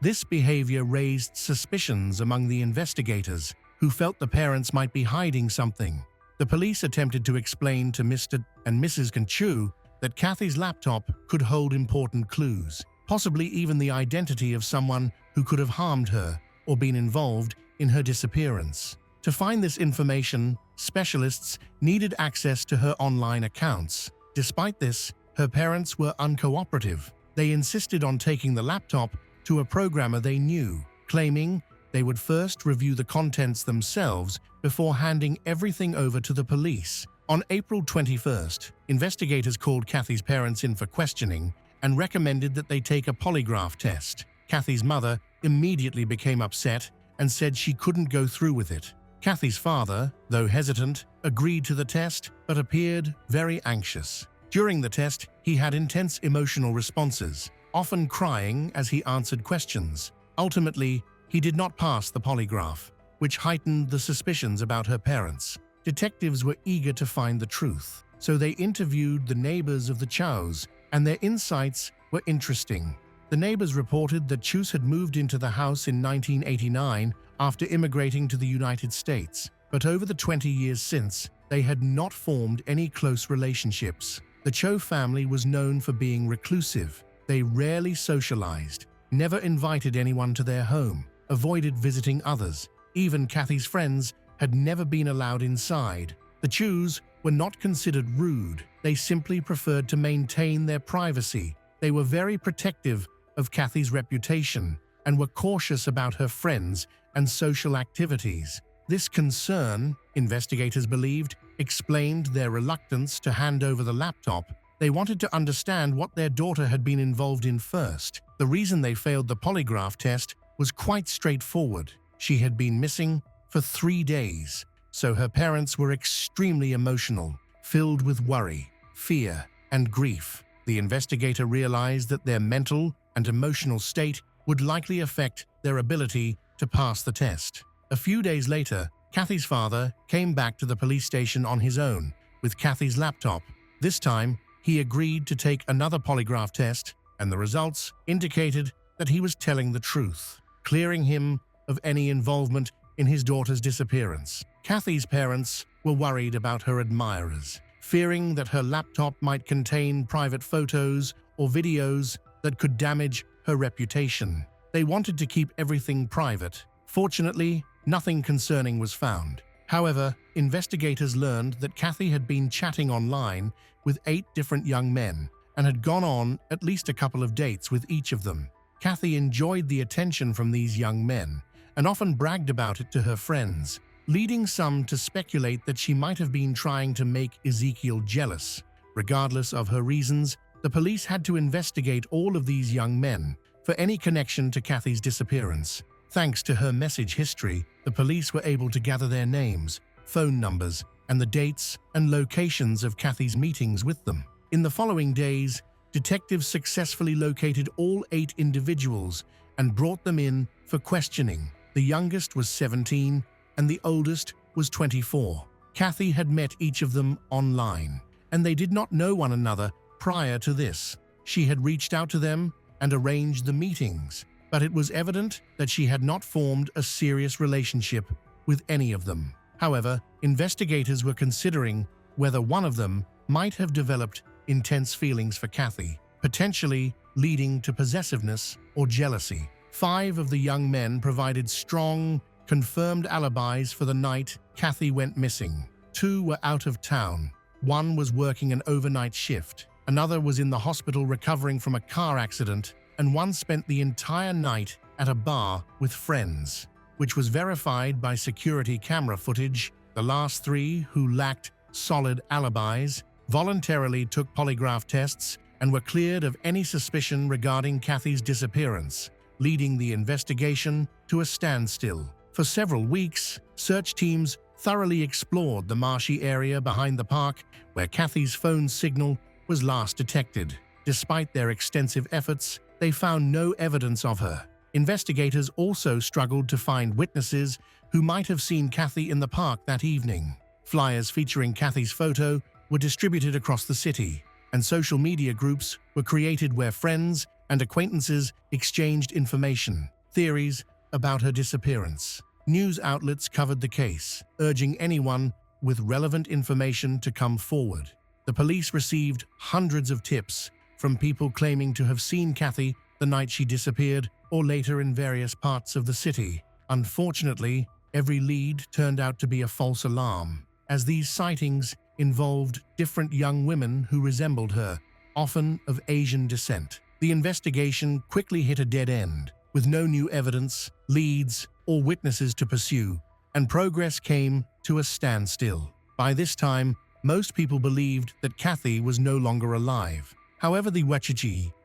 This behavior raised suspicions among the investigators, who felt the parents might be hiding something. The police attempted to explain to Mr. and Mrs. Kanchu that Kathy's laptop could hold important clues, possibly even the identity of someone who could have harmed her or been involved in her disappearance. To find this information, specialists needed access to her online accounts. Despite this, her parents were uncooperative. They insisted on taking the laptop to a programmer they knew, claiming they would first review the contents themselves before handing everything over to the police. On April 21st, investigators called Kathy's parents in for questioning and recommended that they take a polygraph test. Kathy's mother immediately became upset and said she couldn't go through with it. Kathy's father, though hesitant, agreed to the test but appeared very anxious. During the test, he had intense emotional responses, often crying as he answered questions. Ultimately, he did not pass the polygraph, which heightened the suspicions about her parents. Detectives were eager to find the truth, so they interviewed the neighbors of the Chows, and their insights were interesting. The neighbors reported that Chus had moved into the house in 1989 after immigrating to the United States, but over the 20 years since, they had not formed any close relationships. The Cho family was known for being reclusive. They rarely socialized, never invited anyone to their home, avoided visiting others. Even Kathy's friends had never been allowed inside. The Chus were not considered rude. They simply preferred to maintain their privacy. They were very protective of Kathy's reputation and were cautious about her friends and social activities. This concern, investigators believed, explained their reluctance to hand over the laptop. They wanted to understand what their daughter had been involved in first. The reason they failed the polygraph test was quite straightforward. She had been missing for 3 days, so her parents were extremely emotional, filled with worry, fear, and grief. The investigator realized that their mental and emotional state would likely affect their ability to pass the test. A few days later, Kathy's father came back to the police station on his own with Kathy's laptop. This time, he agreed to take another polygraph test, and the results indicated that he was telling the truth, clearing him of any involvement in his daughter's disappearance. Kathy's parents were worried about her admirers, fearing that her laptop might contain private photos or videos that could damage her reputation. They wanted to keep everything private. Fortunately, nothing concerning was found. However, investigators learned that Kathy had been chatting online with 8 different young men and had gone on at least a couple of dates with each of them. Kathy enjoyed the attention from these young men and often bragged about it to her friends, leading some to speculate that she might have been trying to make Ezekiel jealous. Regardless of her reasons, the police had to investigate all of these young men for any connection to Kathy's disappearance. Thanks to her message history, the police were able to gather their names, phone numbers, and the dates and locations of Kathy's meetings with them. In the following days, detectives successfully located all 8 individuals and brought them in for questioning. The youngest was 17 and the oldest was 24. Kathy had met each of them online, and they did not know one another prior to this. She had reached out to them and arranged the meetings, but it was evident that she had not formed a serious relationship with any of them. However, investigators were considering whether one of them might have developed intense feelings for Kathy, potentially leading to possessiveness or jealousy. 5 of the young men provided strong, confirmed alibis for the night Kathy went missing. 2 were out of town. 1 was working an overnight shift. Another was in the hospital recovering from a car accident, and 1 spent the entire night at a bar with friends, which was verified by security camera footage. The last 3, who lacked solid alibis, voluntarily took polygraph tests and were cleared of any suspicion regarding Kathy's disappearance, leading the investigation to a standstill. For several weeks, search teams thoroughly explored the marshy area behind the park where Kathy's phone signal was last detected. Despite their extensive efforts, they found no evidence of her. Investigators also struggled to find witnesses who might have seen Kathy in the park that evening. Flyers featuring Kathy's photo were distributed across the city, and social media groups were created where friends and acquaintances exchanged information, theories about her disappearance. News outlets covered the case, urging anyone with relevant information to come forward. The police received hundreds of tips from people claiming to have seen Kathy the night she disappeared or later in various parts of the city. Unfortunately, every lead turned out to be a false alarm, as these sightings involved different young women who resembled her, often of Asian descent. The investigation quickly hit a dead end, with no new evidence, leads, or witnesses to pursue, and progress came to a standstill. By this time, most people believed that Kathy was no longer alive. However, the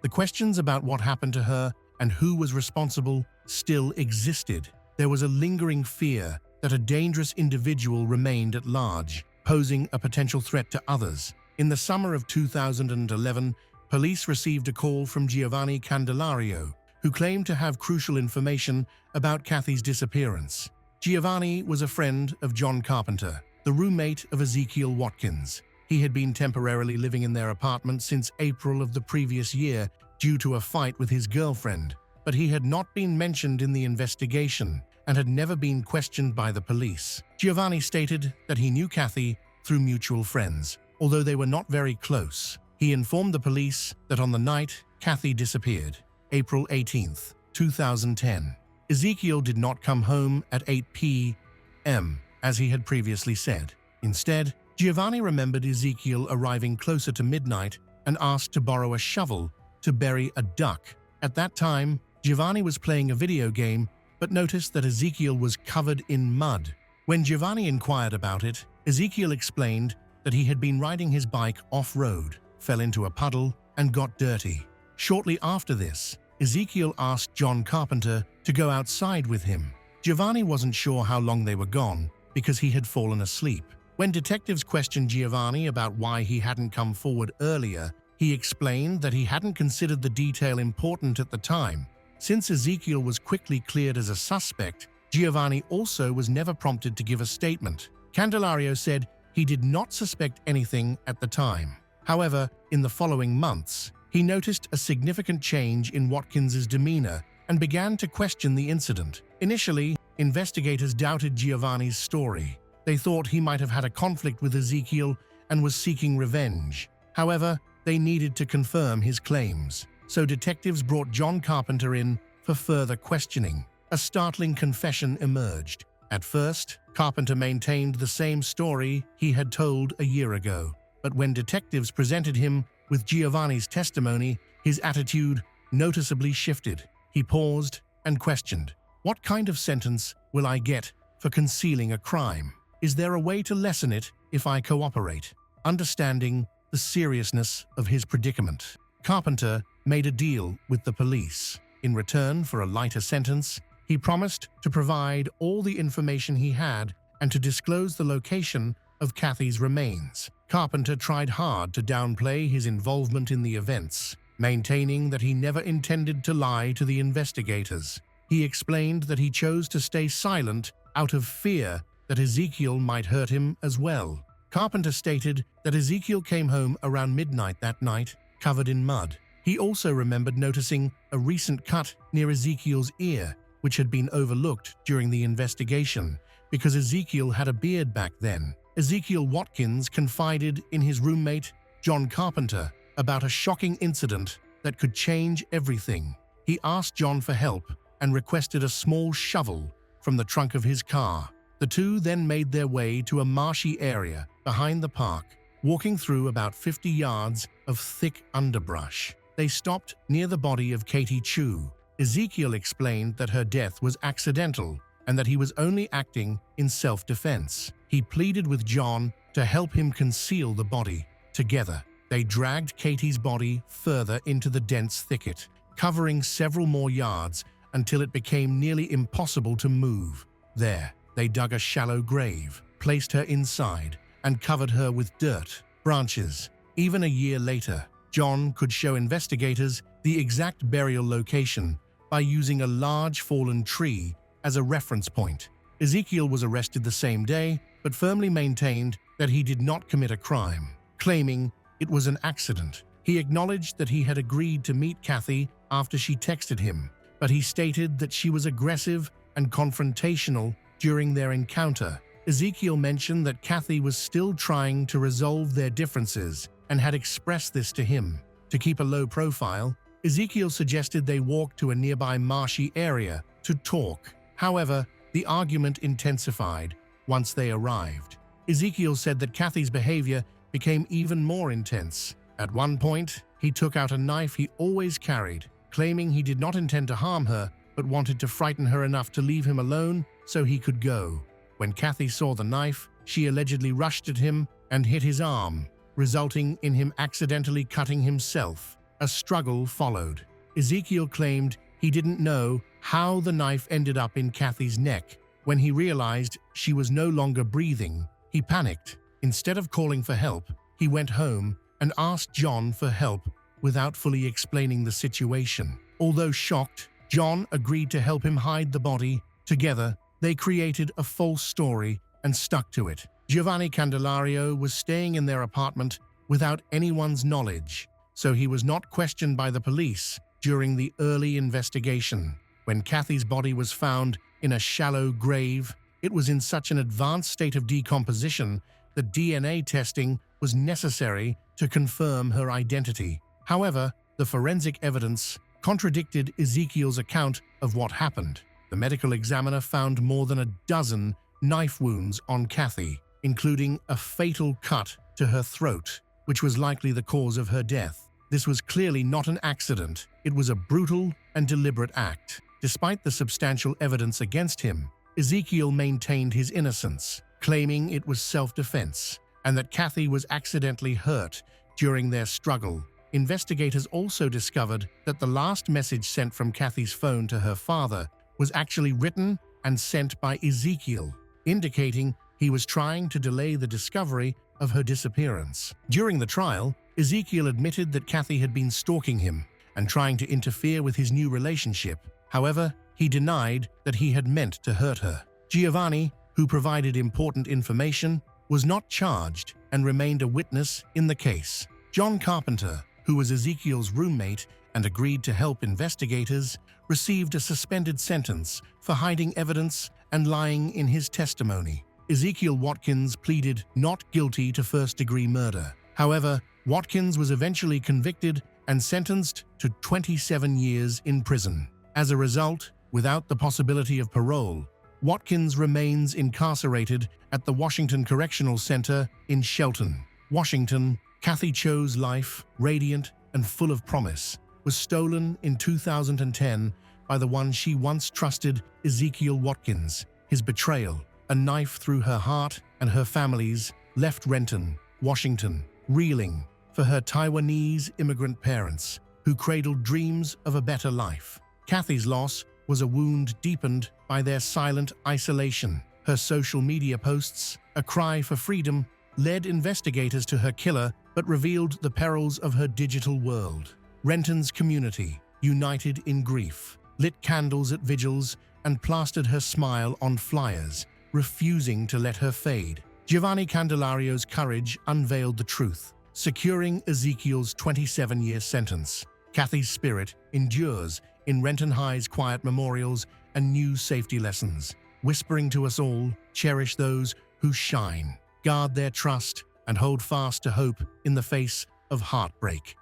questions about what happened to her and who was responsible still existed. There was a lingering fear that a dangerous individual remained at large, posing a potential threat to others. In the summer of 2011, police received a call from Giovanni Candelario, who claimed to have crucial information about Kathy's disappearance. Giovanni was a friend of John Carpenter, the roommate of Ezekiel Watkins. He had been temporarily living in their apartment since April of the previous year due to a fight with his girlfriend, but he had not been mentioned in the investigation and had never been questioned by the police. Giovanni stated that he knew Kathy through mutual friends, although they were not very close. He informed the police that on the night Kathy disappeared, April 18, 2010, Ezekiel did not come home at 8 p.m., as he had previously said. Instead, Giovanni remembered Ezekiel arriving closer to midnight and asked to borrow a shovel to bury a duck. At that time, Giovanni was playing a video game but noticed that Ezekiel was covered in mud. When Giovanni inquired about it, Ezekiel explained that he had been riding his bike off-road, fell into a puddle, and got dirty. Shortly after this, Ezekiel asked John Carpenter to go outside with him. Giovanni wasn't sure how long they were gone because he had fallen asleep. When detectives questioned Giovanni about why he hadn't come forward earlier, he explained that he hadn't considered the detail important at the time. Since Ezekiel was quickly cleared as a suspect, Giovanni also was never prompted to give a statement. Candelario said he did not suspect anything at the time. However, in the following months, he noticed a significant change in Watkins's demeanor and began to question the incident. Initially, investigators doubted Giovanni's story. They thought he might have had a conflict with Ezekiel and was seeking revenge. However, they needed to confirm his claims, so detectives brought John Carpenter in for further questioning. A startling confession emerged. At first, Carpenter maintained the same story he had told a year ago, but when detectives presented him with Giovanni's testimony, his attitude noticeably shifted. He paused and questioned, "What kind of sentence will I get for concealing a crime? Is there a way to lessen it if I cooperate?" Understanding the seriousness of his predicament, Carpenter made a deal with the police. In return for a lighter sentence, he promised to provide all the information he had and to disclose the location of Kathy's remains. Carpenter tried hard to downplay his involvement in the events, maintaining that he never intended to lie to the investigators. He explained that he chose to stay silent out of fear that Ezekiel might hurt him as well. Carpenter stated that Ezekiel came home around midnight that night, covered in mud. He also remembered noticing a recent cut near Ezekiel's ear, which had been overlooked during the investigation because Ezekiel had a beard back then. Ezekiel Watkins confided in his roommate, John Carpenter, about a shocking incident that could change everything. He asked John for help and requested a small shovel from the trunk of his car. The two then made their way to a marshy area behind the park, walking through about 50 yards of thick underbrush. They stopped near the body of Katie Chu. Ezekiel explained that her death was accidental and that he was only acting in self-defense. He pleaded with John to help him conceal the body. Together, they dragged Katie's body further into the dense thicket, covering several more yards until it became nearly impossible to move. There, they dug a shallow grave, placed her inside, and covered her with dirt, branches. Even a year later, John could show investigators the exact burial location by using a large fallen tree as a reference point. Ezekiel was arrested the same day, but firmly maintained that he did not commit a crime, claiming it was an accident. He acknowledged that he had agreed to meet Kathy after she texted him, but he stated that she was aggressive and confrontational during their encounter. Ezekiel mentioned that Kathy was still trying to resolve their differences and had expressed this to him. To keep a low profile, Ezekiel suggested they walk to a nearby marshy area to talk. However, the argument intensified once they arrived. Ezekiel said that Kathy's behavior became even more intense. At one point, he took out a knife he always carried, claiming he did not intend to harm her but wanted to frighten her enough to leave him alone so he could go. When Kathy saw the knife, she allegedly rushed at him and hit his arm, resulting in him accidentally cutting himself. A struggle followed. Ezekiel claimed he didn't know how the knife ended up in Kathy's neck. When he realized she was no longer breathing, he panicked. Instead of calling for help, he went home and asked John for help without fully explaining the situation. Although shocked, John agreed to help him hide the body. Together, they created a false story and stuck to it. Giovanni Candelario was staying in their apartment without anyone's knowledge, so he was not questioned by the police during the early investigation. When Kathy's body was found in a shallow grave, it was in such an advanced state of decomposition that DNA testing was necessary to confirm her identity. However, the forensic evidence contradicted Ezekiel's account of what happened. The medical examiner found more than a dozen knife wounds on Kathy, including a fatal cut to her throat, which was likely the cause of her death. This was clearly not an accident. It was a brutal and deliberate act. Despite the substantial evidence against him, Ezekiel maintained his innocence, claiming it was self-defense and that Kathy was accidentally hurt during their struggle. Investigators also discovered that the last message sent from Kathy's phone to her father was actually written and sent by Ezekiel, indicating he was trying to delay the discovery of her disappearance. During the trial, Ezekiel admitted that Kathy had been stalking him and trying to interfere with his new relationship. However, he denied that he had meant to hurt her. Giovanni, who provided important information, was not charged and remained a witness in the case. John Carpenter, who was Ezekiel's roommate and agreed to help investigators, received a suspended sentence for hiding evidence and lying in his testimony. Ezekiel Watkins pleaded not guilty to first-degree murder. However, Watkins was eventually convicted and sentenced to 27 years in prison. As a result, without the possibility of parole, Watkins remains incarcerated at the Washington Correctional Center in Shelton, Washington. Kathy Cho's life, radiant and full of promise, was stolen in 2010 by the one she once trusted, Ezekiel Watkins. His betrayal, a knife through her heart and her family's, left Renton, Washington, reeling for her Taiwanese immigrant parents, who cradled dreams of a better life. Kathy's loss was a wound deepened by their silent isolation. Her social media posts, a cry for freedom, led investigators to her killer but revealed the perils of her digital world. Renton's community, united in grief, lit candles at vigils and plastered her smile on flyers, refusing to let her fade. Giovanni Candelario's courage unveiled the truth, securing Ezekiel's 27-year sentence. Kathy's spirit endures in Renton High's quiet memorials and new safety lessons, whispering to us all, cherish those who shine, guard their trust, and hold fast to hope in the face of heartbreak.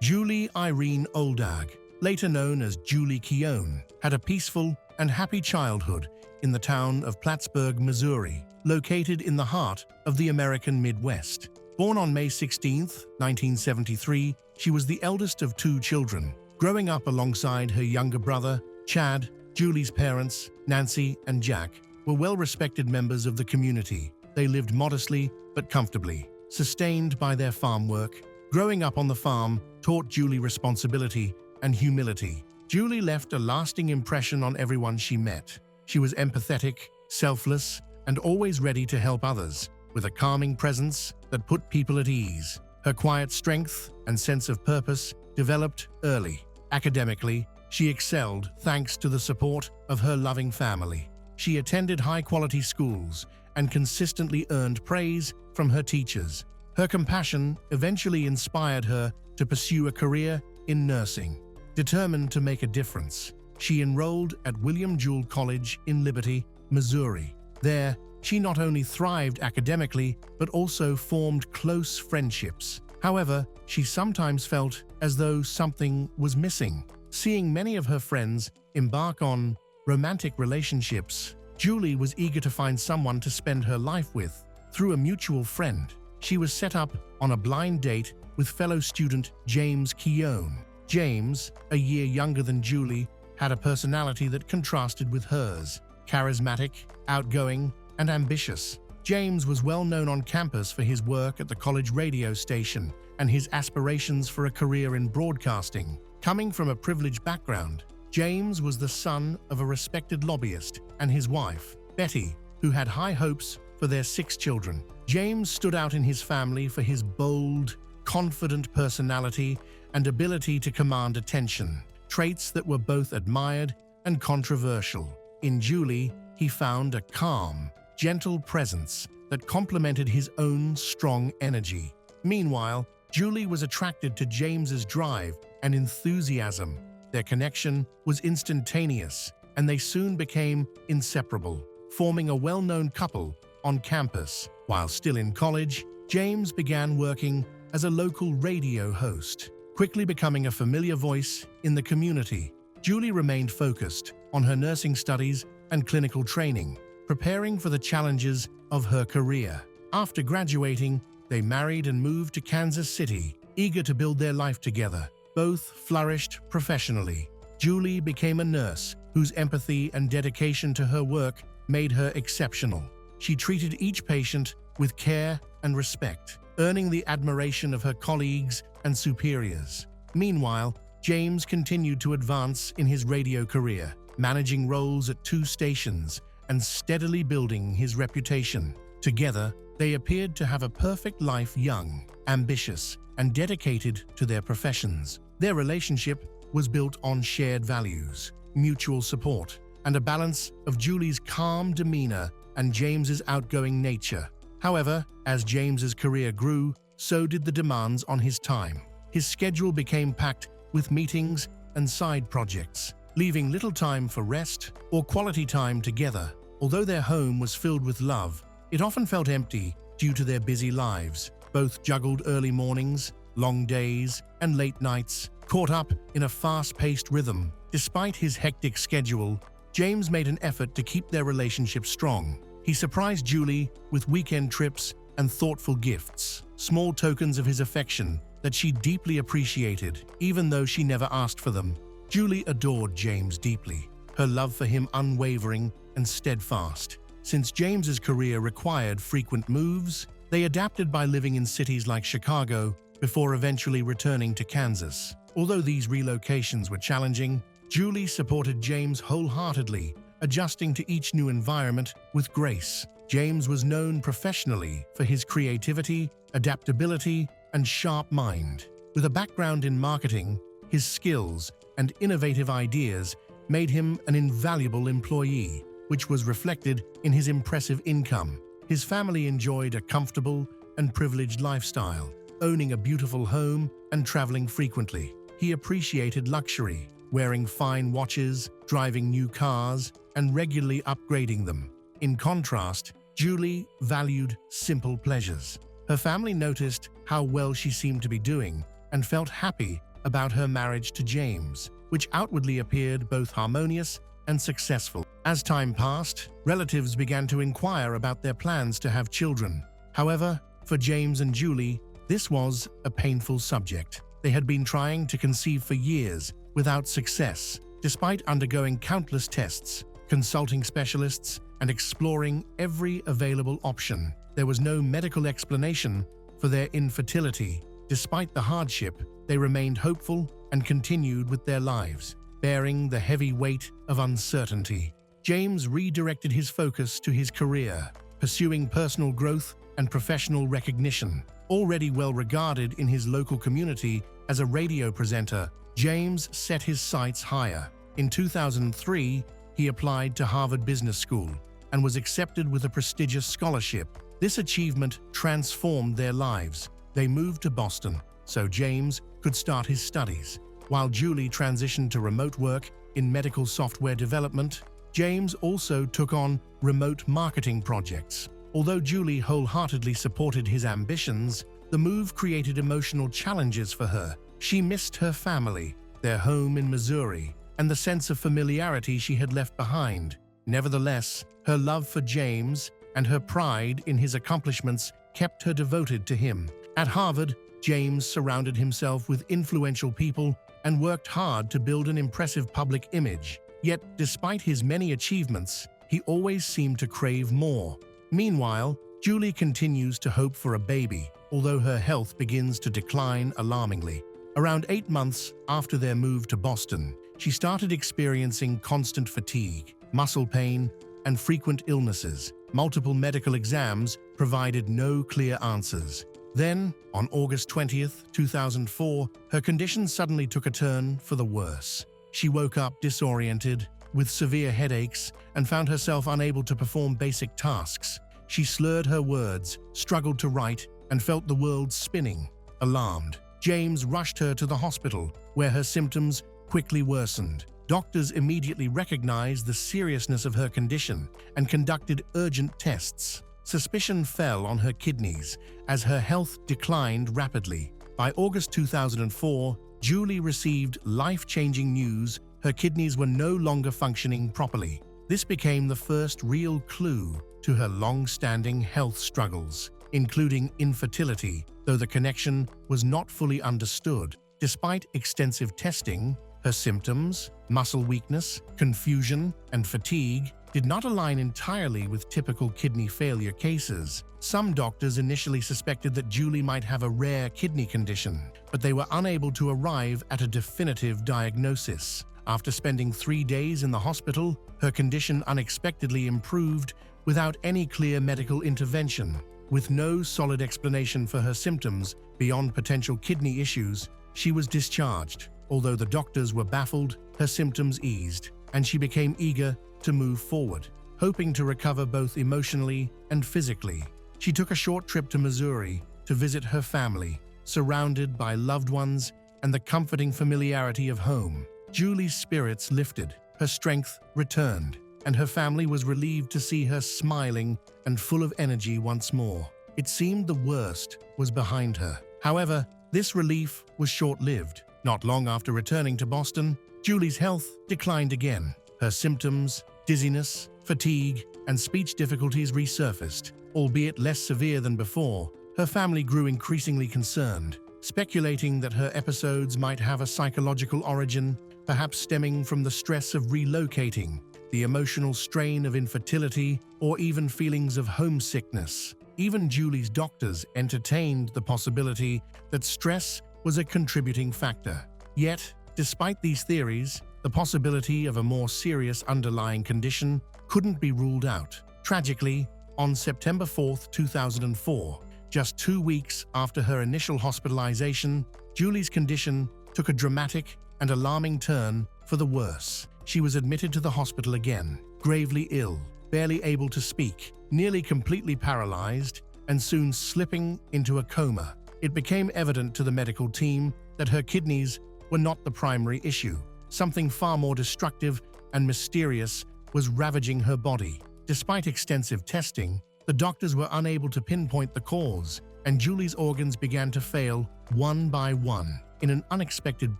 Julie Irene Oldag, later known as Julie Keown, had a peaceful and happy childhood in the town of Plattsburgh, Missouri, located in the heart of the American Midwest. Born on May 16, 1973, she was the eldest of two children. Growing up alongside her younger brother, Chad, Julie's parents, Nancy and Jack, were well-respected members of the community. They lived modestly but comfortably, sustained by their farm work. Growing up on the farm taught Julie responsibility and humility. Julie left a lasting impression on everyone she met. She was empathetic, selfless, and always ready to help others, with a calming presence that put people at ease. Her quiet strength and sense of purpose developed early. Academically, she excelled thanks to the support of her loving family. She attended high-quality schools and consistently earned praise from her teachers. Her compassion eventually inspired her to pursue a career in nursing. Determined to make a difference, she enrolled at William Jewell College in Liberty, Missouri. There, she not only thrived academically, but also formed close friendships. However, she sometimes felt as though something was missing. Seeing many of her friends embark on romantic relationships, Julie was eager to find someone to spend her life with. Through a mutual friend, she was set up on a blind date with fellow student James Keown. James, a year younger than Julie, had a personality that contrasted with hers. Charismatic, outgoing, and ambitious, James was well known on campus for his work at the college radio station and his aspirations for a career in broadcasting. Coming from a privileged background, James was the son of a respected lobbyist and his wife, Betty, who had high hopes for their 6 children. James stood out in his family for his bold, confident personality and ability to command attention, traits that were both admired and controversial. In Julie, he found a calm, gentle presence that complemented his own strong energy. Meanwhile, Julie was attracted to James's drive and enthusiasm. Their connection was instantaneous, and they soon became inseparable, forming a well-known couple on campus. While still in college, James began working as a local radio host, quickly becoming a familiar voice in the community. Julie remained focused on her nursing studies and clinical training, preparing for the challenges of her career. After graduating, they married and moved to Kansas City, eager to build their life together. Both flourished professionally. Julie became a nurse whose empathy and dedication to her work made her exceptional. She treated each patient with care and respect, earning the admiration of her colleagues and superiors. Meanwhile, James continued to advance in his radio career, managing roles at 2 stations and steadily building his reputation. Together, they appeared to have a perfect life, young, ambitious, and dedicated to their professions. Their relationship was built on shared values, mutual support, and a balance of Julie's calm demeanor and James's outgoing nature. However, as James's career grew, so did the demands on his time. His schedule became packed with meetings and side projects, leaving little time for rest or quality time together. Although their home was filled with love, it often felt empty due to their busy lives. Both juggled early mornings, long days, and late nights, caught up in a fast-paced rhythm. Despite his hectic schedule, James made an effort to keep their relationship strong. He surprised Julie with weekend trips and thoughtful gifts, small tokens of his affection that she deeply appreciated, even though she never asked for them. Julie adored James deeply, her love for him unwavering and steadfast. Since James's career required frequent moves, they adapted by living in cities like Chicago before eventually returning to Kansas. Although these relocations were challenging, Julie supported James wholeheartedly, adjusting to each new environment with grace. James was known professionally for his creativity, adaptability, and sharp mind. With a background in marketing, his skills and innovative ideas made him an invaluable employee, which was reflected in his impressive income. His family enjoyed a comfortable and privileged lifestyle, owning a beautiful home and traveling frequently. He appreciated luxury, wearing fine watches, driving new cars, and regularly upgrading them. In contrast, Julie valued simple pleasures. Her family noticed how well she seemed to be doing and felt happy about her marriage to James, which outwardly appeared both harmonious and successful. As time passed, relatives began to inquire about their plans to have children. However, for James and Julie, this was a painful subject. They had been trying to conceive for years without success, despite undergoing countless tests, consulting specialists, and exploring every available option. There was no medical explanation for their infertility. Despite the hardship, they remained hopeful and continued with their lives, bearing the heavy weight of uncertainty. James redirected his focus to his career, pursuing personal growth and professional recognition. Already well regarded in his local community as a radio presenter, James set his sights higher. In 2003, he applied to Harvard Business School and was accepted with a prestigious scholarship. This achievement transformed their lives. They moved to Boston so James could start his studies. While Julie transitioned to remote work in medical software development, James also took on remote marketing projects. Although Julie wholeheartedly supported his ambitions, the move created emotional challenges for her. She missed her family, their home in Missouri, and the sense of familiarity she had left behind. Nevertheless, her love for James and her pride in his accomplishments kept her devoted to him. At Harvard, James surrounded himself with influential people and worked hard to build an impressive public image. Yet, despite his many achievements, he always seemed to crave more. Meanwhile, Julie continues to hope for a baby, although her health begins to decline alarmingly. Around 8 months after their move to Boston, she started experiencing constant fatigue, muscle pain, and frequent illnesses. Multiple medical exams provided no clear answers. Then, on August 20th, 2004, her condition suddenly took a turn for the worse. She woke up disoriented, with severe headaches, and found herself unable to perform basic tasks. She slurred her words, struggled to write, and felt the world spinning. Alarmed, James rushed her to the hospital, where her symptoms quickly worsened. Doctors immediately recognized the seriousness of her condition and conducted urgent tests. Suspicion fell on her kidneys as her health declined rapidly. By August 2004, Julie received life-changing news: her kidneys were no longer functioning properly. This became the first real clue to her long-standing health struggles, including infertility, though the connection was not fully understood. Despite extensive testing, her symptoms, muscle weakness, confusion, and fatigue did not align entirely with typical kidney failure cases. Some doctors initially suspected that Julie might have a rare kidney condition, but they were unable to arrive at a definitive diagnosis. After spending 3 days in the hospital, her condition unexpectedly improved without any clear medical intervention. With no solid explanation for her symptoms beyond potential kidney issues, she was discharged. Although the doctors were baffled, her symptoms eased, and she became eager to move forward, hoping to recover both emotionally and physically. She took a short trip to Missouri to visit her family, surrounded by loved ones and the comforting familiarity of home. Julie's spirits lifted, her strength returned, and her family was relieved to see her smiling and full of energy once more. It seemed the worst was behind her. However, this relief was short-lived. Not long after returning to Boston, Julie's health declined again. Her symptoms, dizziness, fatigue, and speech difficulties resurfaced. Albeit less severe than before, her family grew increasingly concerned, speculating that her episodes might have a psychological origin, perhaps stemming from the stress of relocating, the emotional strain of infertility, or even feelings of homesickness. Even Julie's doctors entertained the possibility that stress was a contributing factor. Yet, despite these theories, the possibility of a more serious underlying condition couldn't be ruled out. Tragically, on September 4, 2004, just 2 weeks after her initial hospitalization, Julie's condition took a dramatic and alarming turn for the worse. She was admitted to the hospital again, gravely ill, barely able to speak, nearly completely paralyzed, and soon slipping into a coma. It became evident to the medical team that her kidneys were not the primary issue. Something far more destructive and mysterious was ravaging her body. Despite extensive testing, the doctors were unable to pinpoint the cause, and Julie's organs began to fail one by one. In an unexpected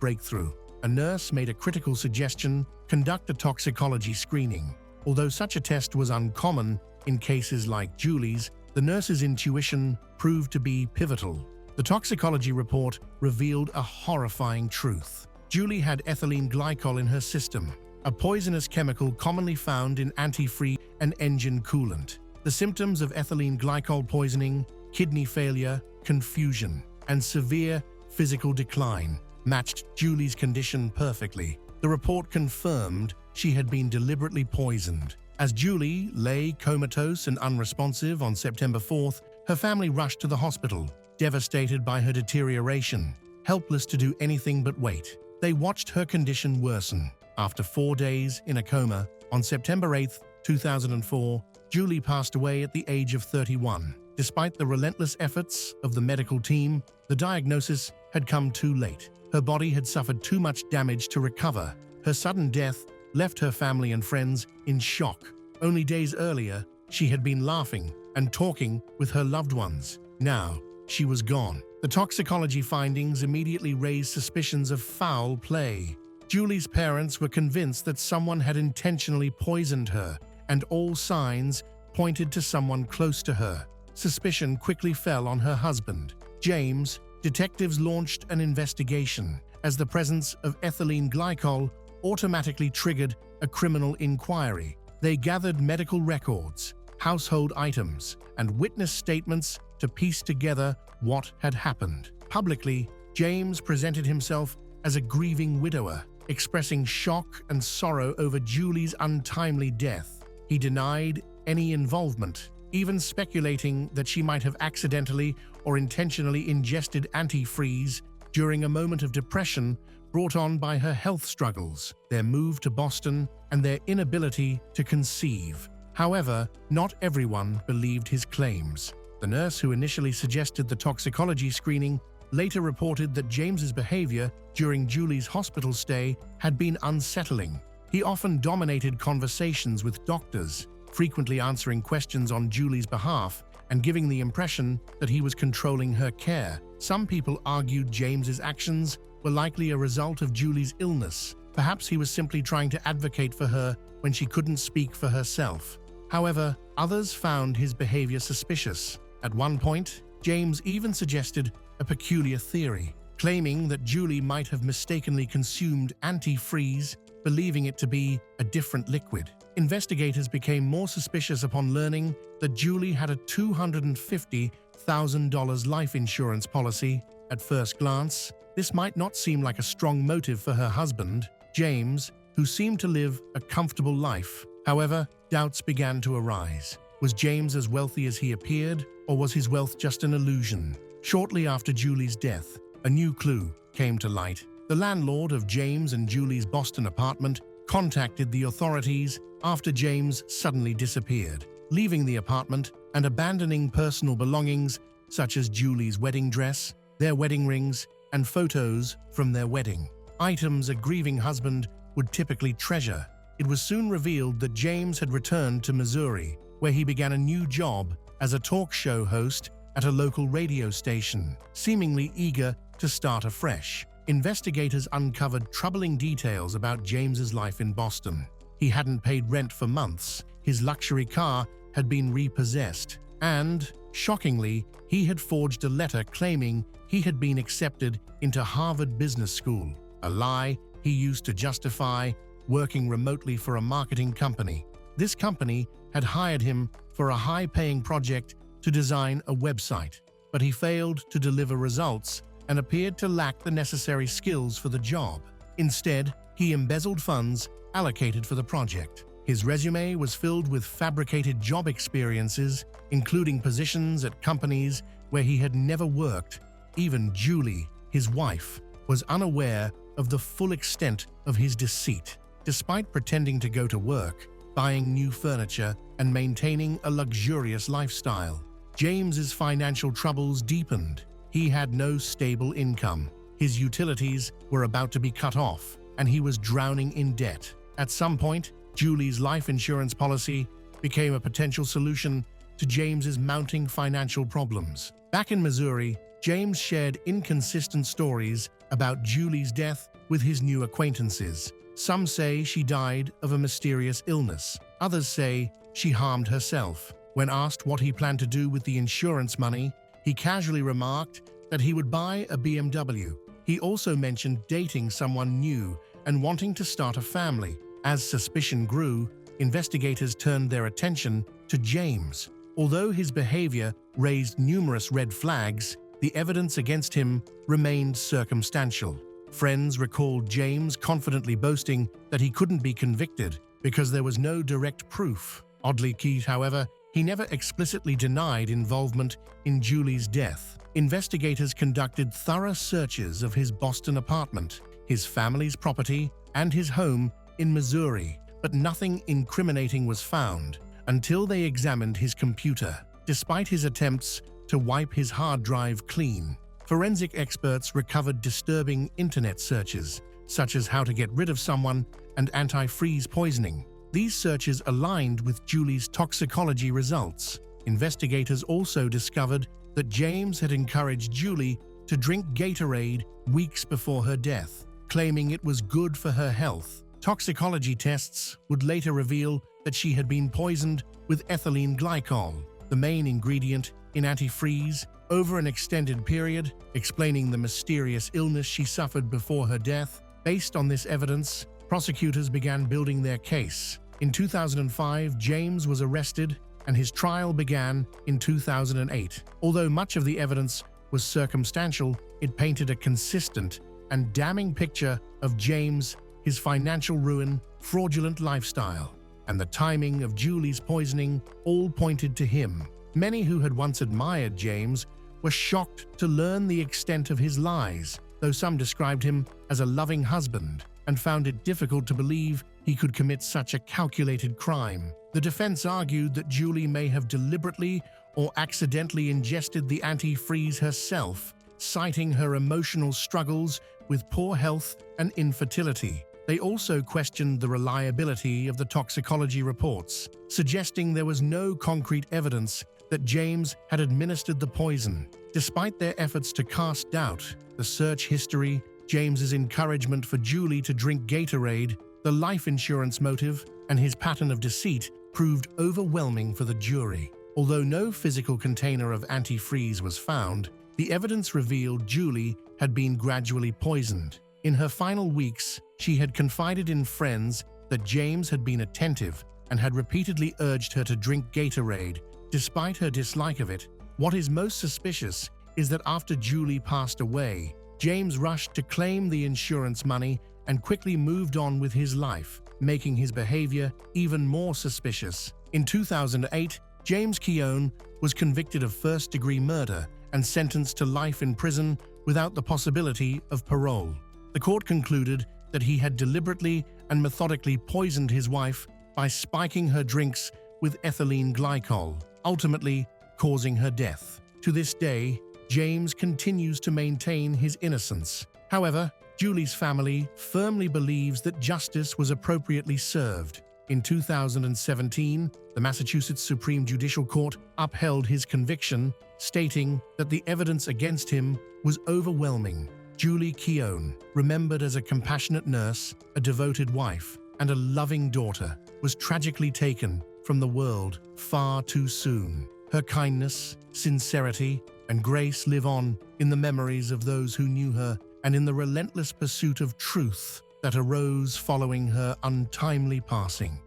breakthrough, a nurse made a critical suggestion: conduct a toxicology screening. Although such a test was uncommon in cases like Julie's, the nurse's intuition proved to be pivotal. The toxicology report revealed a horrifying truth. Julie had ethylene glycol in her system, a poisonous chemical commonly found in antifreeze and engine coolant. The symptoms of ethylene glycol poisoning, kidney failure, confusion, and severe physical decline matched Julie's condition perfectly. The report confirmed she had been deliberately poisoned. As Julie lay comatose and unresponsive on September 4th, her family rushed to the hospital, devastated by her deterioration, helpless to do anything but wait. They watched her condition worsen. After 4 days in a coma, on September 8, 2004, Julie passed away at the age of 31. Despite the relentless efforts of the medical team, the diagnosis had come too late. Her body had suffered too much damage to recover. Her sudden death left her family and friends in shock. Only days earlier, she had been laughing and talking with her loved ones. Now, she was gone. The toxicology findings immediately raised suspicions of foul play. Julie's parents were convinced that someone had intentionally poisoned her, and all signs pointed to someone close to her. Suspicion quickly fell on her husband, James. Detectives launched an investigation, as the presence of ethylene glycol automatically triggered a criminal inquiry. They gathered medical records, household items, and witness statements to piece together what had happened. Publicly, James presented himself as a grieving widower, expressing shock and sorrow over Julie's untimely death. He denied any involvement, even speculating that she might have accidentally or intentionally ingested antifreeze during a moment of depression brought on by her health struggles, their move to Boston, and their inability to conceive. However, not everyone believed his claims. The nurse who initially suggested the toxicology screening later reported that James's behavior during Julie's hospital stay had been unsettling. He often dominated conversations with doctors, frequently answering questions on Julie's behalf and giving the impression that he was controlling her care. Some people argued James's actions were likely a result of Julie's illness. Perhaps he was simply trying to advocate for her when she couldn't speak for herself. However, others found his behavior suspicious. At one point, James even suggested a peculiar theory, claiming that Julie might have mistakenly consumed antifreeze, believing it to be a different liquid. Investigators became more suspicious upon learning that Julie had a $250,000 life insurance policy. At first glance, this might not seem like a strong motive for her husband, James, who seemed to live a comfortable life. However, doubts began to arise. Was James as wealthy as he appeared, or was his wealth just an illusion? Shortly after Julie's death, a new clue came to light. The landlord of James and Julie's Boston apartment contacted the authorities after James suddenly disappeared, leaving the apartment and abandoning personal belongings such as Julie's wedding dress, their wedding rings, and photos from their wedding. Items a grieving husband would typically treasure. It was soon revealed that James had returned to Missouri, where he began a new job as a talk show host at a local radio station, seemingly eager to start afresh. Investigators uncovered troubling details about James's life in Boston. He hadn't paid rent for months, his luxury car had been repossessed, and, shockingly, he had forged a letter claiming he had been accepted into Harvard Business School, a lie he used to justify working remotely for a marketing company. This company had hired him for a high-paying project to design a website, but he failed to deliver results and appeared to lack the necessary skills for the job. Instead, he embezzled funds allocated for the project. His resume was filled with fabricated job experiences, including positions at companies where he had never worked. Even Julie, his wife, was unaware of the full extent of his deceit. Despite pretending to go to work, buying new furniture, and maintaining a luxurious lifestyle, James's financial troubles deepened. He had no stable income. His utilities were about to be cut off, and he was drowning in debt. At some point, Julie's life insurance policy became a potential solution to James's mounting financial problems. Back in Missouri, James shared inconsistent stories about Julie's death with his new acquaintances. Some say she died of a mysterious illness. Others say she harmed herself. When asked what he planned to do with the insurance money, he casually remarked that he would buy a BMW. He also mentioned dating someone new and wanting to start a family. As suspicion grew, investigators turned their attention to James. Although his behavior raised numerous red flags, the evidence against him remained circumstantial. Friends recalled James confidently boasting that he couldn't be convicted because there was no direct proof. Oddly, however, he never explicitly denied involvement in Julie's death. Investigators conducted thorough searches of his Boston apartment, his family's property, and his home in Missouri, but nothing incriminating was found until they examined his computer. despite his attempts to wipe his hard drive clean. Forensic experts recovered disturbing internet searches, such as how to get rid of someone and antifreeze poisoning. These searches aligned with Julie's toxicology results. Investigators also discovered that James had encouraged Julie to drink Gatorade weeks before her death, claiming it was good for her health. Toxicology tests would later reveal that she had been poisoned with ethylene glycol, the main ingredient in antifreeze, over an extended period, explaining the mysterious illness she suffered before her death. Based on this evidence, prosecutors began building their case. In 2005, James was arrested and his trial began in 2008. Although much of the evidence was circumstantial, it painted a consistent and damning picture of James, his financial ruin, fraudulent lifestyle, and the timing of Julie's poisoning all pointed to him. Many who had once admired James were shocked to learn the extent of his lies, though some described him as a loving husband and found it difficult to believe he could commit such a calculated crime. The defense argued that Julie may have deliberately or accidentally ingested the antifreeze herself, citing her emotional struggles with poor health and infertility. They also questioned the reliability of the toxicology reports, suggesting there was no concrete evidence that James had administered the poison. Despite their efforts to cast doubt the search history, James's encouragement for Julie to drink Gatorade, the life insurance motive, and his pattern of deceit proved overwhelming for the jury. Although no physical container of antifreeze was found, the evidence revealed Julie had been gradually poisoned. In her final weeks, she had confided in friends that James had been attentive and had repeatedly urged her to drink Gatorade, despite her dislike of it. What is most suspicious is that after Julie passed away, James rushed to claim the insurance money and quickly moved on with his life, making his behavior even more suspicious. In 2008, James Keown was convicted of first-degree murder and sentenced to life in prison without the possibility of parole. The court concluded that he had deliberately and methodically poisoned his wife by spiking her drinks with ethylene glycol, ultimately causing her death. To this day, James continues to maintain his innocence. However, Julie's family firmly believes that justice was appropriately served. In 2017, the Massachusetts Supreme Judicial Court upheld his conviction, stating that the evidence against him was overwhelming. Julie Keown, remembered as a compassionate nurse, a devoted wife, and a loving daughter, was tragically taken from the world far too soon. Her kindness, sincerity, and grace live on in the memories of those who knew her and in the relentless pursuit of truth that arose following her untimely passing.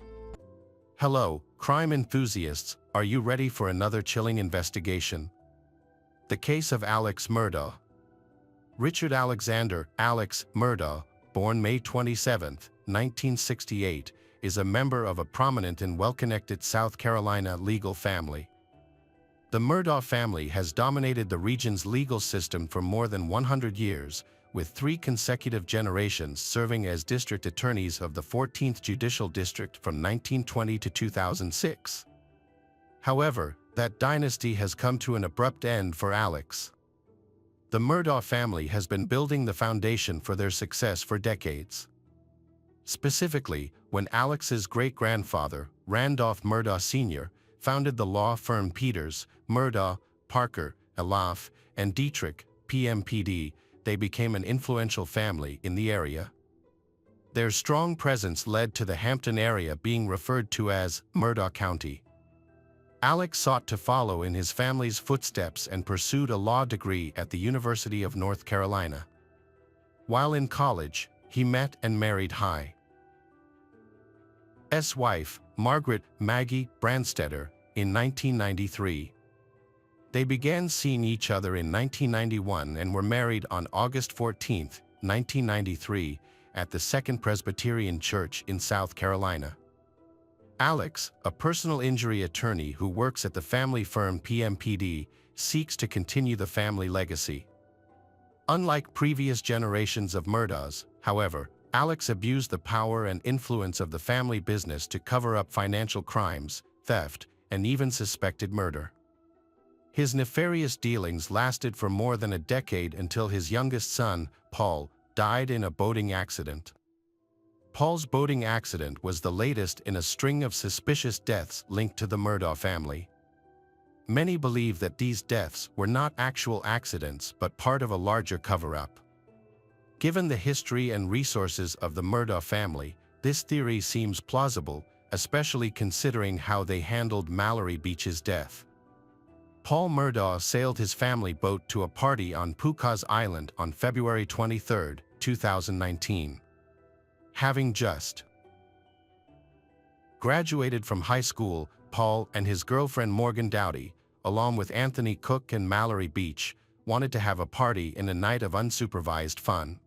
Hello, crime enthusiasts, are you ready for another chilling investigation? The case of Alex Murdaugh. Richard Alexander Alex Murdaugh, born May 27, 1968, is a member of a prominent and well-connected South Carolina legal family. The Murdaugh family has dominated the region's legal system for more than 100 years, with 3 consecutive generations serving as district attorneys of the 14th Judicial District from 1920 to 2006. However, that dynasty has come to an abrupt end for Alex. The Murdaugh family has been building the foundation for their success for decades. Specifically, when Alex's great-grandfather, Randolph Murdaugh Sr., founded the law firm Peters, Murdaugh, Parker, Elaf, and Dietrich, PMPD, they became an influential family in the area. Their strong presence led to the Hampton area being referred to as Murdaugh County. Alex sought to follow in his family's footsteps and pursued a law degree at the University of North Carolina. While in college, he met and married High's wife, Margaret Maggie Branstetter, in 1993. They began seeing each other in 1991 and were married on August 14, 1993, at the Second Presbyterian Church in South Carolina. Alex, a personal injury attorney who works at the family firm PMPD, seeks to continue the family legacy. Unlike previous generations of Murdaughs, however, Alex abused the power and influence of the family business to cover up financial crimes, theft, and even suspected murder. His nefarious dealings lasted for more than a decade until his youngest son, Paul, died in a boating accident. Paul's boating accident was the latest in a string of suspicious deaths linked to the Murdaugh family. Many believe that these deaths were not actual accidents but part of a larger cover-up. Given the history and resources of the Murdaugh family, this theory seems plausible, especially considering how they handled Mallory Beach's death. Paul Murdaugh sailed his family boat to a party on Pucaz Island on February 23, 2019. Having just graduated from high school, Paul and his girlfriend Morgan Dowdy, along with Anthony Cook and Mallory Beach, wanted to have a party in a night of unsupervised fun.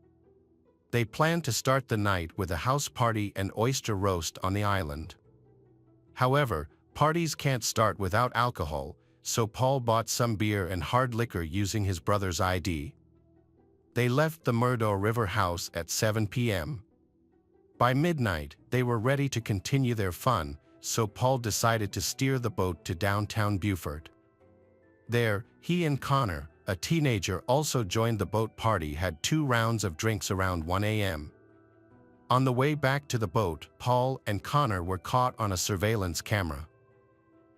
They planned to start the night with a house party and oyster roast on the island. However, parties can't start without alcohol, so Paul bought some beer and hard liquor using his brother's ID. They left the Murdaugh River house at 7 p.m. By midnight, they were ready to continue their fun, so Paul decided to steer the boat to downtown Beaufort. There, he and Connor, a teenager, also joined the boat party, had 2 rounds of drinks around 1 a.m. On the way back to the boat, Paul and Connor were caught on a surveillance camera.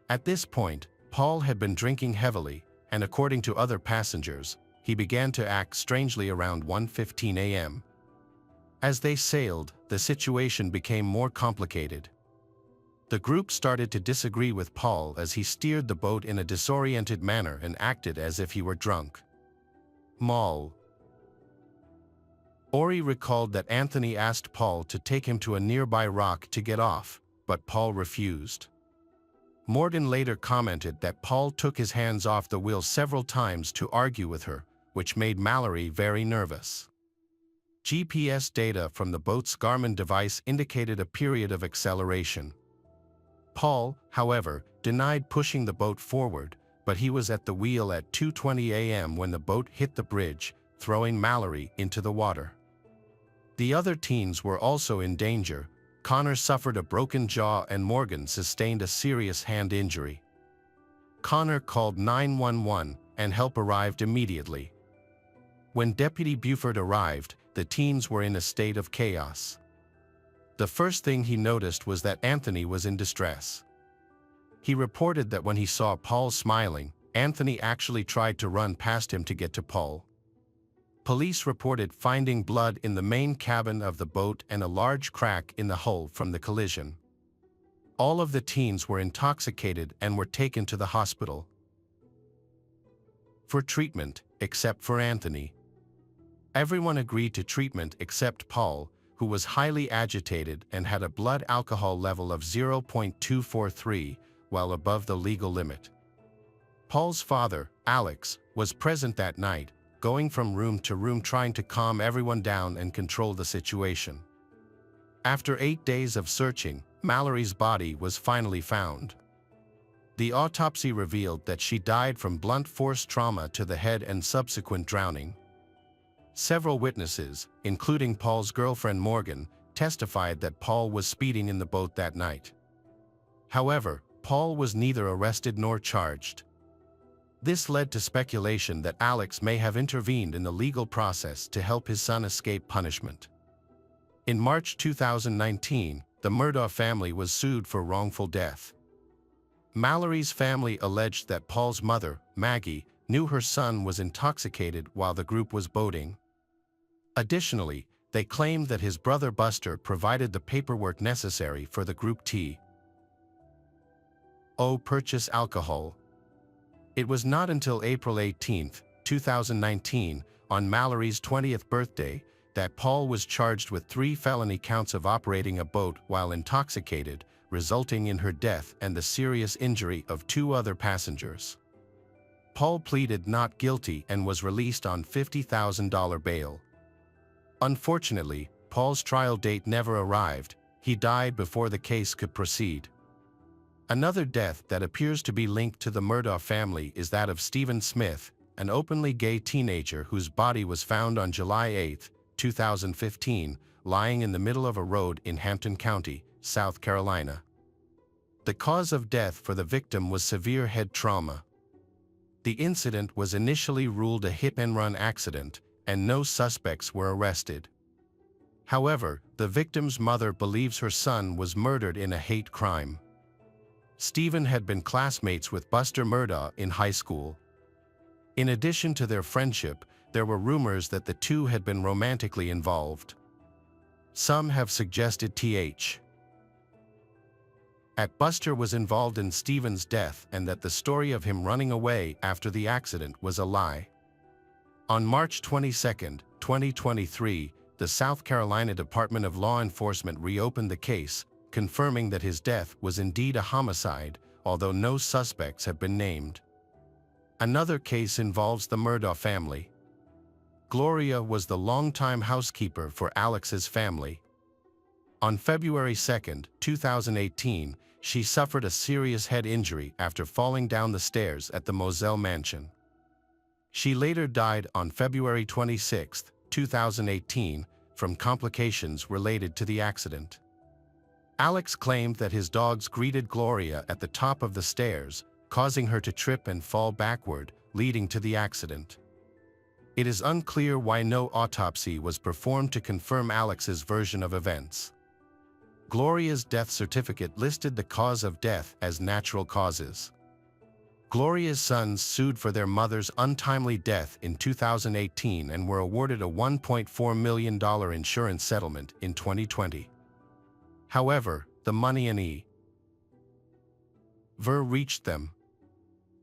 At this point, Paul had been drinking heavily, and according to other passengers, he began to act strangely around 1:15 a.m. As they sailed, the situation became more complicated. The group started to disagree with Paul as he steered the boat in a disoriented manner and acted as if he were drunk. Mal. Ori recalled that Anthony asked Paul to take him to a nearby rock to get off, but Paul refused. Morgan later commented that Paul took his hands off the wheel several times to argue with her, which made Mallory very nervous. GPS data from the boat's Garmin device indicated a period of acceleration. Paul, however, denied pushing the boat forward, but he was at the wheel at 2:20 a.m. when the boat hit the bridge, throwing Mallory into the water. The other teens were also in danger. Connor suffered a broken jaw and Morgan sustained a serious hand injury. Connor called 911 and help arrived immediately. When Deputy Beaufort arrived, the teens were in a state of chaos. The first thing he noticed was that Anthony was in distress. He reported that when he saw Paul smiling, Anthony actually tried to run past him to get to Paul. Police reported finding blood in the main cabin of the boat and a large crack in the hull from the collision. All of the teens were intoxicated and were taken to the hospital for treatment, except for Anthony. Everyone agreed to treatment except Paul, who was highly agitated and had a blood alcohol level of 0.243, well above the legal limit. Paul's father, Alex, was present that night, going from room to room trying to calm everyone down and control the situation. After 8 days of searching, Mallory's body was finally found. The autopsy revealed that she died from blunt force trauma to the head and subsequent drowning. Several witnesses, including Paul's girlfriend Morgan, testified that Paul was speeding in the boat that night. However, Paul was neither arrested nor charged. This led to speculation that Alex may have intervened in the legal process to help his son escape punishment. In March 2019, the Murdaugh family was sued for wrongful death. Mallory's family alleged that Paul's mother, Maggie, knew her son was intoxicated while the group was boating. Additionally, they claimed that his brother Buster provided the paperwork necessary for the group to purchase alcohol. It was not until April 18, 2019, on Mallory's 20th birthday, that Paul was charged with 3 felony counts of operating a boat while intoxicated, resulting in her death and the serious injury of 2 other passengers. Paul pleaded not guilty and was released on $50,000 bail. Unfortunately, Paul's trial date never arrived. He died before the case could proceed. Another death that appears to be linked to the Murdaugh family is that of Stephen Smith, an openly gay teenager whose body was found on July 8, 2015, lying in the middle of a road in Hampton County, South Carolina. The cause of death for the victim was severe head trauma. The incident was initially ruled a hit-and-run accident, and no suspects were arrested. However, the victim's mother believes her son was murdered in a hate crime. Stephen had been classmates with Buster Murdaugh in high school. In addition to their friendship, there were rumors that the two had been romantically involved. Some have suggested Buster was involved in Stephen's death and that the story of him running away after the accident was a lie. On March 22, 2023, the South Carolina Department of Law Enforcement reopened the case, confirming that his death was indeed a homicide, although no suspects have been named. Another case involves the Murdaugh family. Gloria was the longtime housekeeper for Alex's family. On February 2, 2018, she suffered a serious head injury after falling down the stairs at the Moselle mansion. She later died on February 26, 2018, from complications related to the accident. Alex claimed that his dogs greeted Gloria at the top of the stairs, causing her to trip and fall backward, leading to the accident. It is unclear why no autopsy was performed to confirm Alex's version of events. Gloria's death certificate listed the cause of death as natural causes. Gloria's sons sued for their mother's untimely death in 2018 and were awarded a $1.4 million insurance settlement in 2020. However, the money and reached them.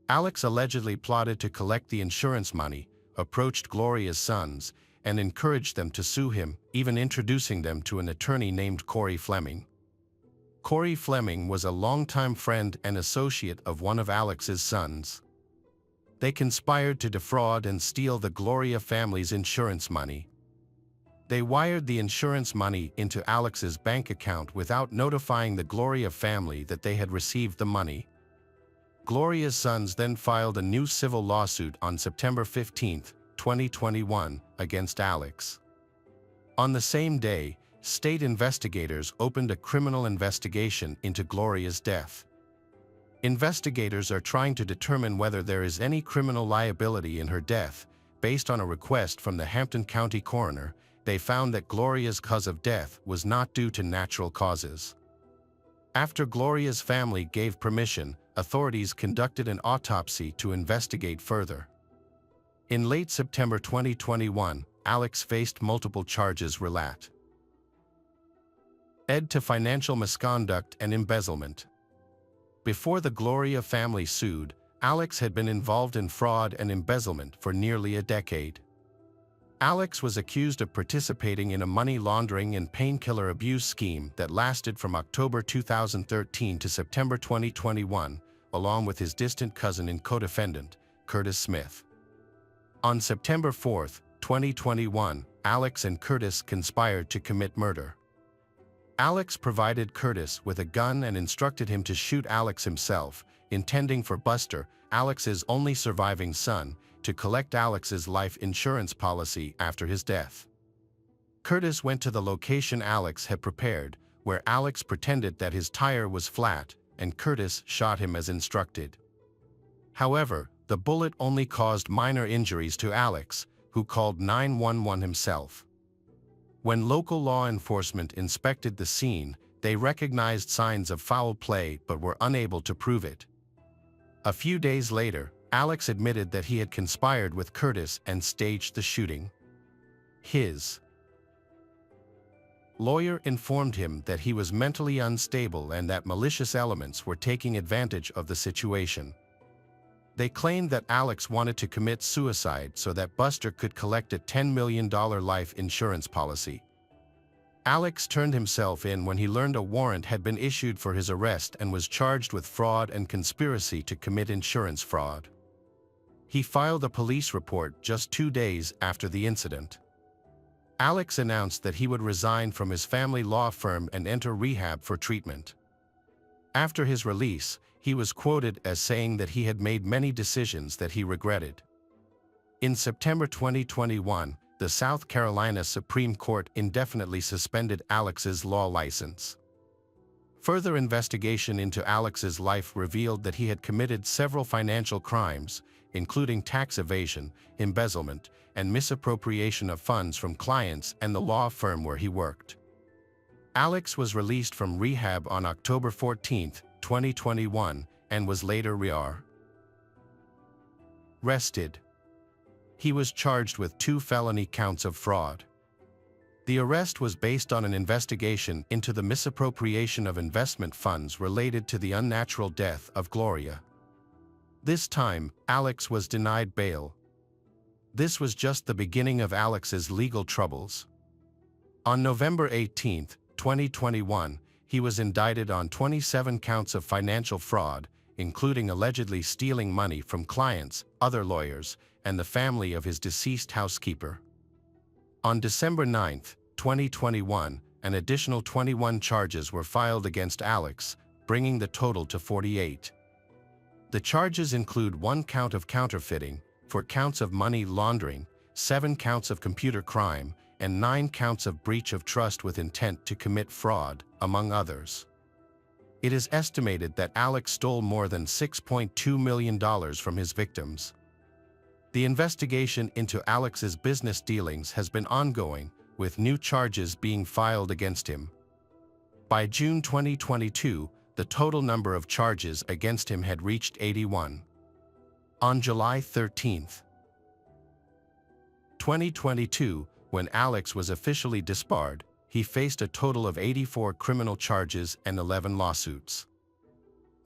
Alex allegedly plotted to collect the insurance money, approached Gloria's sons, and encouraged them to sue him, even introducing them to an attorney named Corey Fleming. Corey Fleming was a longtime friend and associate of one of Alex's sons. They conspired to defraud and steal the Gloria family's insurance money. They wired the insurance money into Alex's bank account without notifying the Gloria family that they had received the money. Gloria's sons then filed a new civil lawsuit on September 15, 2021, against Alex. On the same day, state investigators opened a criminal investigation into Gloria's death. Investigators are trying to determine whether there is any criminal liability in her death. Based on a request from the Hampton County coroner, they found that Gloria's cause of death was not due to natural causes. After Gloria's family gave permission, authorities conducted an autopsy to investigate further. In late September 2021, Alex faced multiple charges related to financial misconduct and embezzlement. Before the Gloria family sued, Alex had been involved in fraud and embezzlement for nearly a decade. Alex was accused of participating in a money laundering and painkiller abuse scheme that lasted from October 2013 to September 2021, along with his distant cousin and co-defendant, Curtis Smith. On September 4, 2021, Alex and Curtis conspired to commit murder. Alex provided Curtis with a gun and instructed him to shoot Alex himself, intending for Buster, Alex's only surviving son, to collect Alex's life insurance policy after his death. Curtis went to the location Alex had prepared, where Alex pretended that his tire was flat, and Curtis shot him as instructed. However, the bullet only caused minor injuries to Alex, who called 911 himself. When local law enforcement inspected the scene, they recognized signs of foul play but were unable to prove it. A few days later, Alex admitted that he had conspired with Curtis and staged the shooting. His lawyer informed him that he was mentally unstable and that malicious elements were taking advantage of the situation. They claimed that Alex wanted to commit suicide so that Buster could collect a $10 million life insurance policy. Alex turned himself in when he learned a warrant had been issued for his arrest and was charged with fraud and conspiracy to commit insurance fraud. He filed a police report just 2 days after the incident. Alex announced that he would resign from his family law firm and enter rehab for treatment. After his release, he was quoted as saying that he had made many decisions that he regretted. In September 2021, the South Carolina Supreme Court indefinitely suspended Alex's law license. Further investigation into Alex's life revealed that he had committed several financial crimes, including tax evasion, embezzlement, and misappropriation of funds from clients and the law firm where he worked. Alex was released from rehab on October 14, 2021, and was later arrested. He was charged with 2 felony counts of fraud. The arrest was based on an investigation into the misappropriation of investment funds related to the unnatural death of Gloria. This time, Alex was denied bail. This was just the beginning of Alex's legal troubles. On November 18, 2021, he was indicted on 27 counts of financial fraud, including allegedly stealing money from clients, other lawyers, and the family of his deceased housekeeper. On December 9, 2021, an additional 21 charges were filed against Alex, bringing the total to 48. The charges include 1 count of counterfeiting, 4 counts of money laundering, 7 counts of computer crime, and 9 counts of breach of trust with intent to commit fraud, among others. It is estimated that Alex stole more than $6.2 million from his victims. The investigation into Alex's business dealings has been ongoing, with new charges being filed against him. By June 2022, the total number of charges against him had reached 81. On July 13, 2022, when Alex was officially disbarred, he faced a total of 84 criminal charges and 11 lawsuits.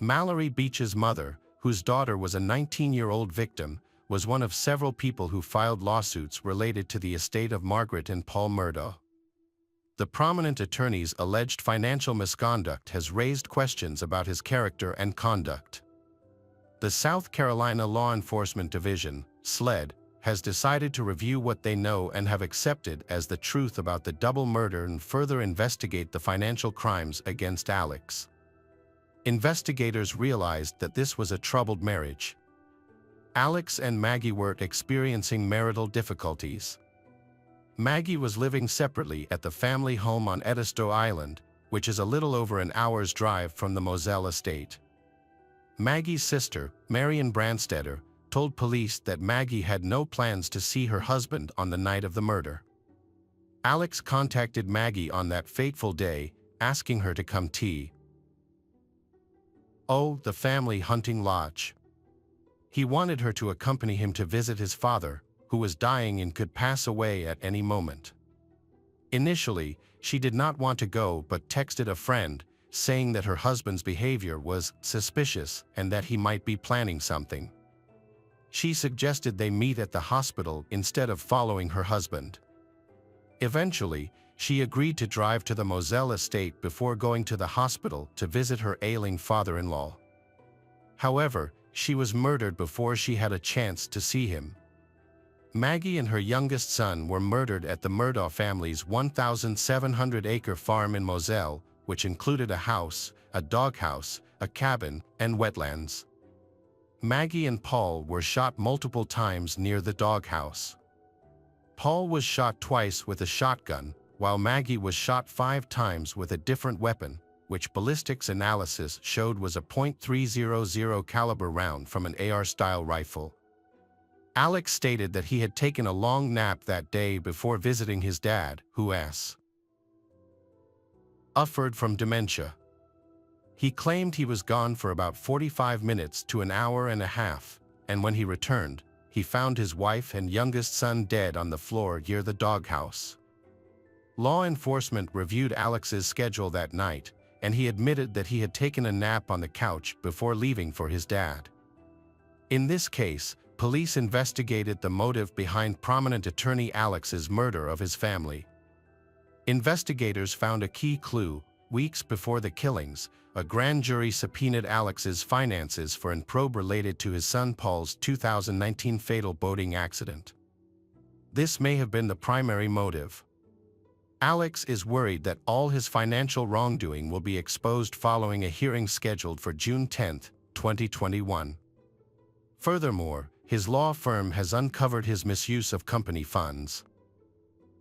Mallory Beach's mother, whose daughter was a 19-year-old victim, was one of several people who filed lawsuits related to the estate of Margaret and Paul Murdaugh. The prominent attorney's alleged financial misconduct has raised questions about his character and conduct. The South Carolina Law Enforcement Division, SLED, has decided to review what they know and have accepted as the truth about the double murder and further investigate the financial crimes against Alex. Investigators realized that this was a troubled marriage. Alex and Maggie were experiencing marital difficulties. Maggie was living separately at the family home on Edisto Island, which is a little over an hour's drive from the Moselle estate. Maggie's sister, Marion Branstetter, told police that Maggie had no plans to see her husband on the night of the murder. Alex contacted Maggie on that fateful day, asking her to come to the family hunting lodge. He wanted her to accompany him to visit his father, who was dying and could pass away at any moment. Initially, she did not want to go but texted a friend, saying that her husband's behavior was suspicious and that he might be planning something. She suggested they meet at the hospital instead of following her husband. Eventually, she agreed to drive to the Moselle estate before going to the hospital to visit her ailing father-in-law. However, she was murdered before she had a chance to see him. Maggie and her youngest son were murdered at the Murdaugh family's 1,700-acre farm in Moselle, which included a house, a doghouse, a cabin, and wetlands. Maggie and Paul were shot multiple times near the doghouse. Paul was shot twice with a shotgun, while Maggie was shot 5 times with a different weapon, which ballistics analysis showed was a .300 caliber round from an AR-style rifle. Alex stated that he had taken a long nap that day before visiting his dad, who suffered from dementia. He claimed he was gone for about 45 minutes to an hour and a half, and when he returned, he found his wife and youngest son dead on the floor near the doghouse. Law enforcement reviewed Alex's schedule that night, and he admitted that he had taken a nap on the couch before leaving for his dad. In this case, police investigated the motive behind prominent attorney Alex's murder of his family. Investigators found a key clue. Weeks before the killings, a grand jury subpoenaed Alex's finances for an probe related to his son Paul's 2019 fatal boating accident. This may have been the primary motive. Alex is worried that all his financial wrongdoing will be exposed following a hearing scheduled for June 10, 2021. Furthermore, his law firm has uncovered his misuse of company funds.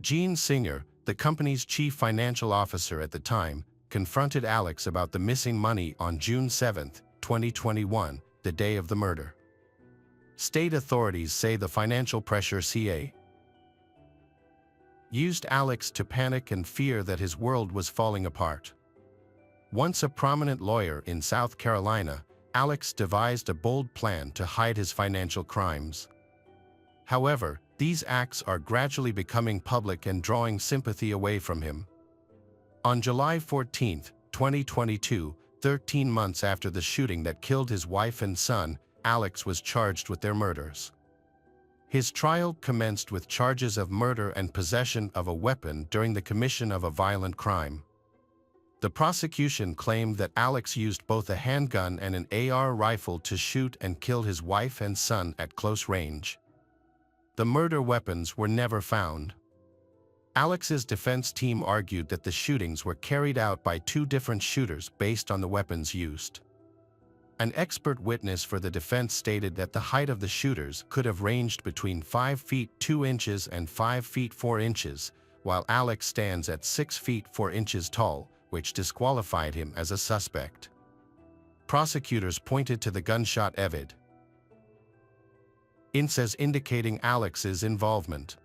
Gene Singer, the company's chief financial officer at the time, confronted Alex about the missing money on June 7, 2021, the day of the murder. State authorities say the financial pressure CA used Alex to panic and fear that his world was falling apart. Once a prominent lawyer in South Carolina, Alex devised a bold plan to hide his financial crimes. However, these acts are gradually becoming public and drawing sympathy away from him. On July 14, 2022, 13 months after the shooting that killed his wife and son, Alex was charged with their murders. His trial commenced with charges of murder and possession of a weapon during the commission of a violent crime. The prosecution claimed that Alex used both a handgun and an AR rifle to shoot and kill his wife and son at close range. The murder weapons were never found. Alex's defense team argued that the shootings were carried out by two different shooters based on the weapons used. An expert witness for the defense stated that the height of the shooters could have ranged between 5 feet 2 inches and 5 feet 4 inches, while Alex stands at 6 feet 4 inches tall, which disqualified him as a suspect. Prosecutors pointed to the gunshot evidence as indicating Alex's involvement.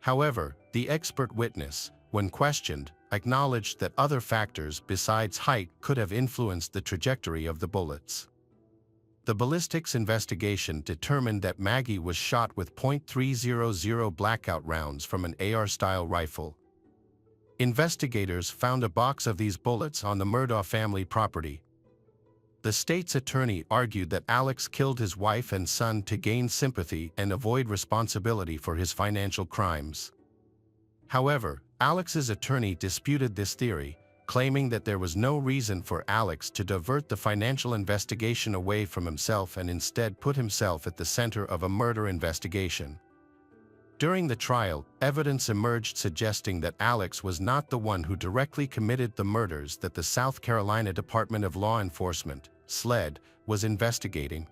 However, the expert witness, when questioned, acknowledged that other factors besides height could have influenced the trajectory of the bullets. The ballistics investigation determined that Maggie was shot with .300 blackout rounds from an AR-style rifle. Investigators found a box of these bullets on the Murdaugh family property. The state's attorney argued that Alex killed his wife and son to gain sympathy and avoid responsibility for his financial crimes. However, Alex's attorney disputed this theory, claiming that there was no reason for Alex to divert the financial investigation away from himself and instead put himself at the center of a murder investigation. During the trial, evidence emerged suggesting that Alex was not the one who directly committed the murders that the South Carolina Department of Law Enforcement, SLED, was investigating.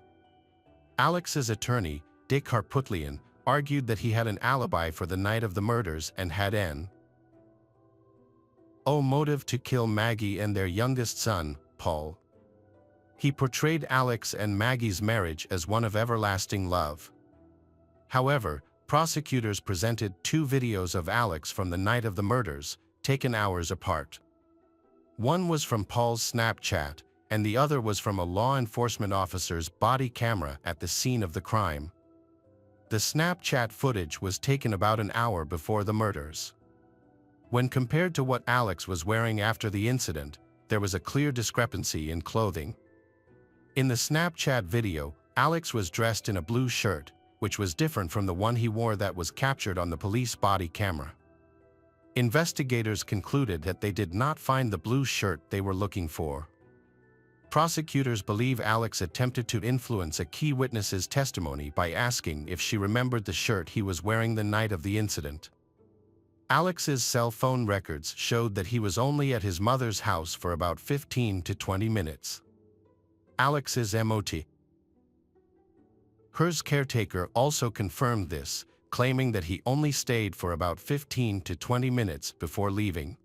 Alex's attorney, Dick Harputlian, argued that he had an alibi for the night of the murders and had an motive to kill Maggie and their youngest son, Paul. He portrayed Alex and Maggie's marriage as one of everlasting love. However, prosecutors presented two videos of Alex from the night of the murders, taken hours apart. One was from Paul's Snapchat, and the other was from a law enforcement officer's body camera at the scene of the crime. The Snapchat footage was taken about an hour before the murders. When compared to what Alex was wearing after the incident, there was a clear discrepancy in clothing. In the Snapchat video, Alex was dressed in a blue shirt, which was different from the one he wore that was captured on the police body camera. Investigators concluded that they did not find the blue shirt they were looking for. Prosecutors believe Alex attempted to influence a key witness's testimony by asking if she remembered the shirt he was wearing the night of the incident. Alex's cell phone records showed that he was only at his mother's house for about 15 to 20 minutes. Alex's MOT. Hers caretaker also confirmed this, claiming that he only stayed for about 15 to 20 minutes before leaving.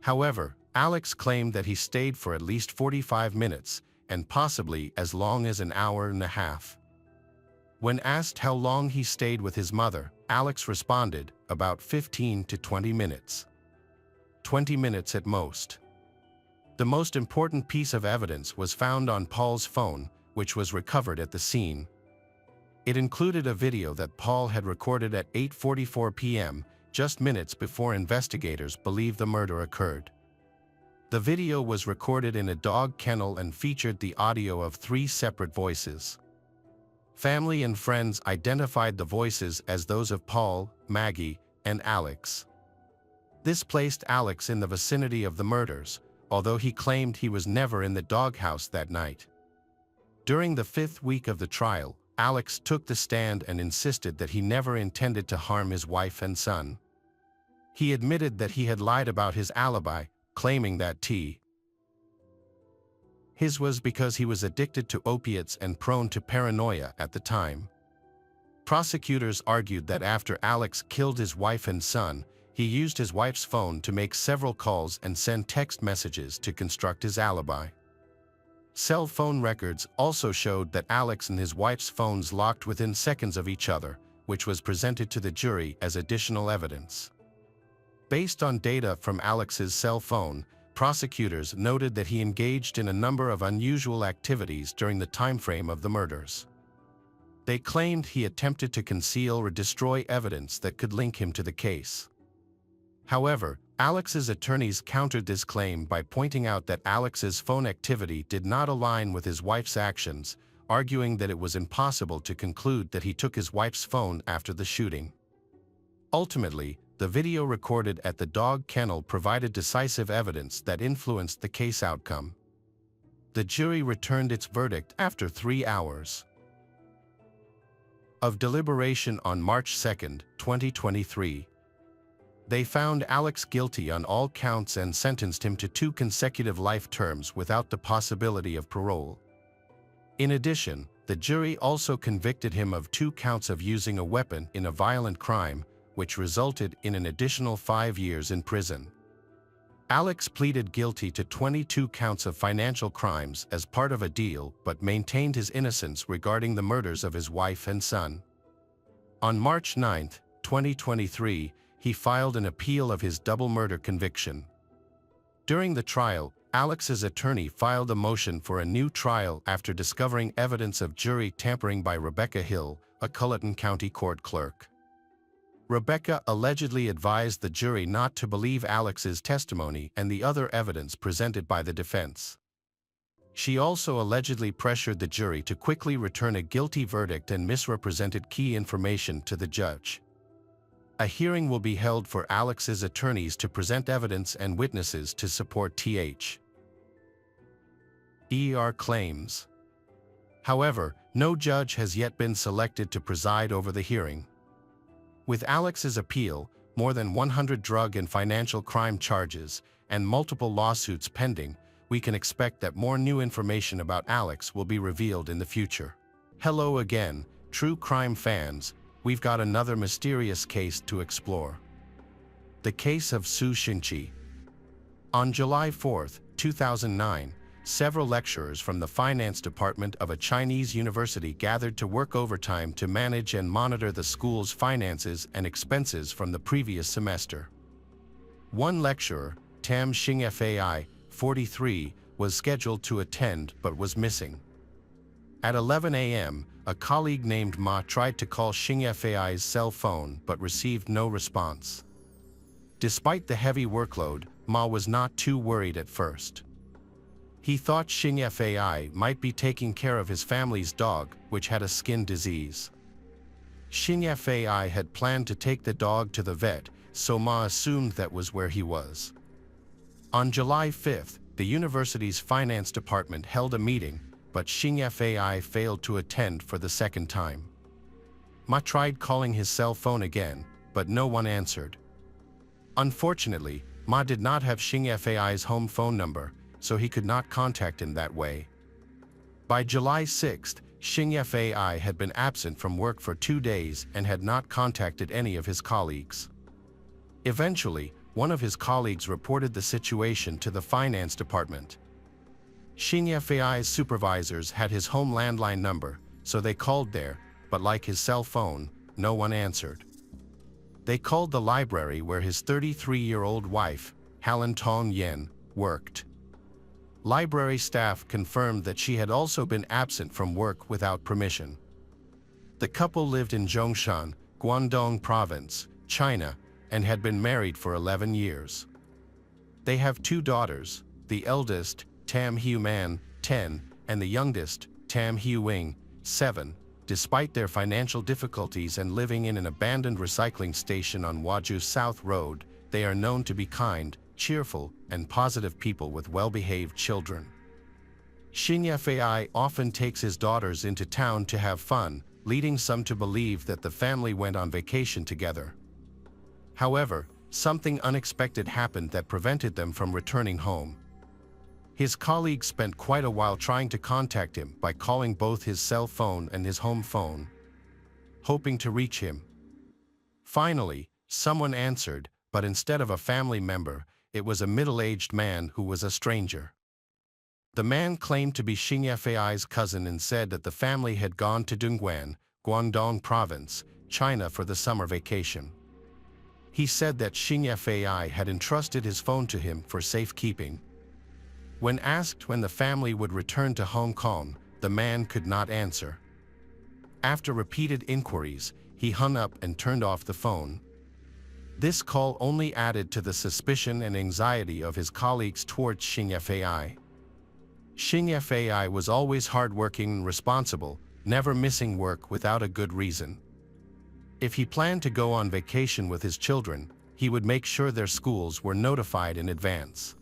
However, Alex claimed that he stayed for at least 45 minutes, and possibly as long as an hour and a half. When asked how long he stayed with his mother, Alex responded, about 15 to 20 minutes. 20 minutes at most. The most important piece of evidence was found on Paul's phone, which was recovered at the scene. It included a video that Paul had recorded at 8:44 p.m., just minutes before investigators believed the murder occurred. The video was recorded in a dog kennel and featured the audio of 3 separate voices. Family and friends identified the voices as those of Paul, Maggie, and Alex. This placed Alex in the vicinity of the murders, although he claimed he was never in the doghouse that night. During the 5th week of the trial, Alex took the stand and insisted that he never intended to harm his wife and son. He admitted that he had lied about his alibi, claiming that his was because he was addicted to opiates and prone to paranoia at the time. Prosecutors argued that after Alex killed his wife and son, He used his wife's phone to make several calls and send text messages to construct his alibi. Cell phone records also showed that Alex and his wife's phones locked within seconds of each other, which was presented to the jury as additional evidence. Based on data from Alex's cell phone, prosecutors noted that he engaged in a number of unusual activities during the timeframe of the murders. They claimed he attempted to conceal or destroy evidence that could link him to the case. However, Alex's attorneys countered this claim by pointing out that Alex's phone activity did not align with his wife's actions, arguing that it was impossible to conclude that he took his wife's phone after the shooting. Ultimately, the video recorded at the dog kennel provided decisive evidence that influenced the case outcome. The jury returned its verdict after 3 hours of deliberation on March 2, 2023. They found Alex guilty on all counts and sentenced him to 2 consecutive life terms without the possibility of parole. In addition, the jury also convicted him of 2 counts of using a weapon in a violent crime, which resulted in an additional 5 years in prison. Alex pleaded guilty to 22 counts of financial crimes as part of a deal but maintained his innocence regarding the murders of his wife and son. On March 9, 2023, he filed an appeal of his double murder conviction. During the trial, Alex's attorney filed a motion for a new trial after discovering evidence of jury tampering by Rebecca Hill, a Culleton County court clerk. Rebecca allegedly advised the jury not to believe Alex's testimony and the other evidence presented by the defense. She also allegedly pressured the jury to quickly return a guilty verdict and misrepresented key information to the judge. A hearing will be held for Alex's attorneys to present evidence and witnesses to support TH's claims. However, no judge has yet been selected to preside over the hearing. With Alex's appeal, more than 100 drug and financial crime charges, and multiple lawsuits pending, we can expect that more new information about Alex will be revealed in the future. Hello again, true crime fans. We've got another mysterious case to explore. The case of Su Xingqi. On July 4, 2009, several lecturers from the finance department of a Chinese university gathered to work overtime to manage and monitor the school's finances and expenses from the previous semester. One lecturer, Tam Xingfai, 43, was scheduled to attend but was missing. At 11 a.m., a colleague named Ma tried to call Xingfei's cell phone but received no response. Despite the heavy workload, Ma was not too worried at first. He thought Xingfei might be taking care of his family's dog, which had a skin disease. Xingfei had planned to take the dog to the vet, so Ma assumed that was where he was. On July 5th, the university's finance department held a meeting, but Xingfei failed to attend for the second time. Ma tried calling his cell phone again, but no one answered. Unfortunately, Ma did not have Xingfei's home phone number, so he could not contact him that way. By July 6th, Xingfei had been absent from work for 2 days and had not contacted any of his colleagues. Eventually, one of his colleagues reported the situation to the finance department. Xingfei's supervisors had his home landline number, so they called there, but like his cell phone, no one answered. They called the library where his 33-year-old wife, Helen Tong Yen, worked. Library staff confirmed that she had also been absent from work without permission. The couple lived in Zhongshan, Guangdong Province, China, and had been married for 11 years. They have 2 daughters, the eldest, Tam Hu-man, 10, and the youngest, Tam Hu-wing, 7. Despite their financial difficulties and living in an abandoned recycling station on Waju South Road, they are known to be kind, cheerful, and positive people with well-behaved children. Xingfei often takes his daughters into town to have fun, leading some to believe that the family went on vacation together. However, something unexpected happened that prevented them from returning home. His colleagues spent quite a while trying to contact him by calling both his cell phone and his home phone, hoping to reach him. Finally, someone answered, but instead of a family member, it was a middle-aged man who was a stranger. The man claimed to be Xing Fei's cousin and said that the family had gone to Dongguan, Guangdong Province, China for the summer vacation. He said that Xing Fei had entrusted his phone to him for safekeeping. When asked when the family would return to Hong Kong, the man could not answer. After repeated inquiries, he hung up and turned off the phone. This call only added to the suspicion and anxiety of his colleagues towards Xing Fei. Xing Fei was always hardworking and responsible, never missing work without a good reason. If he planned to go on vacation with his children, he would make sure their schools were notified in advance.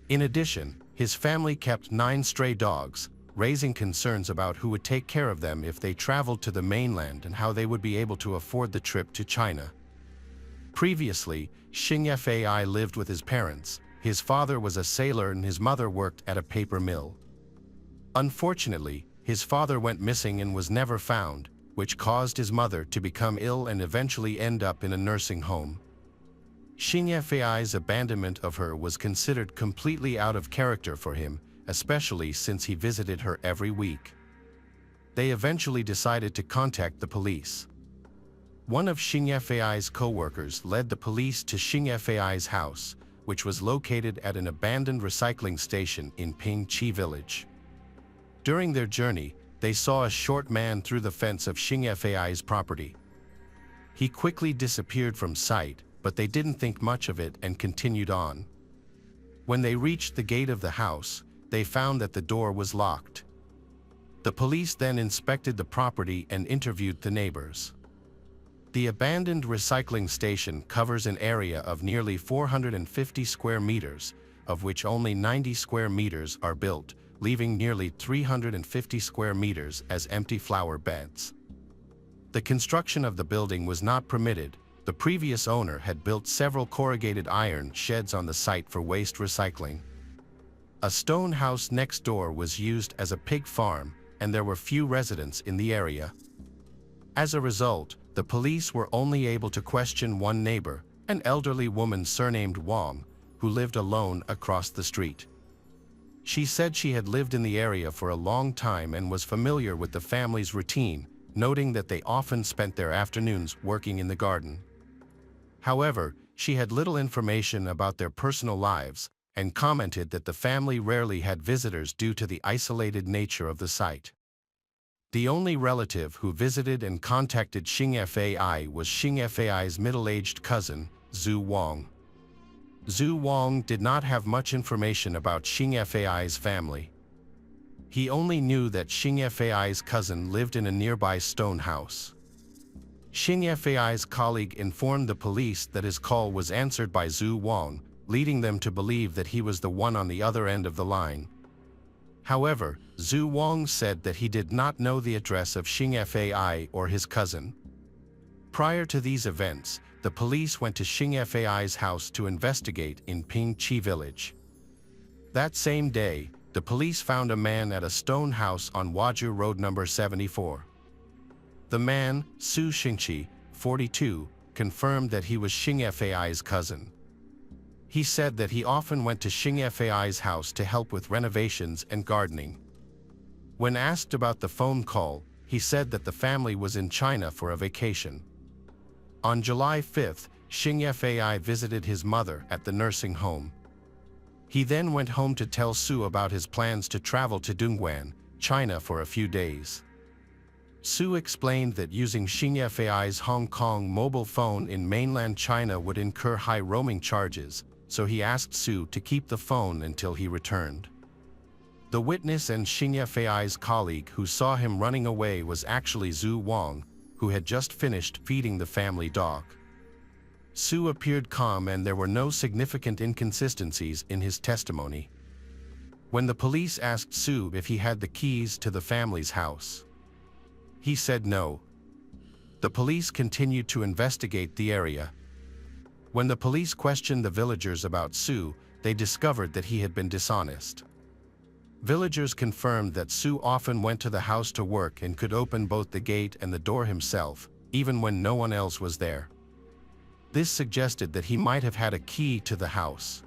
In addition, his family kept 9 stray dogs, raising concerns about who would take care of them if they traveled to the mainland and how they would be able to afford the trip to China. Previously, Xing Fei lived with his parents. His father was a sailor and his mother worked at a paper mill. Unfortunately, his father went missing and was never found, which caused his mother to become ill and eventually end up in a nursing home. Xing Fei's abandonment of her was considered completely out of character for him, especially since he visited her every week. They eventually decided to contact the police. One of Xing Fei's co-workers led the police to Xing Fei's house, which was located at an abandoned recycling station in Pingqi village. During their journey, they saw a short man through the fence of Xing Fei's property. He quickly disappeared from sight, but they didn't think much of it and continued on. When they reached the gate of the house, they found that the door was locked. The police then inspected the property and interviewed the neighbors. The abandoned recycling station covers an area of nearly 450 square meters, of which only 90 square meters are built, leaving nearly 350 square meters as empty flower beds. The construction of the building was not permitted. The previous owner had built several corrugated iron sheds on the site for waste recycling. A stone house next door was used as a pig farm, and there were few residents in the area. As a result, the police were only able to question one neighbor, an elderly woman surnamed Wang, who lived alone across the street. She said she had lived in the area for a long time and was familiar with the family's routine, noting that they often spent their afternoons working in the garden. However, she had little information about their personal lives and commented that the family rarely had visitors due to the isolated nature of the site. The only relative who visited and contacted Xing Fei was Xing Fei's middle-aged cousin, Zhu Wang. Zhu Wang did not have much information about Xing Fei's family. He only knew that Xing Fei's cousin lived in a nearby stone house. Xing Fei's colleague informed the police that his call was answered by Zhu Wang, leading them to believe that he was the one on the other end of the line. However, Zhu Wang said that he did not know the address of Xing Fei or his cousin. Prior to these events, the police went to Xing Fei's house to investigate in Pingqi village. That same day, the police found a man at a stone house on Waju Road number 74. The man, Su Xingqi, 42, confirmed that he was Xing Fei's cousin. He said that he often went to Xing Fei's house to help with renovations and gardening. When asked about the phone call, he said that the family was in China for a vacation. On July 5, Xing Fei visited his mother at the nursing home. He then went home to tell Su about his plans to travel to Dongguan, China for a few days. Su explained that using Xing Fei's Hong Kong mobile phone in mainland China would incur high roaming charges, so he asked Su to keep the phone until he returned. The witness and Xing Fei's colleague who saw him running away was actually Zhu Wang, who had just finished feeding the family dog. Su appeared calm and there were no significant inconsistencies in his testimony. When the police asked Su if he had the keys to the family's house, he said no. The police continued to investigate the area. When the police questioned the villagers about Su, they discovered that he had been dishonest. Villagers confirmed that Su often went to the house to work and could open both the gate and the door himself, even when no one else was there. This suggested that he might have had a key to the house.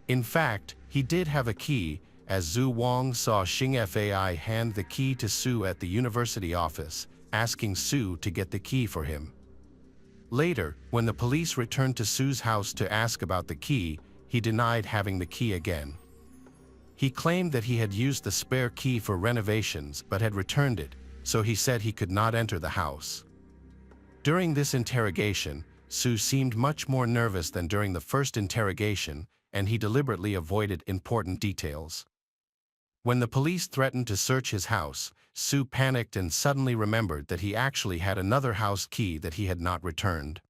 In fact, he did have a key, as Zhu Wang saw Xing Fai hand the key to Su at the university office, asking Su to get the key for him. Later, when the police returned to Su's house to ask about the key, he denied having the key again. He claimed that he had used the spare key for renovations but had returned it, so he said he could not enter the house. During this interrogation, Su seemed much more nervous than during the first interrogation, and he deliberately avoided important details. When the police threatened to search his house, Su panicked and suddenly remembered that he actually had another house key that he had not returned.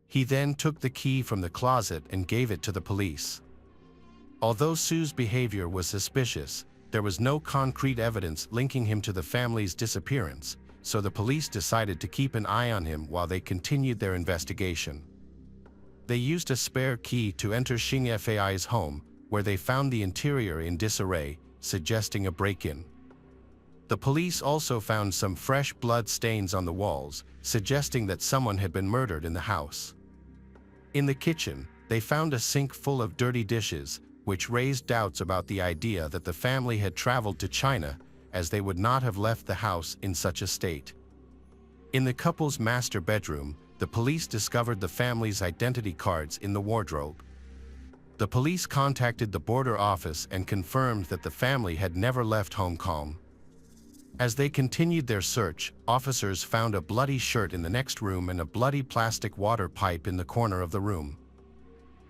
He then took the key from the closet and gave it to the police. Although Su's behavior was suspicious, there was no concrete evidence linking him to the family's disappearance, so the police decided to keep an eye on him while they continued their investigation. They used a spare key to enter Xing Fai's home, where they found the interior in disarray, suggesting a break-in. The police also found some fresh blood stains on the walls, suggesting that someone had been murdered in the house. In the kitchen, they found a sink full of dirty dishes, which raised doubts about the idea that the family had traveled to China, as they would not have left the house in such a state. In the couple's master bedroom, the police discovered the family's identity cards in the wardrobe. The police contacted the border office and confirmed that the family had never left Hong Kong. As they continued their search, officers found a bloody shirt in the next room and a bloody plastic water pipe in the corner of the room.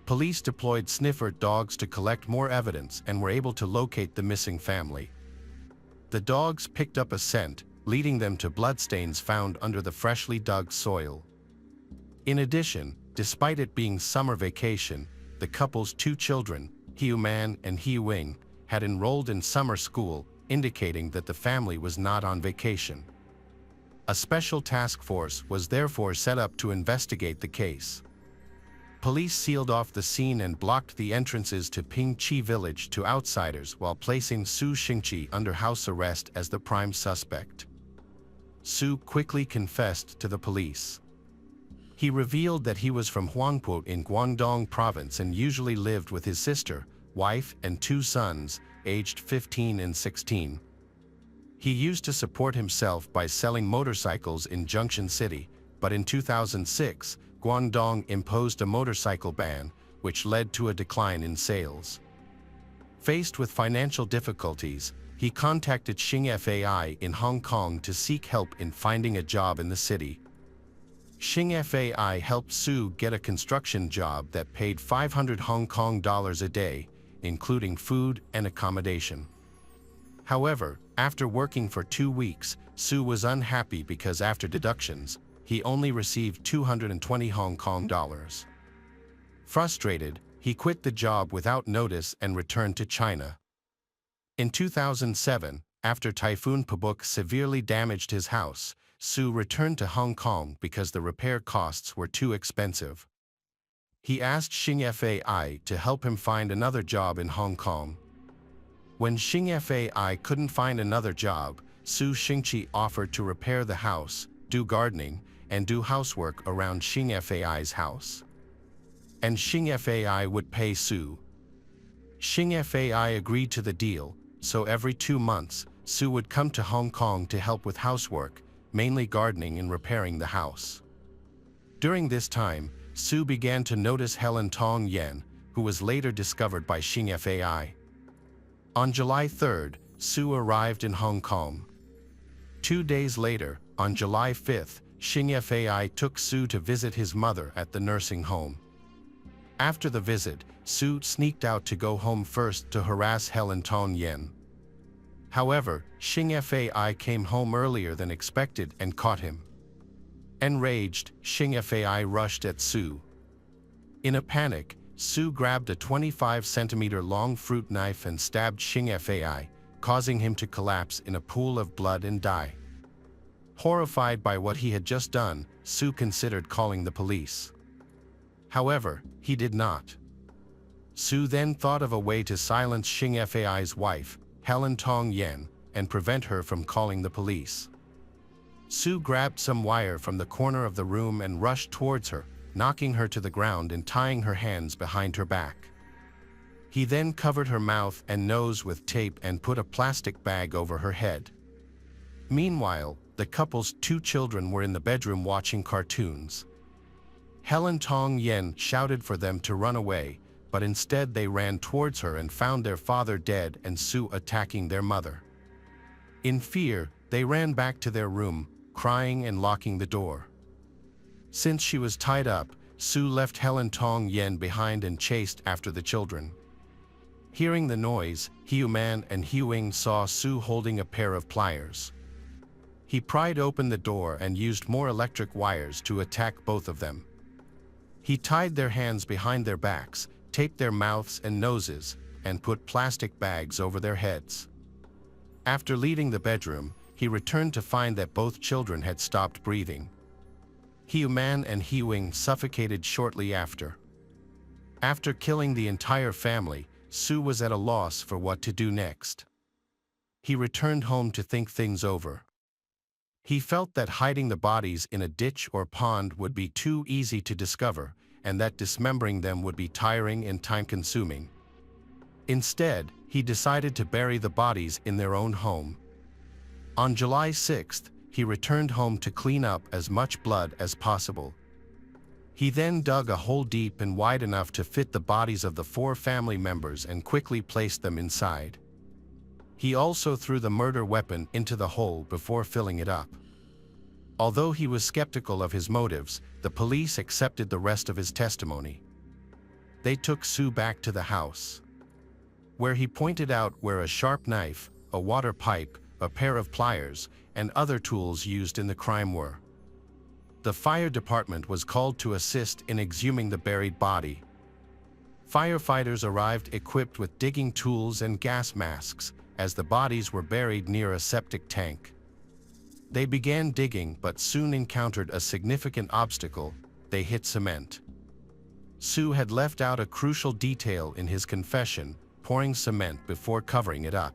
Police deployed sniffer dogs to collect more evidence and were able to locate the missing family. The dogs picked up a scent, leading them to bloodstains found under the freshly dug soil. In addition, despite it being summer vacation, the couple's two children, Hiu Man and Hiu Wing, had enrolled in summer school, indicating that the family was not on vacation. A special task force was therefore set up to investigate the case. Police sealed off the scene and blocked the entrances to Ping Chi village to outsiders while placing Su Xingqi under house arrest as the prime suspect. Su quickly confessed to the police. He revealed that he was from Huangpu in Guangdong province and usually lived with his sister, wife, and two sons, aged 15 and 16. He used to support himself by selling motorcycles in Junction City, but in 2006, Guangdong imposed a motorcycle ban, which led to a decline in sales. Faced with financial difficulties, he contacted Xing Fai in Hong Kong to seek help in finding a job in the city. Xing Fai helped Su get a construction job that paid 500 Hong Kong dollars a day, including food and accommodation. However, after working for 2 weeks, Su was unhappy because after deductions, he only received 220 Hong Kong dollars. Frustrated, he quit the job without notice and returned to China. In 2007, after Typhoon Pabuk severely damaged his house, Su returned to Hong Kong because the repair costs were too expensive. He asked Xing Fai to help him find another job in Hong Kong. When Xing Fai couldn't find another job, Su Xingqi offered to repair the house, do gardening, and do housework around Xing Fai's house. And Xing Fai would pay Su. Xing Fai agreed to the deal, so every 2 months, Su would come to Hong Kong to help with housework, mainly gardening and repairing the house. During this time, Su began to notice Helen Tong Yen, who was later discovered by Xing Fai. On July 3rd, Su arrived in Hong Kong. 2 days later, on July 5th, Xing Fai took Su to visit his mother at the nursing home. After the visit, Su sneaked out to go home first to harass Helen Tong Yen. However, Xing Fai came home earlier than expected and caught him. Enraged, Xing Fai rushed at Su. In a panic, Su grabbed a 25-centimeter-long fruit knife and stabbed Xing Fai, causing him to collapse in a pool of blood and die. Horrified by what he had just done, Su considered calling the police. However, he did not. Su then thought of a way to silence Xing Fai's wife, Helen Tong Yen, and prevent her from calling the police. Su grabbed some wire from the corner of the room and rushed towards her, knocking her to the ground and tying her hands behind her back. He then covered her mouth and nose with tape and put a plastic bag over her head. Meanwhile, the couple's 2 children were in the bedroom watching cartoons. Helen Tong Yen shouted for them to run away, but instead they ran towards her and found their father dead and Sue attacking their mother. In fear, they ran back to their room, crying and locking the door. Since she was tied up, Sue left Helen Tong Yen behind and chased after the children. Hearing the noise, Hiu Man and Hiu Ying saw Sue holding a pair of pliers. He pried open the door and used more electric wires to attack both of them. He tied their hands behind their backs, taped their mouths and noses, and put plastic bags over their heads. After leaving the bedroom, he returned to find that both children had stopped breathing. Hiu Man and Hiu Ying suffocated shortly after. After killing the entire family, Sue was at a loss for what to do next. He returned home to think things over. He felt that hiding the bodies in a ditch or pond would be too easy to discover, and that dismembering them would be tiring and time-consuming. Instead, he decided to bury the bodies in their own home. On July 6th, he returned home to clean up as much blood as possible. He then dug a hole deep and wide enough to fit the bodies of the 4 family members and quickly placed them inside. He also threw the murder weapon into the hole before filling it up. Although he was skeptical of his motives, the police accepted the rest of his testimony. They took Sue back to the house, where he pointed out where a sharp knife, a water pipe, a pair of pliers, and other tools used in the crime were. The fire department was called to assist in exhuming the buried body. Firefighters arrived equipped with digging tools and gas masks, as the bodies were buried near a septic tank. They began digging but soon encountered a significant obstacle: they hit cement. Sue had left out a crucial detail in his confession: pouring cement before covering it up.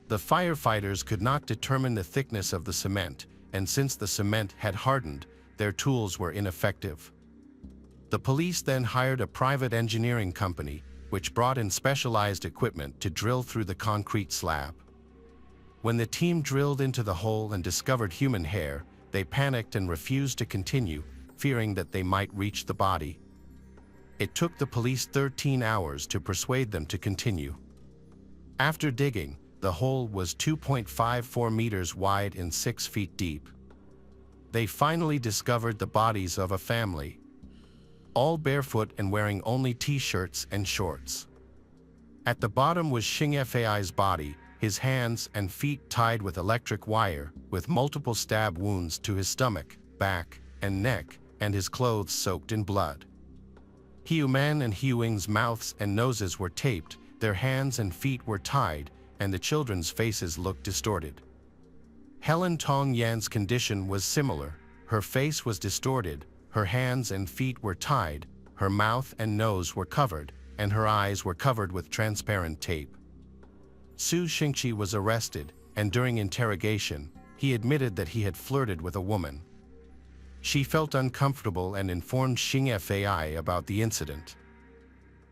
The firefighters could not determine the thickness of the cement, and since the cement had hardened, their tools were ineffective. The police then hired a private engineering company, which brought in specialized equipment to drill through the concrete slab. When the team drilled into the hole and discovered human hair, they panicked and refused to continue, fearing that they might reach the body. It took the police 13 hours to persuade them to continue. After digging, the hole was 2.54 meters wide and 6 feet deep. They finally discovered the bodies of a family, all barefoot and wearing only t-shirts and shorts. At the bottom was Xing Fai's body, his hands and feet tied with electric wire, with multiple stab wounds to his stomach, back, and neck, and his clothes soaked in blood. Hiu Man and Hiu Ying's mouths and noses were taped, their hands and feet were tied, and the children's faces looked distorted. Helen Tong Yan's condition was similar. Her face was distorted, her hands and feet were tied, her mouth and nose were covered, and her eyes were covered with transparent tape. Su Xingqi was arrested, and during interrogation, he admitted that he had flirted with a woman. She felt uncomfortable and informed Xing Fai about the incident.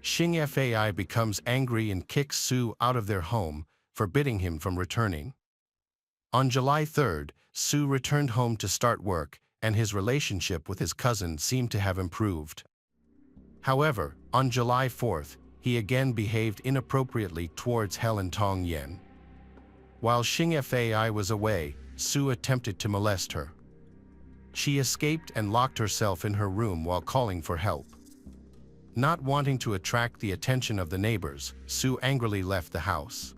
Xing Fai becomes angry and kicks Su out of their home, forbidding him from returning. On July 3rd, Su returned home to start work, and his relationship with his cousin seemed to have improved. However, on July 4th, he again behaved inappropriately towards Helen Tong Yen. While Xing Fai was away, Su attempted to molest her. She escaped and locked herself in her room while calling for help. Not wanting to attract the attention of the neighbors, Su angrily left the house.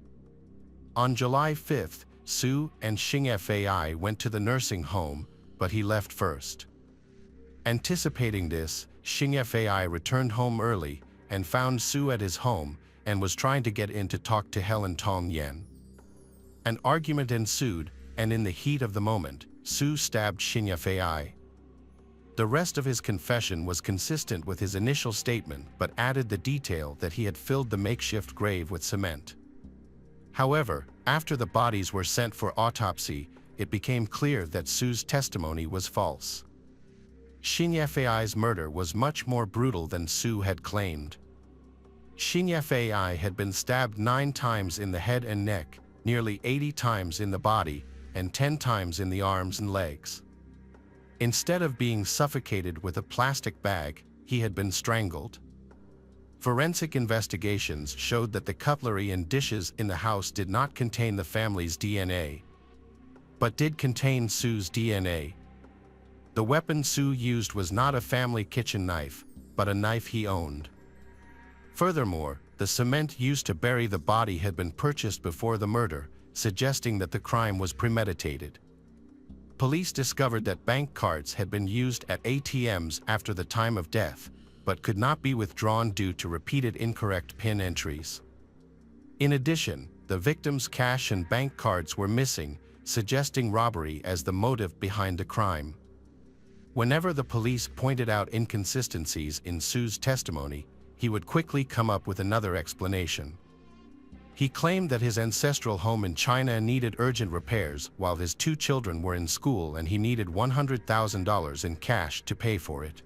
On July 5th, Su and Xing Fai went to the nursing home, but he left first. Anticipating this, Xing Fai returned home early and found Su at his home and was trying to get in to talk to Helen Tong Yen. An argument ensued, and in the heat of the moment, Su stabbed Xing Fai. The rest of his confession was consistent with his initial statement but added the detail that he had filled the makeshift grave with cement. However, after the bodies were sent for autopsy, it became clear that Su's testimony was false. Xinyefei's murder was much more brutal than Su had claimed. Xinyefei had been stabbed 9 times in the head and neck, nearly 80 times in the body, and 10 times in the arms and legs. Instead of being suffocated with a plastic bag, he had been strangled. Forensic investigations showed that the cutlery and dishes in the house did not contain the family's DNA, but did contain Su's DNA. The weapon Su used was not a family kitchen knife, but a knife he owned. Furthermore, the cement used to bury the body had been purchased before the murder, suggesting that the crime was premeditated. Police discovered that bank cards had been used at ATMs after the time of death, but could not be withdrawn due to repeated incorrect PIN entries. In addition, the victim's cash and bank cards were missing, suggesting robbery as the motive behind the crime. Whenever the police pointed out inconsistencies in Su's testimony, he would quickly come up with another explanation. He claimed that his ancestral home in China needed urgent repairs while his 2 children were in school and he needed $100,000 in cash to pay for it.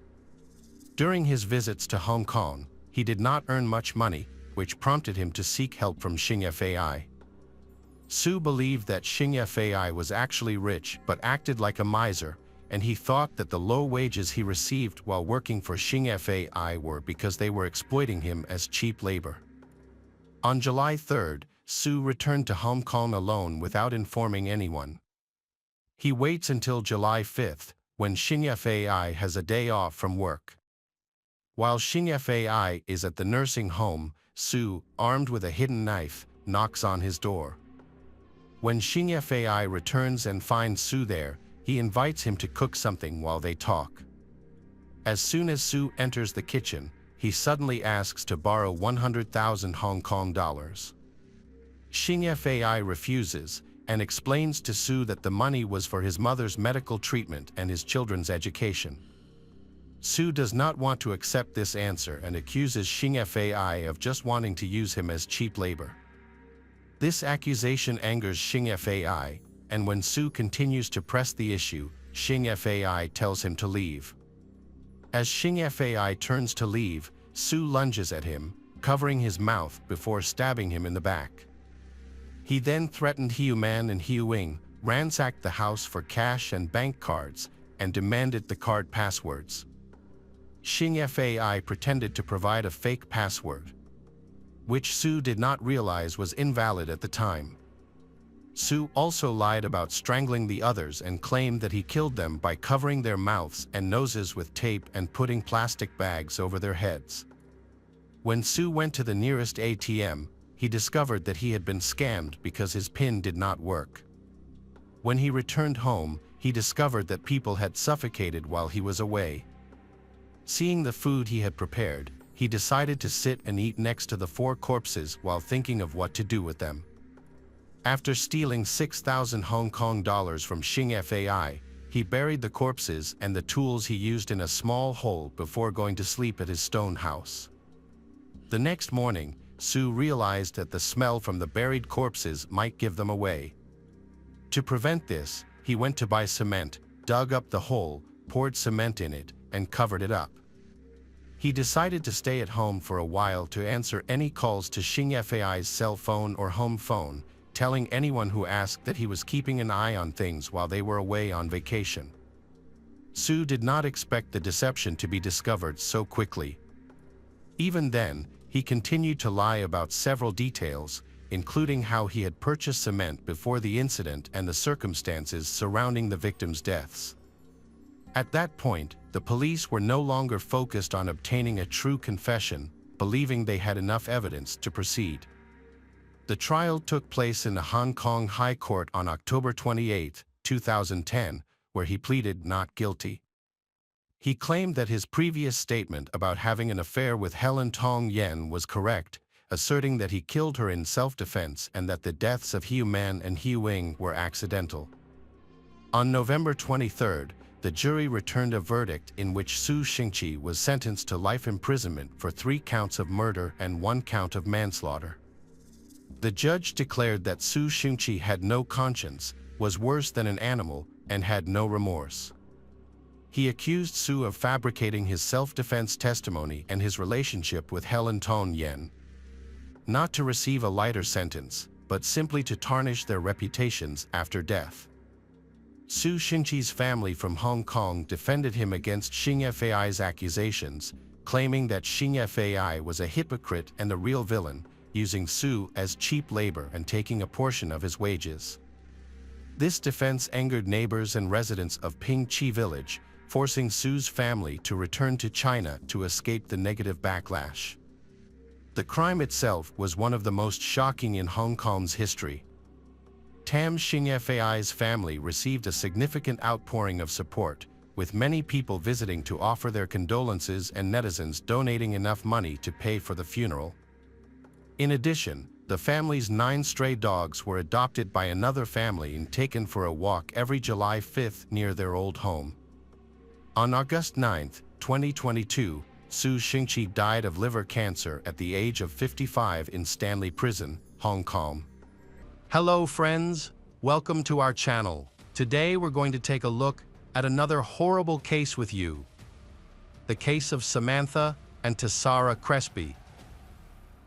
During his visits to Hong Kong, he did not earn much money, which prompted him to seek help from Xinyefei. Su believed that Xinyefei was actually rich but acted like a miser, and he thought that the low wages he received while working for Xinyefei were because they were exploiting him as cheap labor. On July 3, Su returned to Hong Kong alone without informing anyone. He waits until July 5, when Xinyefei has a day off from work. While Xinyefei is at the nursing home, Su, armed with a hidden knife, knocks on his door. When Xinyefei returns and finds Su there, he invites him to cook something while they talk. As soon as Su enters the kitchen, he suddenly asks to borrow 100,000 Hong Kong dollars. Xinyefei refuses and explains to Su that the money was for his mother's medical treatment and his children's education. Su does not want to accept this answer and accuses Xinyefei of just wanting to use him as cheap labor. This accusation angers Xinyefei, and when Su continues to press the issue, Xinyefei tells him to leave. As Xinyefei turns to leave, Su lunges at him, covering his mouth before stabbing him in the back. He then threatened Hiu Man and Hiu Ying, ransacked the house for cash and bank cards, and demanded the card passwords. Xinyefei pretended to provide a fake password, which Su did not realize was invalid at the time. Su also lied about strangling the others and claimed that he killed them by covering their mouths and noses with tape and putting plastic bags over their heads. When Su went to the nearest ATM, he discovered that he had been scammed because his PIN did not work. When he returned home, he discovered that people had suffocated while he was away. Seeing the food he had prepared, he decided to sit and eat next to the 4 corpses while thinking of what to do with them. After stealing 6,000 Hong Kong dollars from Xinyefei, he buried the corpses and the tools he used in a small hole before going to sleep at his stone house. The next morning, Su realized that the smell from the buried corpses might give them away. To prevent this, he went to buy cement, dug up the hole, poured cement in it, and covered it up. He decided to stay at home for a while to answer any calls to Xinyefei's cell phone or home phone, telling anyone who asked that he was keeping an eye on things while they were away on vacation. Su did not expect the deception to be discovered so quickly. Even then, he continued to lie about several details, including how he had purchased cement before the incident and the circumstances surrounding the victims' deaths. At that point, the police were no longer focused on obtaining a true confession, believing they had enough evidence to proceed. The trial took place in the Hong Kong High Court on October 28, 2010, where he pleaded not guilty. He claimed that his previous statement about having an affair with Helen Tong Yen was correct, asserting that he killed her in self-defense and that the deaths of Hiu Man and Hiu Ying were accidental. On November 23, the jury returned a verdict in which Su Xingqi was sentenced to life imprisonment for 3 counts of murder and 1 count of manslaughter. The judge declared that Su Xingqi had no conscience, was worse than an animal, and had no remorse. He accused Su of fabricating his self-defense testimony and his relationship with Helen Tong Yen, not to receive a lighter sentence, but simply to tarnish their reputations after death. Su Xingqi's family from Hong Kong defended him against Xing Fei's accusations, claiming that Xing Fei was a hypocrite and a real villain, using Su as cheap labor and taking a portion of his wages. This defense angered neighbors and residents of Pingqi village, forcing Su's family to return to China to escape the negative backlash. The crime itself was one of the most shocking in Hong Kong's history. Tam Xing Fei's family received a significant outpouring of support, with many people visiting to offer their condolences and netizens donating enough money to pay for the funeral. In addition, the family's 9 stray dogs were adopted by another family and taken for a walk every July 5th near their old home. On August 9, 2022, Su Xingqi died of liver cancer at the age of 55 in Stanley Prison, Hong Kong. Hello friends, welcome to our channel. Today we're going to take a look at another horrible case with you. The case of Samantha and Tessara Crespi.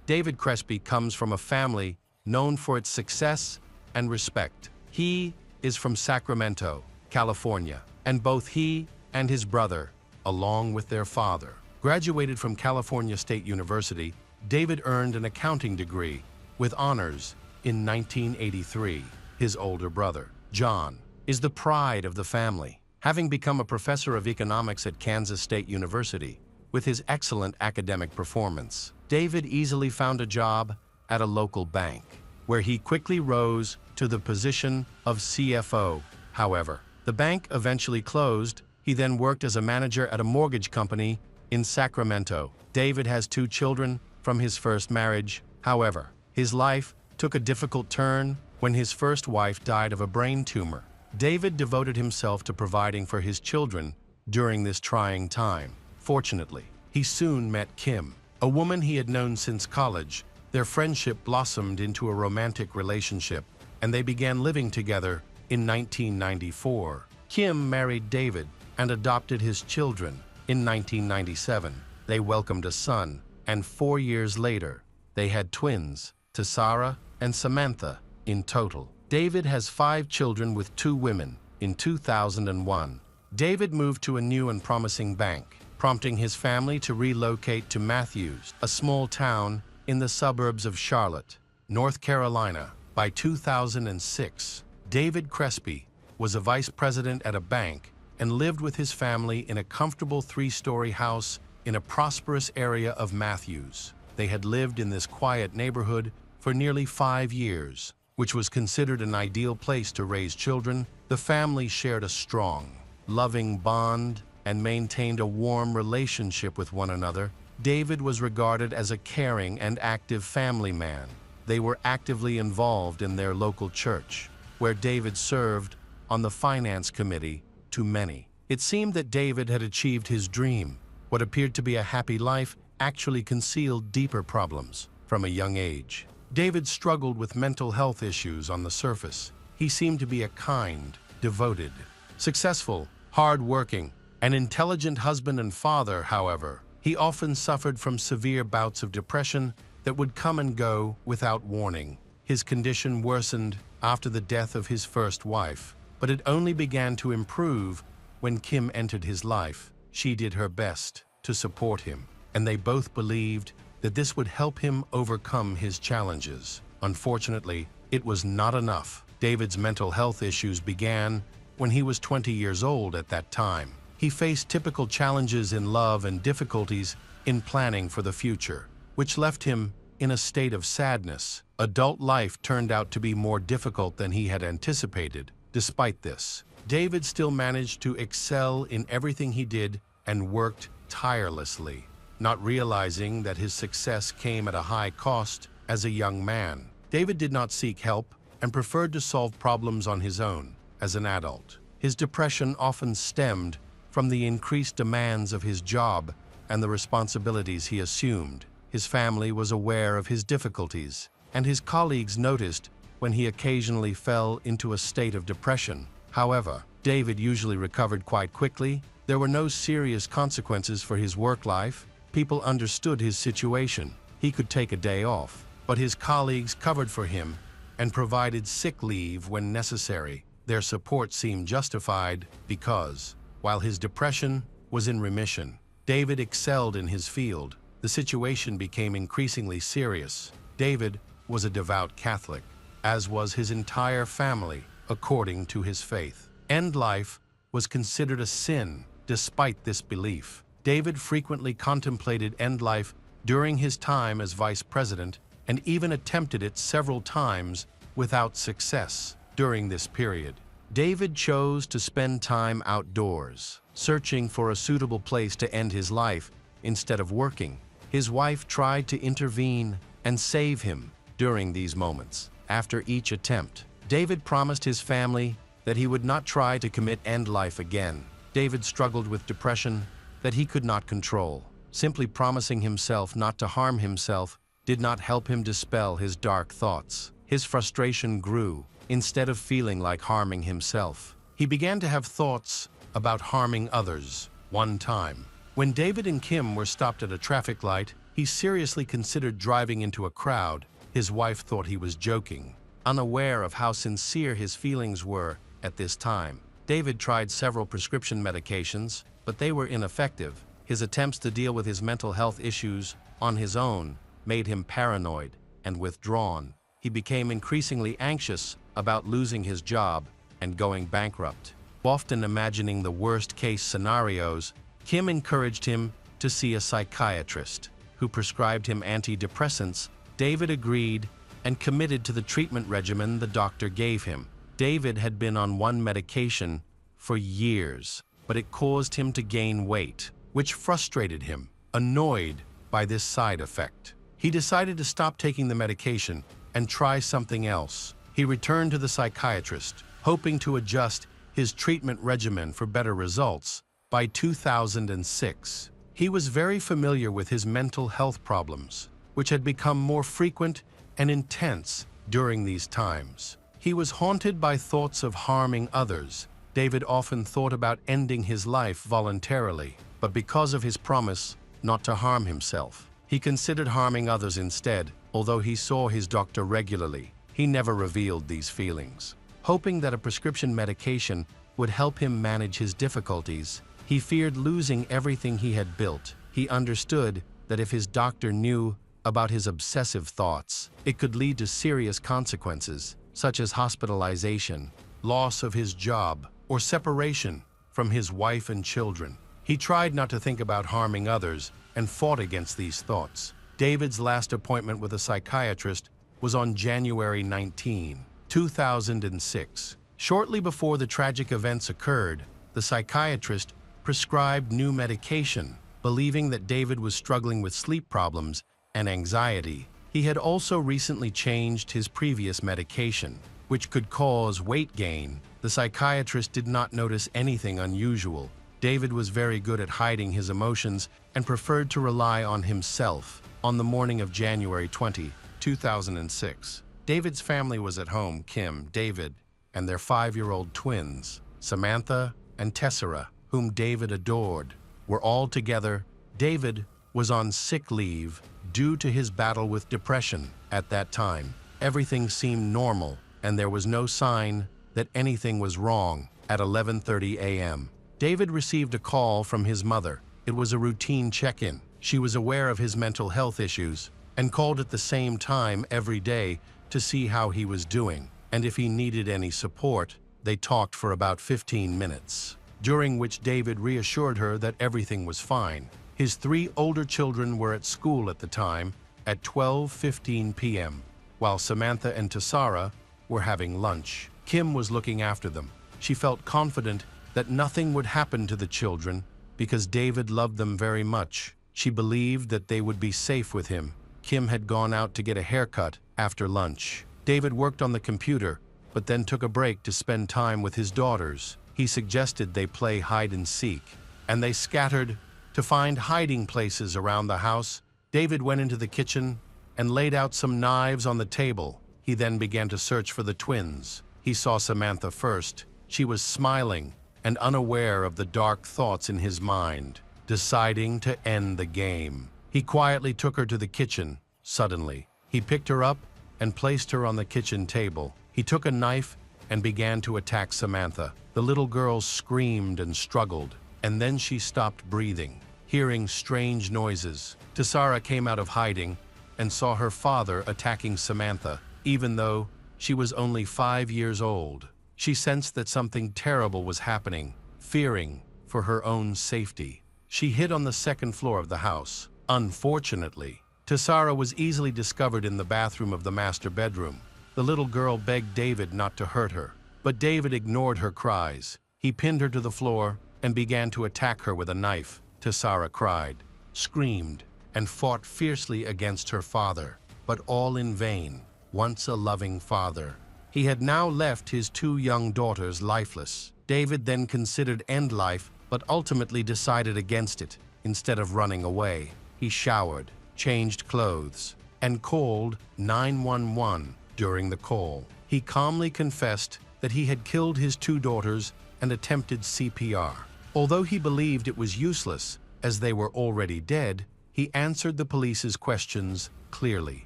David Crespi comes from a family known for its success and respect. He is from Sacramento, California, and both he and his brother, along with their father, graduated from California State University. David earned an accounting degree with honors in 1983. His older brother, John, is the pride of the family, having become a professor of economics at Kansas State University. With his excellent academic performance, David easily found a job at a local bank, where he quickly rose to the position of CFO. However, the bank eventually closed. He then worked as a manager at a mortgage company in Sacramento. David has 2 children from his first marriage. However, his life took a difficult turn when his first wife died of a brain tumor. David devoted himself to providing for his children during this trying time. Fortunately, he soon met Kim, a woman he had known since college. Their friendship blossomed into a romantic relationship, and they began living together in 1994. Kim married David and adopted his children. In 1997, they welcomed a son, and 4 years later, they had twins, Tessara and Samantha. In total, David has 5 children with 2 women. In 2001, David moved to a new and promising bank, prompting his family to relocate to Matthews, a small town in the suburbs of Charlotte, North Carolina. By 2006, David Crespi was a vice president at a bank and lived with his family in a comfortable 3-story house in a prosperous area of Matthews. They had lived in this quiet neighborhood for nearly 5 years, which was considered an ideal place to raise children. The family shared a strong, loving bond and maintained a warm relationship with one another. David was regarded as a caring and active family man. They were actively involved in their local church, where David served on the finance committee. To many, it seemed that David had achieved his dream. What appeared to be a happy life actually concealed deeper problems. From a young age, David struggled with mental health issues on the surface. He seemed to be a kind, devoted, successful, hard-working, and intelligent husband and father. However, he often suffered from severe bouts of depression that would come and go without warning. His condition worsened after the death of his first wife, but it only began to improve when Kim entered his life. She did her best to support him, and they both believed that this would help him overcome his challenges. Unfortunately, it was not enough. David's mental health issues began when he was 20 years old. At that time, he faced typical challenges in love and difficulties in planning for the future, which left him in a state of sadness. Adult life turned out to be more difficult than he had anticipated. Despite this, David still managed to excel in everything he did and worked tirelessly, not realizing that his success came at a high cost. As a young man, David did not seek help and preferred to solve problems on his own. As an adult, his depression often stemmed from the increased demands of his job and the responsibilities he assumed. His family was aware of his difficulties, and his colleagues noticed when he occasionally fell into a state of depression. However, David usually recovered quite quickly. There were no serious consequences for his work life. People understood his situation. He could take a day off, but his colleagues covered for him and provided sick leave when necessary. Their support seemed justified because, while his depression was in remission, David excelled in his field. The situation became increasingly serious. David was a devout Catholic, as was his entire family, according to his faith. End life was considered a sin. Despite this belief, David frequently contemplated end life during his time as vice president and even attempted it several times without success. During this period, David chose to spend time outdoors, searching for a suitable place to end his life instead of working. His wife tried to intervene and save him during these moments. After each attempt, David promised his family that he would not try to commit end life again. David struggled with depression that he could not control. Simply promising himself not to harm himself did not help him dispel his dark thoughts. His frustration grew. Instead of feeling like harming himself, he began to have thoughts about harming others. One time, when David and Kim were stopped at a traffic light, he seriously considered driving into a crowd. His wife thought he was joking. Unaware of how sincere his feelings were at this time, David tried several prescription medications, but they were ineffective. His attempts to deal with his mental health issues on his own made him paranoid and withdrawn. He became increasingly anxious about losing his job and going bankrupt. Often imagining the worst-case scenarios, Kim encouraged him to see a psychiatrist, who prescribed him antidepressants. David agreed and committed to the treatment regimen the doctor gave him. David had been on one medication for years, but it caused him to gain weight, which frustrated him. Annoyed by this side effect, he decided to stop taking the medication and try something else. He returned to the psychiatrist, hoping to adjust his treatment regimen for better results. By 2006, he was very familiar with his mental health problems, which had become more frequent and intense during these times. He was haunted by thoughts of harming others. David often thought about ending his life voluntarily, but because of his promise not to harm himself, he considered harming others instead. Although he saw his doctor regularly, he never revealed these feelings. Hoping that a prescription medication would help him manage his difficulties, he feared losing everything he had built. He understood that if his doctor knew about his obsessive thoughts, it could lead to serious consequences, such as hospitalization, loss of his job, or separation from his wife and children. He tried not to think about harming others and fought against these thoughts. David's last appointment with a psychiatrist was on January 19, 2006. Shortly before the tragic events occurred, the psychiatrist prescribed new medication, believing that David was struggling with sleep problems and anxiety. He had also recently changed his previous medication, which could cause weight gain. The psychiatrist did not notice anything unusual. David was very good at hiding his emotions and preferred to rely on himself. On the morning of January 20, 2006, David's family was at home. Kim, David, and their 5-year-old twins, Samantha and Tessera, whom David adored, were all together. David was on sick leave due to his battle with depression. At that time, everything seemed normal, and there was no sign that anything was wrong. At 11:30 a.m., David received a call from his mother. It was a routine check-in. She was aware of his mental health issues and called at the same time every day to see how he was doing, and if he needed any support. They talked for about 15 minutes, during which David reassured her that everything was fine. His 3 older children were at school at the time at 12:15 p.m., while Samantha and Tessera were having lunch. Kim was looking after them. She felt confident that nothing would happen to the children because David loved them very much. She believed that they would be safe with him. Kim had gone out to get a haircut after lunch. David worked on the computer, but then took a break to spend time with his daughters. He suggested they play hide and seek, and they scattered to find hiding places around the house. David went into the kitchen and laid out some knives on the table. He then began to search for the twins. He saw Samantha first. She was smiling and unaware of the dark thoughts in his mind, deciding to end the game. He quietly took her to the kitchen. Suddenly, he picked her up and placed her on the kitchen table. He took a knife and began to attack Samantha. The little girl screamed and struggled, and then she stopped breathing. Hearing strange noises, Tessara came out of hiding and saw her father attacking Samantha, even though she was only 5 years old. She sensed that something terrible was happening, fearing for her own safety. She hid on the second floor of the house. Unfortunately, Tessara was easily discovered in the bathroom of the master bedroom. The little girl begged David not to hurt her, but David ignored her cries. He pinned her to the floor and began to attack her with a knife. Tessara cried, screamed, and fought fiercely against her father, but all in vain. Once a loving father, he had now left his 2 young daughters lifeless. David then considered end life, but ultimately decided against it. Instead of running away, he showered, changed clothes, and called 911. During the call, he calmly confessed that he had killed his 2 daughters and attempted CPR. Although he believed it was useless, as they were already dead, he answered the police's questions clearly.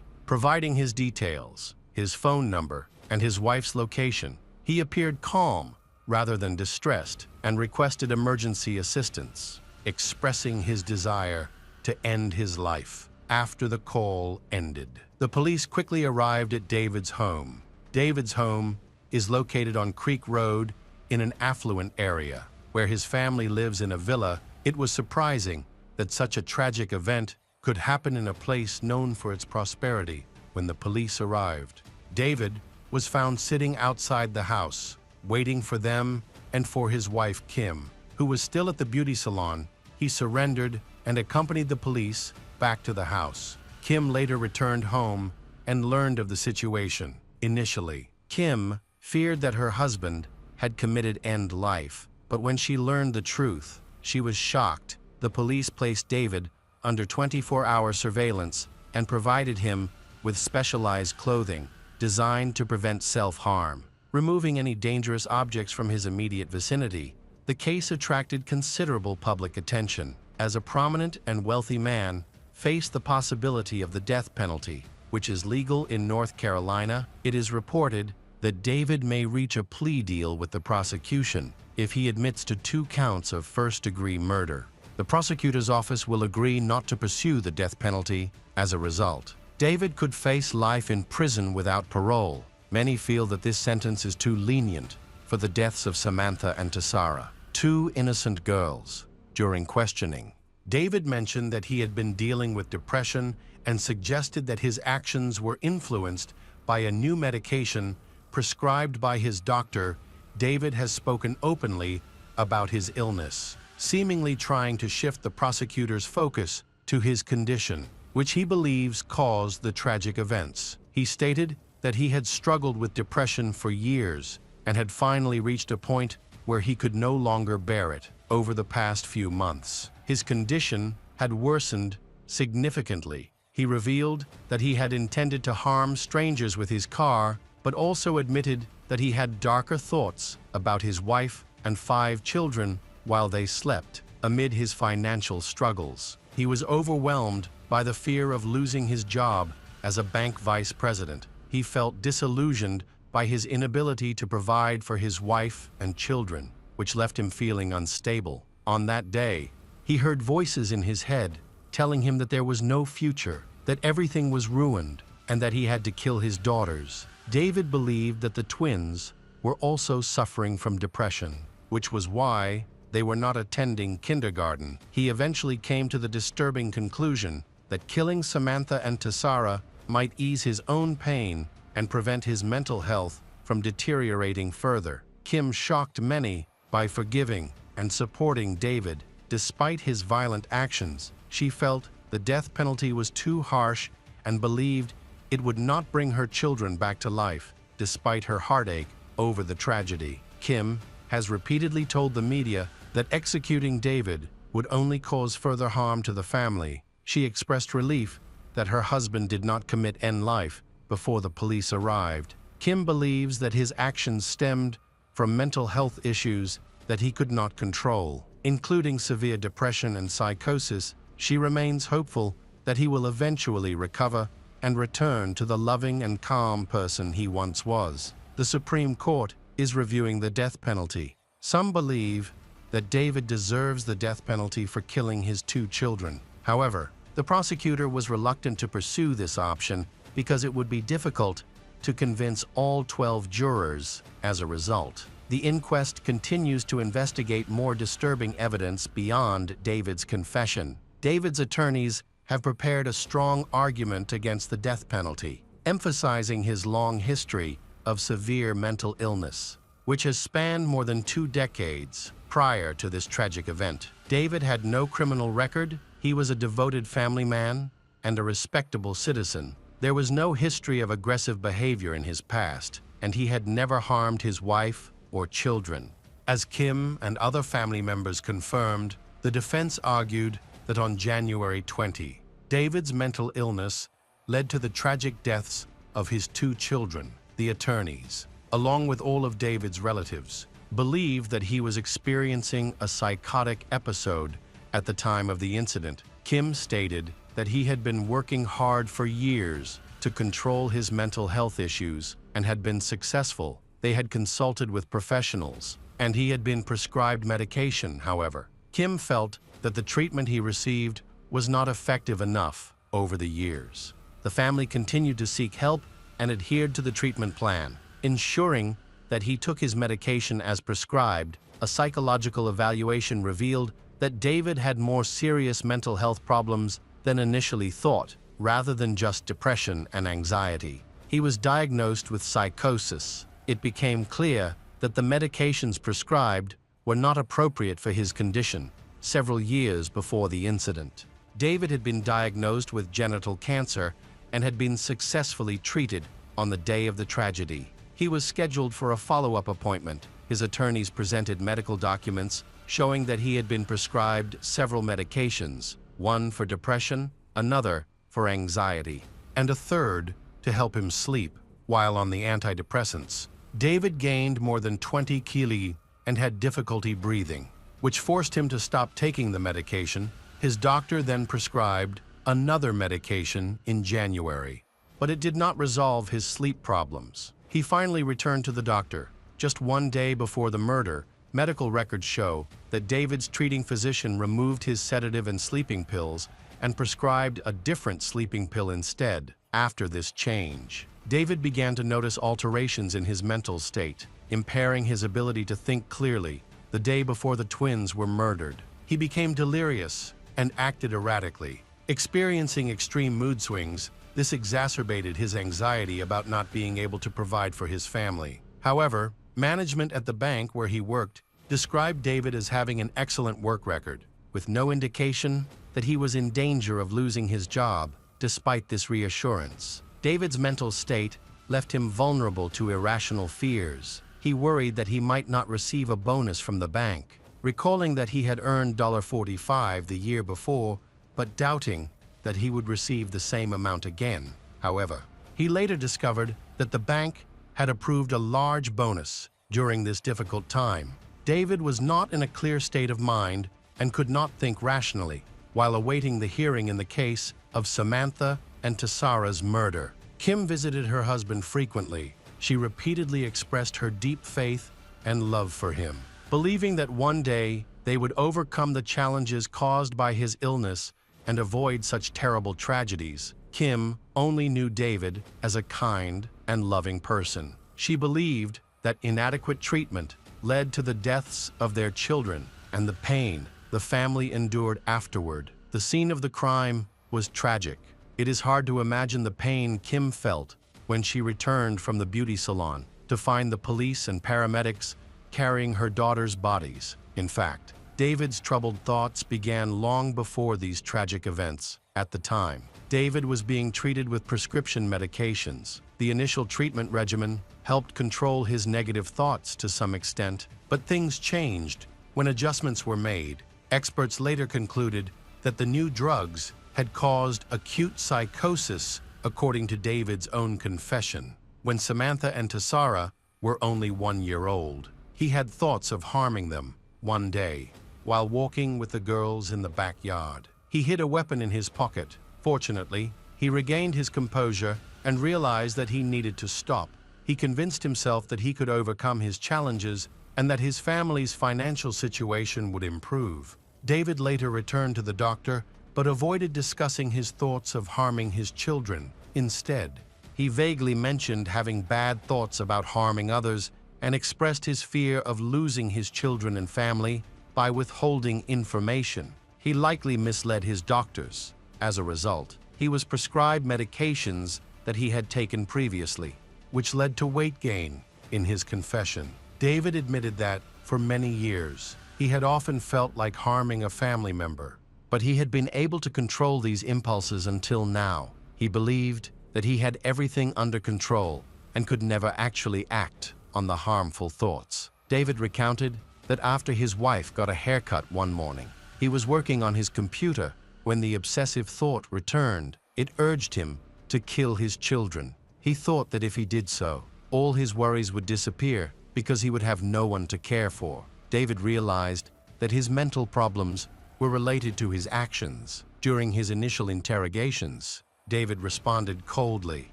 Providing his details, his phone number, and his wife's location, he appeared calm rather than distressed and requested emergency assistance, expressing his desire to end his life. After the call ended, the police quickly arrived at David's home. David's home is located on Creek Road in an affluent area, where his family lives in a villa. It was surprising that such a tragic event could happen in a place known for its prosperity. When the police arrived, David was found sitting outside the house, waiting for them and for his wife Kim, who was still at the beauty salon. He surrendered and accompanied the police back to the house. Kim later returned home and learned of the situation. Initially, Kim feared that her husband had committed end life, but when she learned the truth, she was shocked. The police placed David under 24-hour surveillance and provided him with specialized clothing designed to prevent self-harm, removing any dangerous objects from his immediate vicinity. The case attracted considerable public attention, as a prominent and wealthy man faced the possibility of the death penalty, which is legal in North Carolina. It is reported that David may reach a plea deal with the prosecution if he admits to 2 counts of first-degree murder. The prosecutor's office will agree not to pursue the death penalty. As a result, David could face life in prison without parole. Many feel that this sentence is too lenient for the deaths of Samantha and Tessara, 2 innocent girls. During questioning, David mentioned that he had been dealing with depression and suggested that his actions were influenced by a new medication prescribed by his doctor. David has spoken openly about his illness, seemingly trying to shift the prosecutor's focus to his condition, which he believes caused the tragic events. He stated that he had struggled with depression for years and had finally reached a point where he could no longer bear it. Over the past few months, his condition had worsened significantly. He revealed that he had intended to harm strangers with his car, but also admitted that he had darker thoughts about his wife and 5 children while they slept. Amid his financial struggles, he was overwhelmed by the fear of losing his job as a bank vice president. He felt disillusioned by his inability to provide for his wife and children, which left him feeling unstable. On that day, he heard voices in his head telling him that there was no future, that everything was ruined, and that he had to kill his daughters. David believed that the twins were also suffering from depression, which was why they were not attending kindergarten. He eventually came to the disturbing conclusion that killing Samantha and Tessara might ease his own pain and prevent his mental health from deteriorating further. Kim shocked many by forgiving and supporting David. Despite his violent actions, she felt the death penalty was too harsh and believed it would not bring her children back to life. Despite her heartache over the tragedy, Kim has repeatedly told the media that executing David would only cause further harm to the family. She expressed relief that her husband did not commit end life before the police arrived. Kim believes that his actions stemmed from mental health issues that he could not control, including severe depression and psychosis, she remains hopeful that he will eventually recover and return to the loving and calm person he once was. The Supreme Court is reviewing the death penalty. Some believe that David deserves the death penalty for killing his 2 children. However, the prosecutor was reluctant to pursue this option because it would be difficult to convince all 12 jurors. As a result, the inquest continues to investigate more disturbing evidence beyond David's confession. David's attorneys have prepared a strong argument against the death penalty, emphasizing his long history of severe mental illness, which has spanned more than 2 decades prior to this tragic event. David had no criminal record, he was a devoted family man and a respectable citizen. There was no history of aggressive behavior in his past, and he had never harmed his wife or children. As Kim and other family members confirmed, the defense argued that on January 20, David's mental illness led to the tragic deaths of his 2 children. The attorneys, along with all of David's relatives, believed that he was experiencing a psychotic episode at the time of the incident. Kim stated that he had been working hard for years to control his mental health issues and had been successful. They had consulted with professionals, and he had been prescribed medication. However, Kim felt that the treatment he received was not effective enough over the years. The family continued to seek help and adhered to the treatment plan, ensuring that he took his medication as prescribed. A psychological evaluation revealed that David had more serious mental health problems than initially thought, rather than just depression and anxiety. He was diagnosed with psychosis. It became clear that the medications prescribed were not appropriate for his condition several years before the incident. David had been diagnosed with genital cancer and had been successfully treated on the day of the tragedy. He was scheduled for a follow-up appointment. His attorneys presented medical documents showing that he had been prescribed several medications, one for depression, another for anxiety, and a third to help him sleep while on the antidepressants. David gained more than 20 kg and had difficulty breathing, which forced him to stop taking the medication. His doctor then prescribed another medication in January, but it did not resolve his sleep problems. He finally returned to the doctor. Just 1 day before the murder, medical records show that David's treating physician removed his sedative and sleeping pills and prescribed a different sleeping pill instead. After this change, David began to notice alterations in his mental state, impairing his ability to think clearly. The day before the twins were murdered, he became delirious and acted erratically. Experiencing extreme mood swings, this exacerbated his anxiety about not being able to provide for his family. However, management at the bank where he worked described David as having an excellent work record, with no indication that he was in danger of losing his job. Despite this reassurance, David's mental state left him vulnerable to irrational fears. He worried that he might not receive a bonus from the bank, recalling that he had earned $45 the year before, but doubting that he would receive the same amount again. However, he later discovered that the bank had approved a large bonus during this difficult time. David was not in a clear state of mind and could not think rationally while awaiting the hearing in the case of Samantha and Tessara's murder. Kim visited her husband frequently. She repeatedly expressed her deep faith and love for him, believing that one day they would overcome the challenges caused by his illness and avoid such terrible tragedies. Kim only knew David as a kind and loving person. She believed that inadequate treatment led to the deaths of their children and the pain the family endured afterward. The scene of the crime was tragic. It is hard to imagine the pain Kim felt when she returned from the beauty salon to find the police and paramedics carrying her daughter's bodies. In fact, David's troubled thoughts began long before these tragic events. At the time, David was being treated with prescription medications. The initial treatment regimen helped control his negative thoughts to some extent, but things changed when adjustments were made. Experts later concluded that the new drugs had caused acute psychosis, according to David's own confession. When Samantha and Tessara were only 1 year old, he He had thoughts of harming them. One day, while walking with the girls in the backyard, he hid a weapon in his pocket. Fortunately, he regained his composure and realized that he needed to stop. He convinced himself that he could overcome his challenges and that his family's financial situation would improve. David later returned to the doctor, but avoided discussing his thoughts of harming his children. Instead, he vaguely mentioned having bad thoughts about harming others and expressed his fear of losing his children and family by withholding information. He likely misled his doctors. As a result, he was prescribed medications that he had taken previously, which led to weight gain. In his confession, David admitted that, for many years, he had often felt like harming a family member, but he had been able to control these impulses until now. He believed that he had everything under control and could never actually act on the harmful thoughts. David recounted that after his wife got a haircut one morning, he was working on his computer when the obsessive thought returned. It urged him to kill his children. He thought that if he did so, all his worries would disappear because he would have no one to care for. David realized that his mental problems were related to his actions. During his initial interrogations, David responded coldly.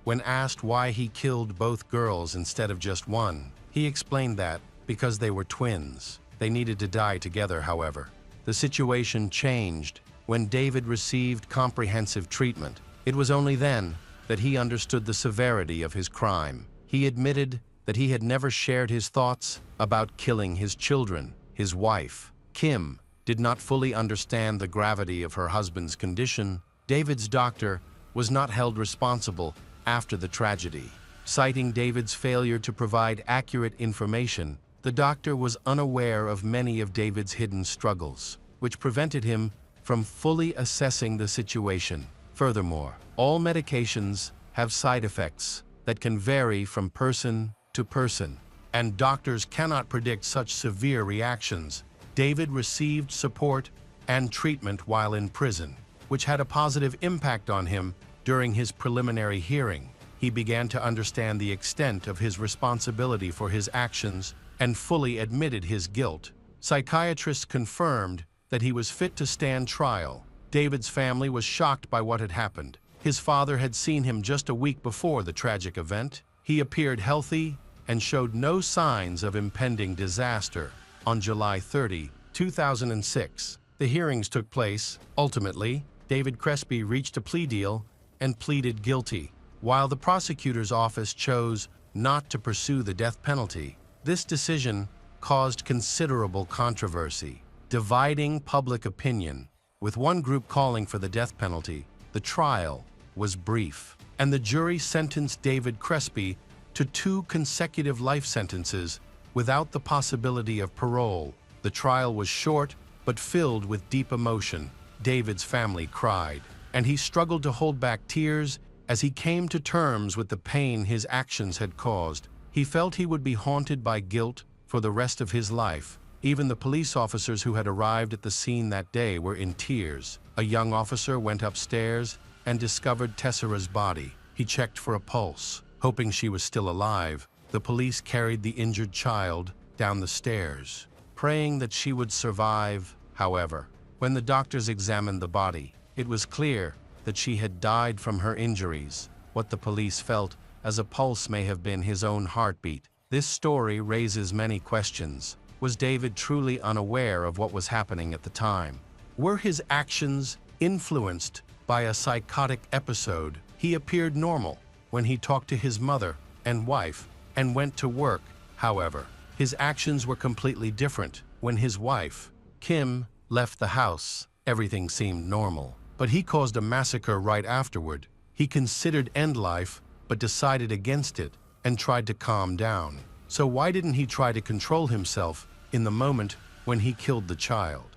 When asked why he killed both girls instead of just one, he explained that because they were twins, they needed to die together. However, the situation changed when David received comprehensive treatment. It was only then that he understood the severity of his crime. He admitted that he had never shared his thoughts about killing his children. His wife, Kim, did not fully understand the gravity of her husband's condition. David's doctor was not held responsible after the tragedy. Citing David's failure to provide accurate information, the doctor was unaware of many of David's hidden struggles, which prevented him from fully assessing the situation. Furthermore, all medications have side effects that can vary from person to person, and doctors cannot predict such severe reactions. David received support and treatment while in prison, which had a positive impact on him. During his preliminary hearing, he began to understand the extent of his responsibility for his actions and fully admitted his guilt. Psychiatrists confirmed that he was fit to stand trial. David's family was shocked by what had happened. His father had seen him just a week before the tragic event. He appeared healthy and showed no signs of impending disaster. On July 30, 2006, the hearings took place. Ultimately, David Crespi reached a plea deal and pleaded guilty. While the prosecutor's office chose not to pursue the death penalty, this decision caused considerable controversy, dividing public opinion. With one group calling for the death penalty, the trial was brief, and the jury sentenced David Crespi to 2 consecutive life sentences without the possibility of parole. The trial was short but filled with deep emotion. David's family cried, and he struggled to hold back tears as he came to terms with the pain his actions had caused. He felt he would be haunted by guilt for the rest of his life. Even the police officers who had arrived at the scene that day were in tears. A young officer went upstairs and discovered Tessera's body. He checked for a pulse, hoping she was still alive. The police carried the injured child down the stairs, praying that she would survive. However, when the doctors examined the body, it was clear that she had died from her injuries. What the police felt as a pulse may have been his own heartbeat. This story raises many questions. Was David truly unaware of what was happening at the time? Were his actions influenced by a psychotic episode? He appeared normal when he talked to his mother and wife and went to work. However, his actions were completely different. When his wife, Kim, left the house, everything seemed normal. But he caused a massacre right afterward. He considered end life, but decided against it and tried to calm down. So why didn't he try to control himself in the moment when he killed the child?